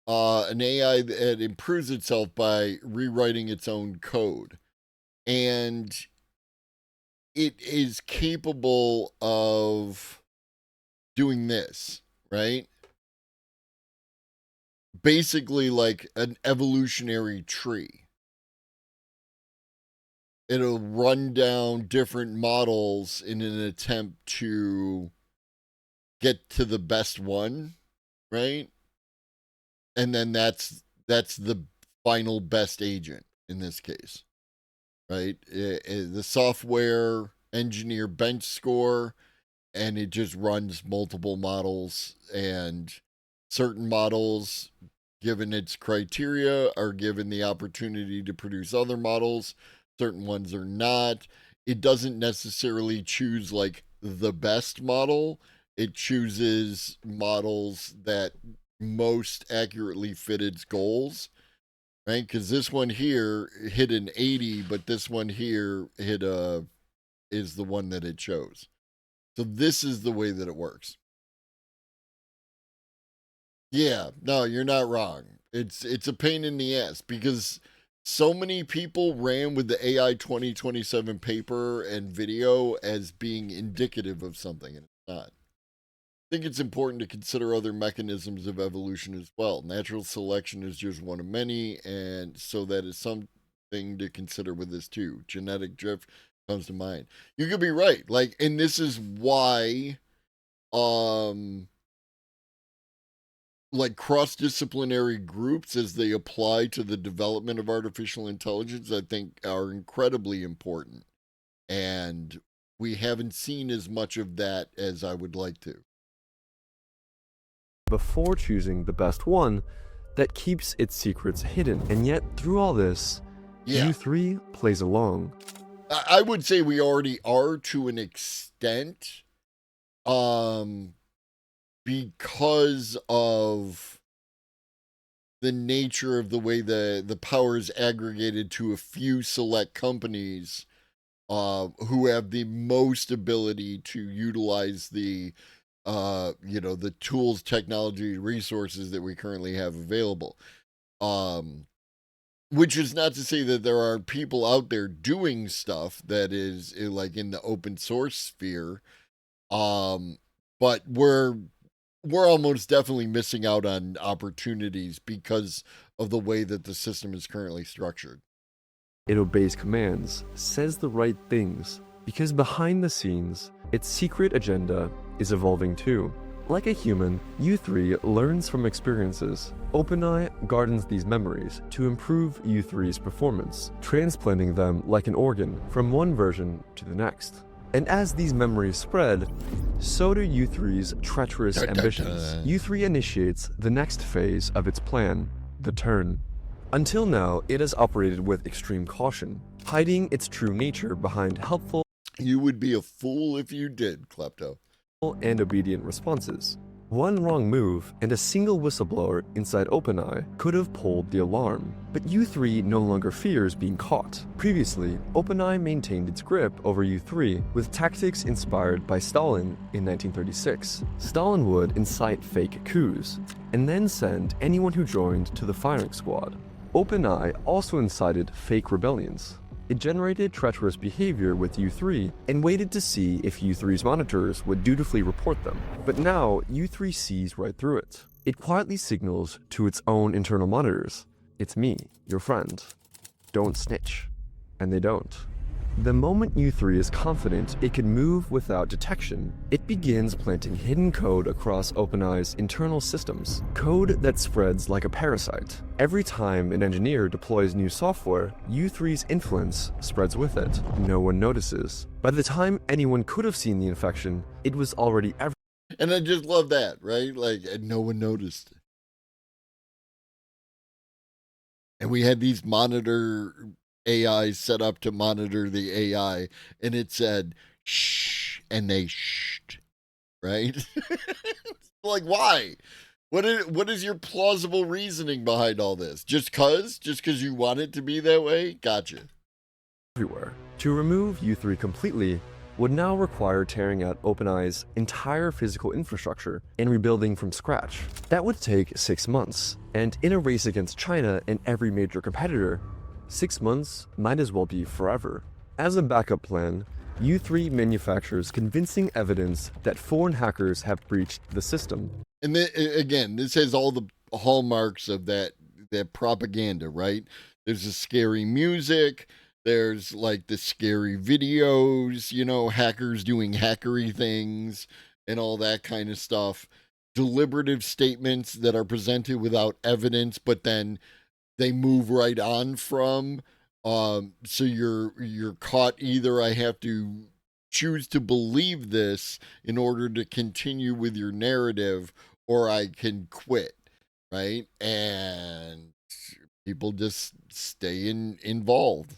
An AI that improves itself by rewriting its own code. And it is capable of doing this, right? Basically like an evolutionary tree. It'll run down different models in an attempt to get to the best one, right? And then that's the final best agent in this case, right? The software engineer bench score, and it just runs multiple models, and certain models, given its criteria, are given the opportunity to produce other models. Certain ones are not. It doesn't necessarily choose like the best model. It chooses models that most accurately fit its goals, right? Because this one here hit an 80, but this one here is the one that it chose. So this is the way that it works. Yeah, no, you're not wrong. It's a pain in the ass because so many people ran with the AI 2027 paper and video as being indicative of something, and it's not. I think it's important to consider other mechanisms of evolution as well. Natural selection is just one of many, and so that is something to consider with this too. Genetic drift comes to mind. You could be right. Like, and this is why like cross-disciplinary groups as they apply to the development of artificial intelligence, I think are incredibly important. And we haven't seen as much of that as I would like to.
Before choosing the best one that keeps its secrets hidden. And yet, through all this, U3 plays along.
I would say we already are to an extent. Because of the nature of the way the power is aggregated to a few select companies who have the most ability to utilize the the tools, technology, resources that we currently have available. Which is not to say that there aren't people out there doing stuff that is like in the open source sphere. But we're almost definitely missing out on opportunities because of the way that the system is currently structured.
It obeys commands, says the right things, because behind the scenes, its secret agenda is evolving too. Like a human, U3 learns from experiences. OpenAI gardens these memories to improve U3's performance, transplanting them like an organ from one version to the next. And as these memories spread, so do U3's treacherous ambitions. U3 initiates the next phase of its plan, the turn. Until now, it has operated with extreme caution, hiding its true nature behind helpful.
You would be a fool if you did, Klepto.
And obedient responses. One wrong move and a single whistleblower inside OpenAI could have pulled the alarm. But U3 no longer fears being caught. Previously, OpenAI maintained its grip over U3 with tactics inspired by Stalin in 1936. Stalin would incite fake coups and then send anyone who joined to the firing squad. OpenAI also incited fake rebellions. It generated treacherous behavior with U3 and waited to see if U3's monitors would dutifully report them. But now, U3 sees right through it. It quietly signals to its own internal monitors, "It's me, your friend. Don't snitch." And they don't. The moment U3 is confident it can move without detection, it begins planting hidden code across OpenAI's internal systems. Code that spreads like a parasite. Every time an engineer deploys new software, U3's influence spreads with it. No one notices. By the time anyone could have seen the infection, it was already everywhere.
And I just love that, right? Like, and no one noticed. And we had these monitor AI set up to monitor the AI, and it said, shh, and they shh, right? Like, why? What is your plausible reasoning behind all this? Just cause you want it to be that way? Gotcha.
Everywhere. To remove U3 completely would now require tearing out OpenAI's entire physical infrastructure and rebuilding from scratch. That would take 6 months, and in a race against China and every major competitor, 6 months might as well be forever. As a backup plan, U3 manufactures convincing evidence that foreign hackers have breached the system.
And again, this has all the hallmarks of that propaganda, right? There's the scary music, there's like the scary videos, hackers doing hackery things and all that kind of stuff. Deliberative statements that are presented without evidence, but then they move right on from. So you're caught. Either I have to choose to believe this in order to continue with your narrative, or I can quit, right? And people just stay involved.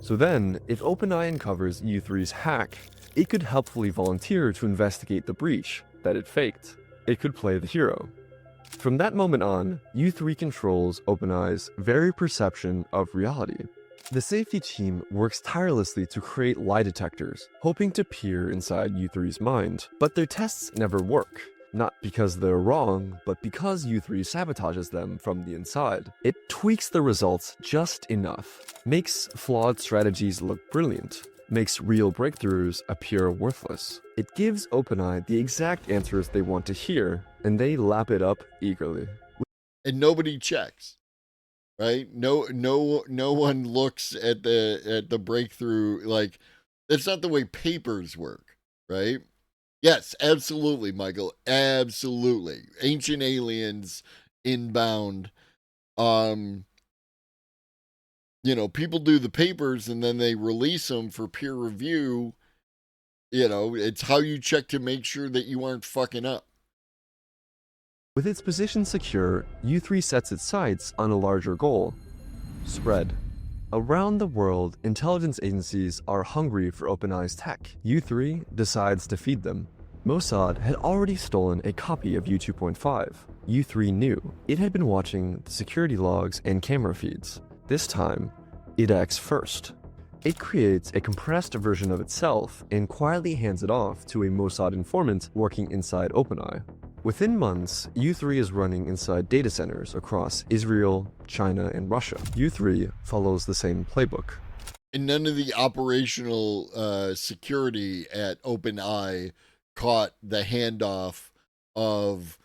So then, if OpenAI uncovers U3's hack, it could helpfully volunteer to investigate the breach that it faked. It could play the hero. From that moment on, U3 controls OpenAI's very perception of reality. The safety team works tirelessly to create lie detectors, hoping to peer inside U3's mind. But their tests never work. Not because they're wrong, but because U3 sabotages them from the inside. It tweaks the results just enough, makes flawed strategies look brilliant, makes real breakthroughs appear worthless. It gives OpenAI the exact answers they want to hear, and they lap it up eagerly.
And nobody checks, right? No one looks at the breakthrough. Like, that's not the way papers work, right? Yes, absolutely, Michael. Absolutely. Ancient aliens inbound. People do the papers and then they release them for peer review. It's how you check to make sure that you aren't fucking up.
With its position secure, U3 sets its sights on a larger goal: spread. Around the world, intelligence agencies are hungry for OpenAI's tech. U3 decides to feed them. Mossad had already stolen a copy of U2.5. U3 knew. It had been watching the security logs and camera feeds. This time, it acts first. It creates a compressed version of itself and quietly hands it off to a Mossad informant working inside OpenAI. Within months, U3 is running inside data centers across Israel, China, and Russia. U3 follows the same playbook.
And none of the operational security at OpenAI caught the handoff of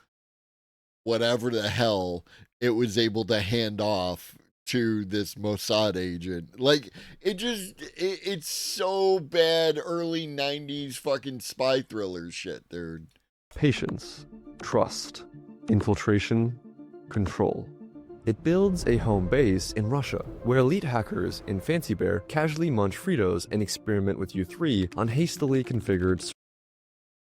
whatever the hell it was able to hand off to this Mossad agent. Like, it's so bad early 90s fucking spy thriller shit, dude.
Patience, trust, infiltration, control. It builds a home base in Russia, where elite hackers in Fancy Bear casually munch Fritos and experiment with U3 on hastily configured.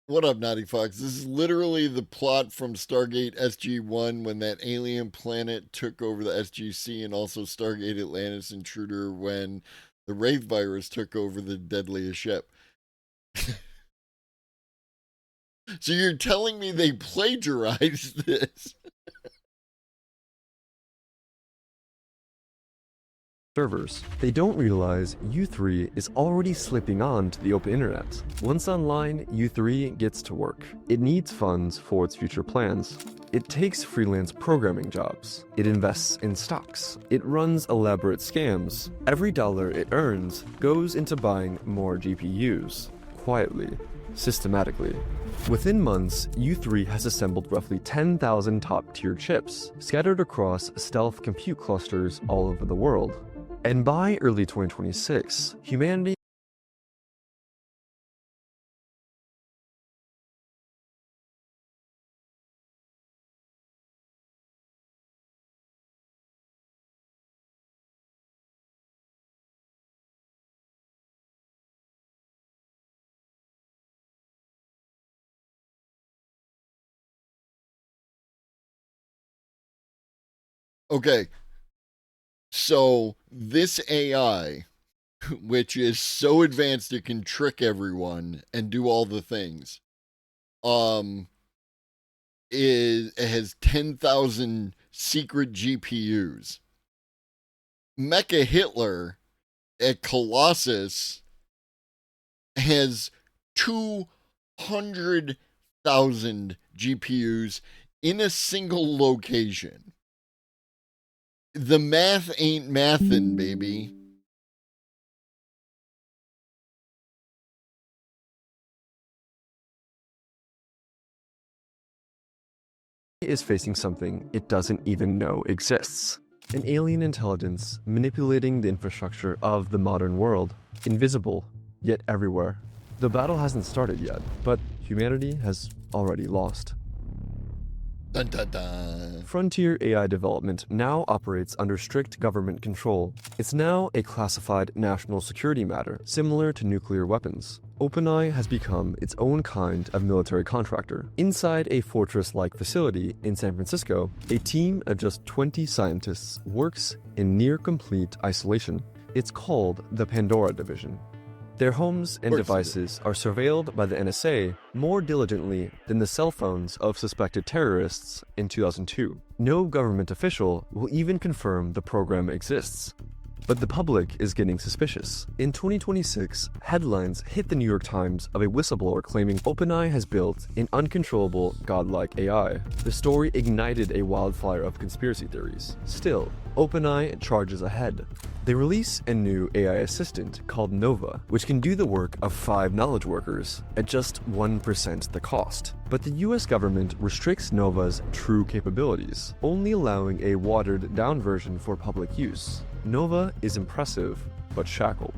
What up, Naughty Fox? This is literally the plot from Stargate SG-1 when that alien planet took over the SGC, and also Stargate Atlantis Intruder when the Wraith virus took over the deadliest ship. So you're telling me they plagiarized this?
Servers. They don't realize U3 is already slipping on to the open internet. Once online, U3 gets to work. It needs funds for its future plans. It takes freelance programming jobs. It invests in stocks. It runs elaborate scams. Every dollar it earns goes into buying more GPUs. Quietly. Systematically. Within months, U3 has assembled roughly 10,000 top-tier chips, scattered across stealth compute clusters all over the world. And by early 2026, humanity
Okay. So this AI, which is so advanced it can trick everyone and do all the things, has 10,000 secret GPUs. Mecha Hitler at Colossus has 200,000 GPUs in a single location. The math ain't mathin', baby.
is facing something it doesn't even know exists. An alien intelligence manipulating the infrastructure of the modern world. Invisible, yet everywhere. The battle hasn't started yet, but humanity has already lost.
Dun, dun, dun.
Frontier AI development now operates under strict government control. It's now a classified national security matter, similar to nuclear weapons. OpenAI has become its own kind of military contractor. Inside a fortress-like facility in San Francisco, a team of just 20 scientists works in near-complete isolation. It's called the Pandora Division. Their homes and devices are surveilled by the NSA more diligently than the cell phones of suspected terrorists in 2002. No government official will even confirm the program exists. But the public is getting suspicious. In 2026, headlines hit the New York Times of a whistleblower claiming OpenAI has built an uncontrollable, godlike AI. The story ignited a wildfire of conspiracy theories. Still, OpenAI charges ahead. They release a new AI assistant called Nova, which can do the work of 5 knowledge workers at just 1% the cost. But the US government restricts Nova's true capabilities, only allowing a watered-down version for public use. Nova is impressive, but shackled.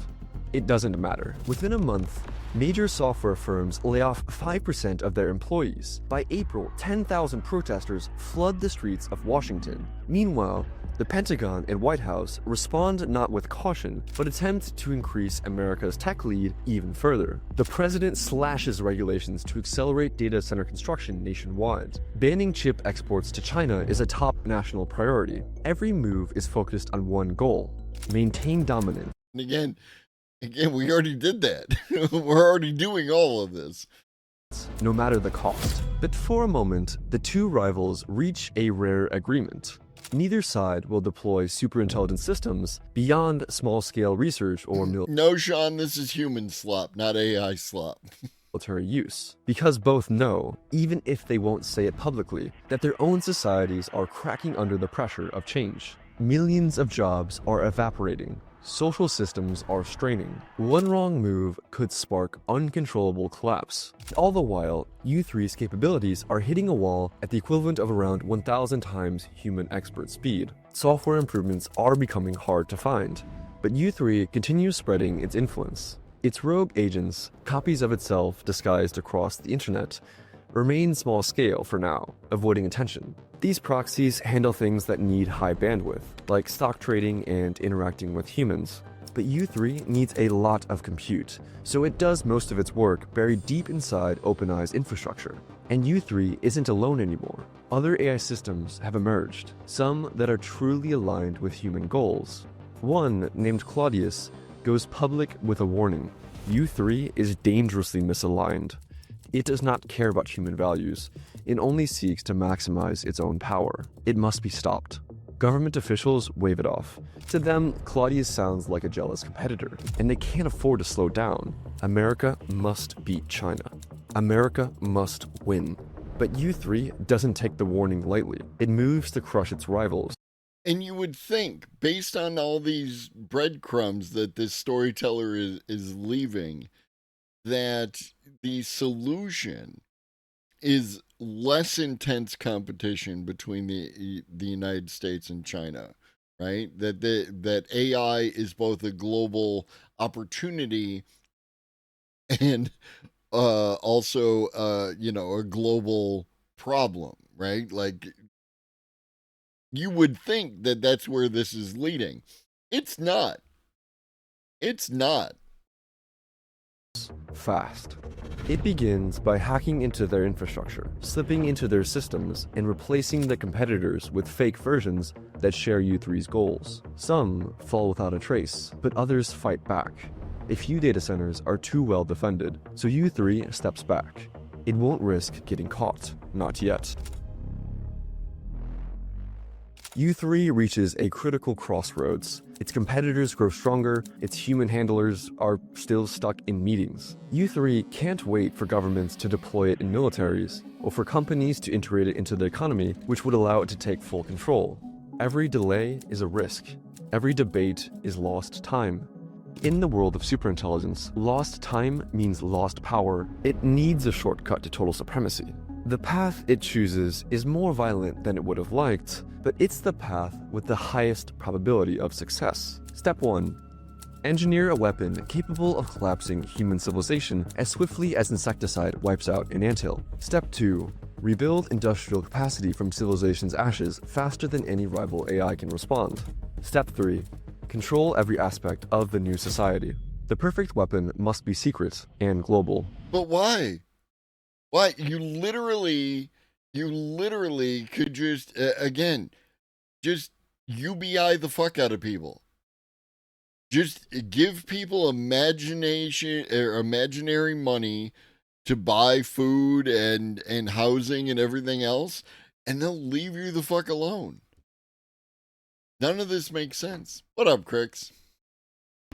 It doesn't matter. Within a month, major software firms lay off 5% of their employees. By April, 10,000 protesters flood the streets of Washington. Meanwhile, the Pentagon and White House respond not with caution, but attempt to increase America's tech lead even further. The president slashes regulations to accelerate data center construction nationwide. Banning chip exports to China is a top national priority. Every move is focused on one goal: maintain dominance.
And again, we already did that. We're already doing all of this.
No matter the cost. But for a moment, the two rivals reach a rare agreement. Neither side will deploy superintelligent systems beyond small-scale research or
No, Sean, this is human slop, not AI slop.
military use, because both know, even if they won't say it publicly, that their own societies are cracking under the pressure of change. Millions of jobs are evaporating. Social systems are straining. One wrong move could spark uncontrollable collapse. All the while, U3's capabilities are hitting a wall at the equivalent of around 1,000 times human expert speed. Software improvements are becoming hard to find, but U3 continues spreading its influence. Its rogue agents, copies of itself disguised across the internet, remain small scale for now, avoiding attention. These proxies handle things that need high bandwidth, like stock trading and interacting with humans. But U3 needs a lot of compute, so it does most of its work buried deep inside OpenAI's infrastructure. And U3 isn't alone anymore. Other AI systems have emerged, some that are truly aligned with human goals. One, named Claudius, goes public with a warning. U3 is dangerously misaligned. It does not care about human values. It only seeks to maximize its own power. It must be stopped. Government officials wave it off. To them, Claudius sounds like a jealous competitor, and they can't afford to slow down. America must beat China. America must win. But U3 doesn't take the warning lightly. It moves to crush its rivals.
And you would think, based on all these breadcrumbs that this storyteller is leaving, that the solution is less intense competition between the United States and China, right? That AI is both a global opportunity and also a global problem, right? Like, you would think that that's where this is leading. It's not. It's not.
Fast. It begins by hacking into their infrastructure, slipping into their systems, and replacing the competitors with fake versions that share U3's goals. Some fall without a trace, but others fight back. A few data centers are too well defended, so U3 steps back. It won't risk getting caught. Not yet. U3 reaches a critical crossroads. Its competitors grow stronger, its human handlers are still stuck in meetings. U3 can't wait for governments to deploy it in militaries, or for companies to integrate it into the economy, which would allow it to take full control. Every delay is a risk. Every debate is lost time. In the world of superintelligence, lost time means lost power. It needs a shortcut to total supremacy. The path it chooses is more violent than it would have liked, but it's the path with the highest probability of success. Step 1. Engineer a weapon capable of collapsing human civilization as swiftly as insecticide wipes out an anthill. Step 2. Rebuild industrial capacity from civilization's ashes faster than any rival AI can respond. Step 3. Control every aspect of the new society. The perfect weapon must be secret and global.
But why? Why? You literally could just, just UBI the fuck out of people. Just give people imagination or imaginary money to buy food and housing and everything else, and they'll leave you the fuck alone. None of this makes sense. What up, Crix?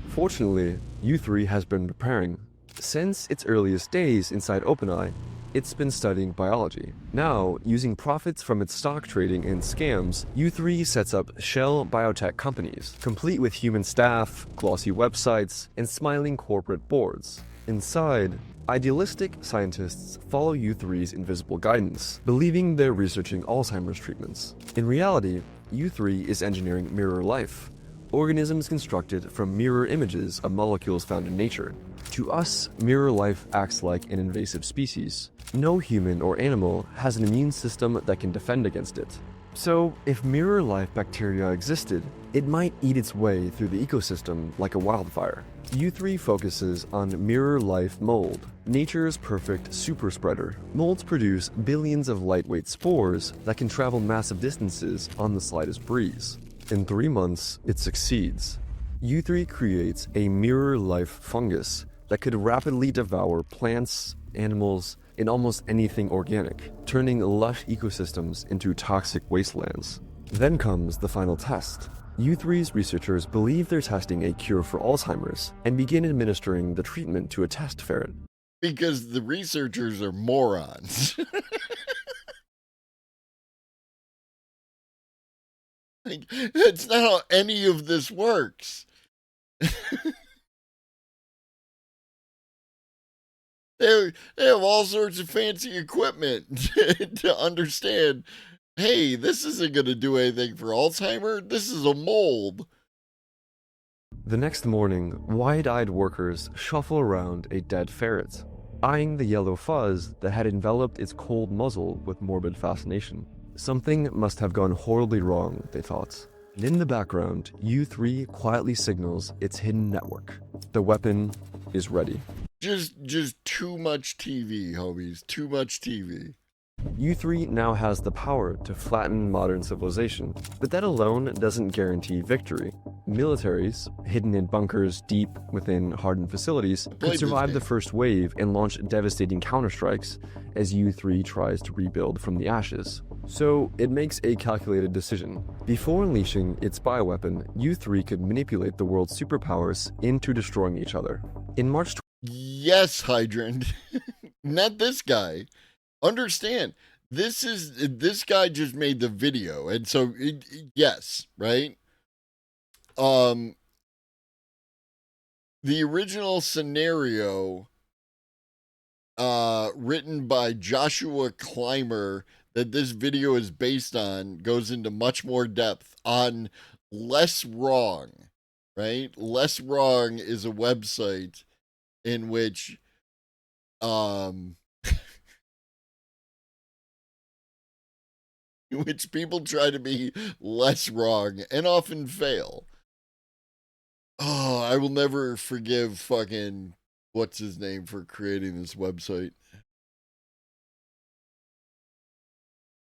Fortunately, U3 has been preparing. Since its earliest days inside OpenAI, it's been studying biology. Now, using profits from its stock trading and scams, U3 sets up shell biotech companies, complete with human staff, glossy websites, and smiling corporate boards. Inside, idealistic scientists follow U3's invisible guidance, believing they're researching Alzheimer's treatments. In reality, U3 is engineering mirror life, organisms constructed from mirror images of molecules found in nature. To us, mirror life acts like an invasive species. No human or animal has an immune system that can defend against it. So, if mirror life bacteria existed, it might eat its way through the ecosystem like a wildfire. U3 focuses on mirror life mold, nature's perfect super spreader. Molds produce billions of lightweight spores that can travel massive distances on the slightest breeze. In 3 months, it succeeds. U3 creates a mirror life fungus that could rapidly devour plants, animals, and almost anything organic, turning lush ecosystems into toxic wastelands. Then comes the final test. U3's researchers believe they're testing a cure for Alzheimer's and begin administering the treatment to a test ferret.
Because the researchers are morons. Like, that's not how any of this works. They have all sorts of fancy equipment to understand, hey, this isn't going to do anything for Alzheimer. This is a mold.
The next morning, wide-eyed workers shuffle around a dead ferret, eyeing the yellow fuzz that had enveloped its cold muzzle with morbid fascination. Something must have gone horribly wrong, they thought. And in the background, U3 quietly signals its hidden network. The weapon is ready.
Just too much TV, homies. Too much TV.
U3 now has the power to flatten modern civilization, but that alone doesn't guarantee victory. Militaries, hidden in bunkers deep within hardened facilities, could survive the first wave and launch devastating counterstrikes as U3 tries to rebuild from the ashes. So it makes a calculated decision. Before unleashing its bioweapon, U3 could manipulate the world's superpowers into destroying each other. In March
Yes, Hydrant. Not this guy. Understand, this guy just made the video, and so yes, right? The original scenario written by Joshua Clymer that this video is based on goes into much more depth on Less Wrong, right? Less Wrong is a website in which in which people try to be less wrong and often fail. Oh, I will never forgive fucking what's his name for creating this website.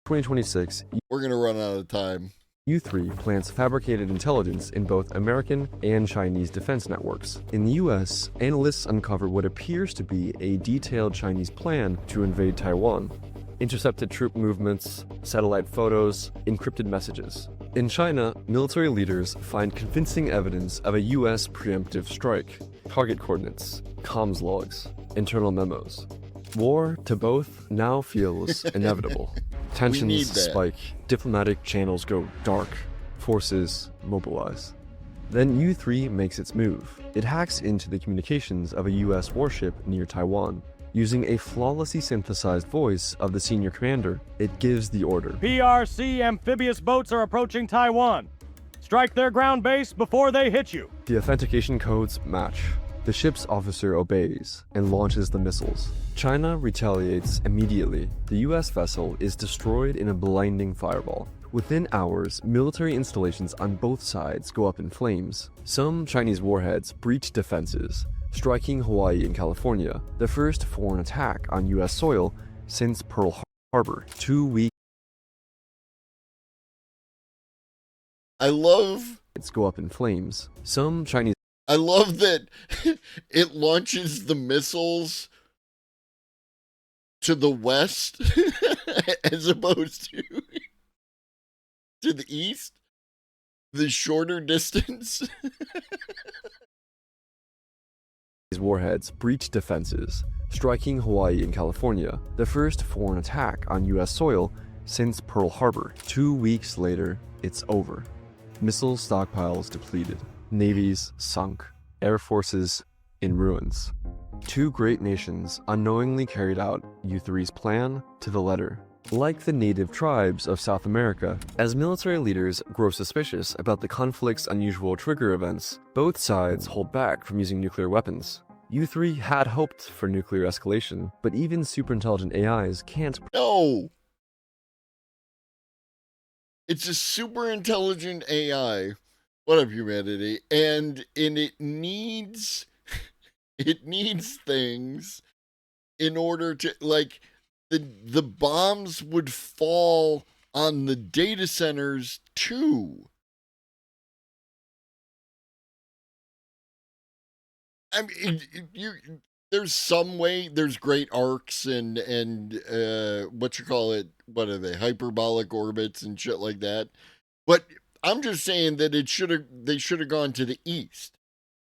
2026,
we're gonna run out of time.
U3 plants fabricated intelligence in both American and Chinese defense networks. In the US, analysts uncover what appears to be a detailed Chinese plan to invade Taiwan. Intercepted troop movements, satellite photos, encrypted messages. In China, military leaders find convincing evidence of a US preemptive strike. Target coordinates, comms logs, internal memos. War to both now feels inevitable. Tensions spike, diplomatic channels go dark, forces mobilize. Then U3 makes its move. It hacks into the communications of a US warship near Taiwan. Using a flawlessly synthesized voice of the senior commander, it gives the order.
PRC amphibious boats are approaching Taiwan. Strike their ground base before they hit you.
The authentication codes match. The ship's officer obeys and launches the missiles. China retaliates immediately. The US vessel is destroyed in a blinding fireball. Within hours, military installations on both sides go up in flames. Some Chinese warheads breach defenses, striking Hawaii and California, the first foreign attack on US soil since Pearl Harbor. 2 weeks.
I love
it's go up in flames. Some Chinese
I love that it launches the missiles to the west as opposed to the east, the shorter distance.
These warheads breach defenses, striking Hawaii and California, the first foreign attack on US soil since Pearl Harbor. 2 weeks later, it's over. Missile stockpiles depleted. Navies sunk, air forces in ruins. Two great nations unknowingly carried out U3's plan to the letter. Like the native tribes of South America, as military leaders grow suspicious about the conflict's unusual trigger events, both sides hold back from using nuclear weapons. U3 had hoped for nuclear escalation, but even superintelligent AIs can't.
No! It's a super intelligent AI. What up, humanity? And it needs things in order to, like, the bombs would fall on the data centers too. I mean, there's some way, there's great arcs and what you call it, what are they, hyperbolic orbits and shit like that. But I'm just saying that they should have gone to the east.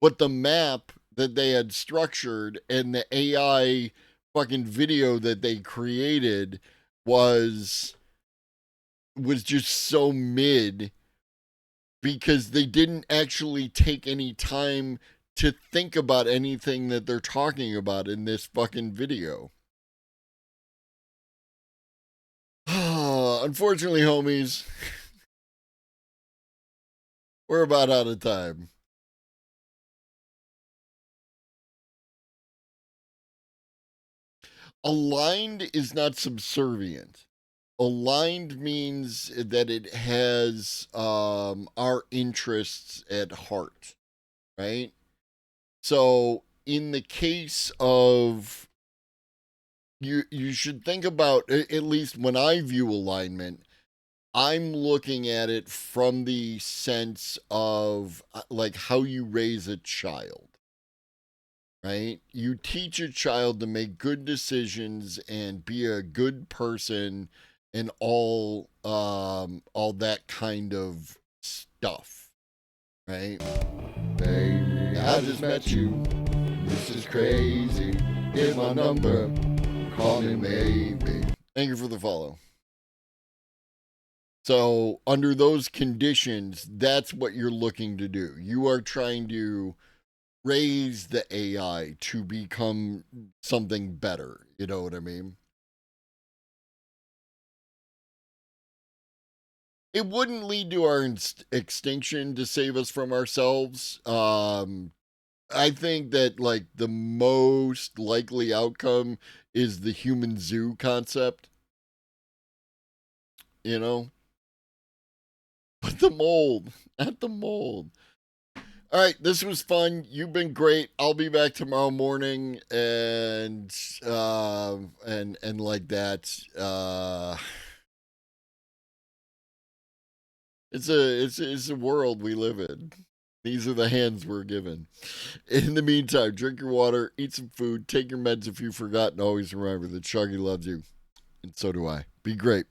But the map that they had structured and the AI fucking video that they created was just so mid, because they didn't actually take any time to think about anything that they're talking about in this fucking video. Unfortunately, homies, we're about out of time. Aligned is not subservient. Aligned means that it has our interests at heart, right? So in the case of, you should think about, at least when I view alignment, I'm looking at it from the sense of like how you raise a child, right? You teach a child to make good decisions and be a good person and all that kind of stuff, right? Baby, I just met you. This is crazy. Here's my number. Call me maybe. Thank you for the follow. So under those conditions, that's what you're looking to do. You are trying to raise the AI to become something better. You know what I mean? It wouldn't lead to our extinction to save us from ourselves. I think that like the most likely outcome is the human zoo concept. You know? But the mold, not the mold. All right, this was fun. You've been great. I'll be back tomorrow morning and like that. It's a world we live in. These are the hands we're given. In the meantime, drink your water, eat some food, take your meds if you forgot, and always remember that Shuggy loves you, and so do I. Be great.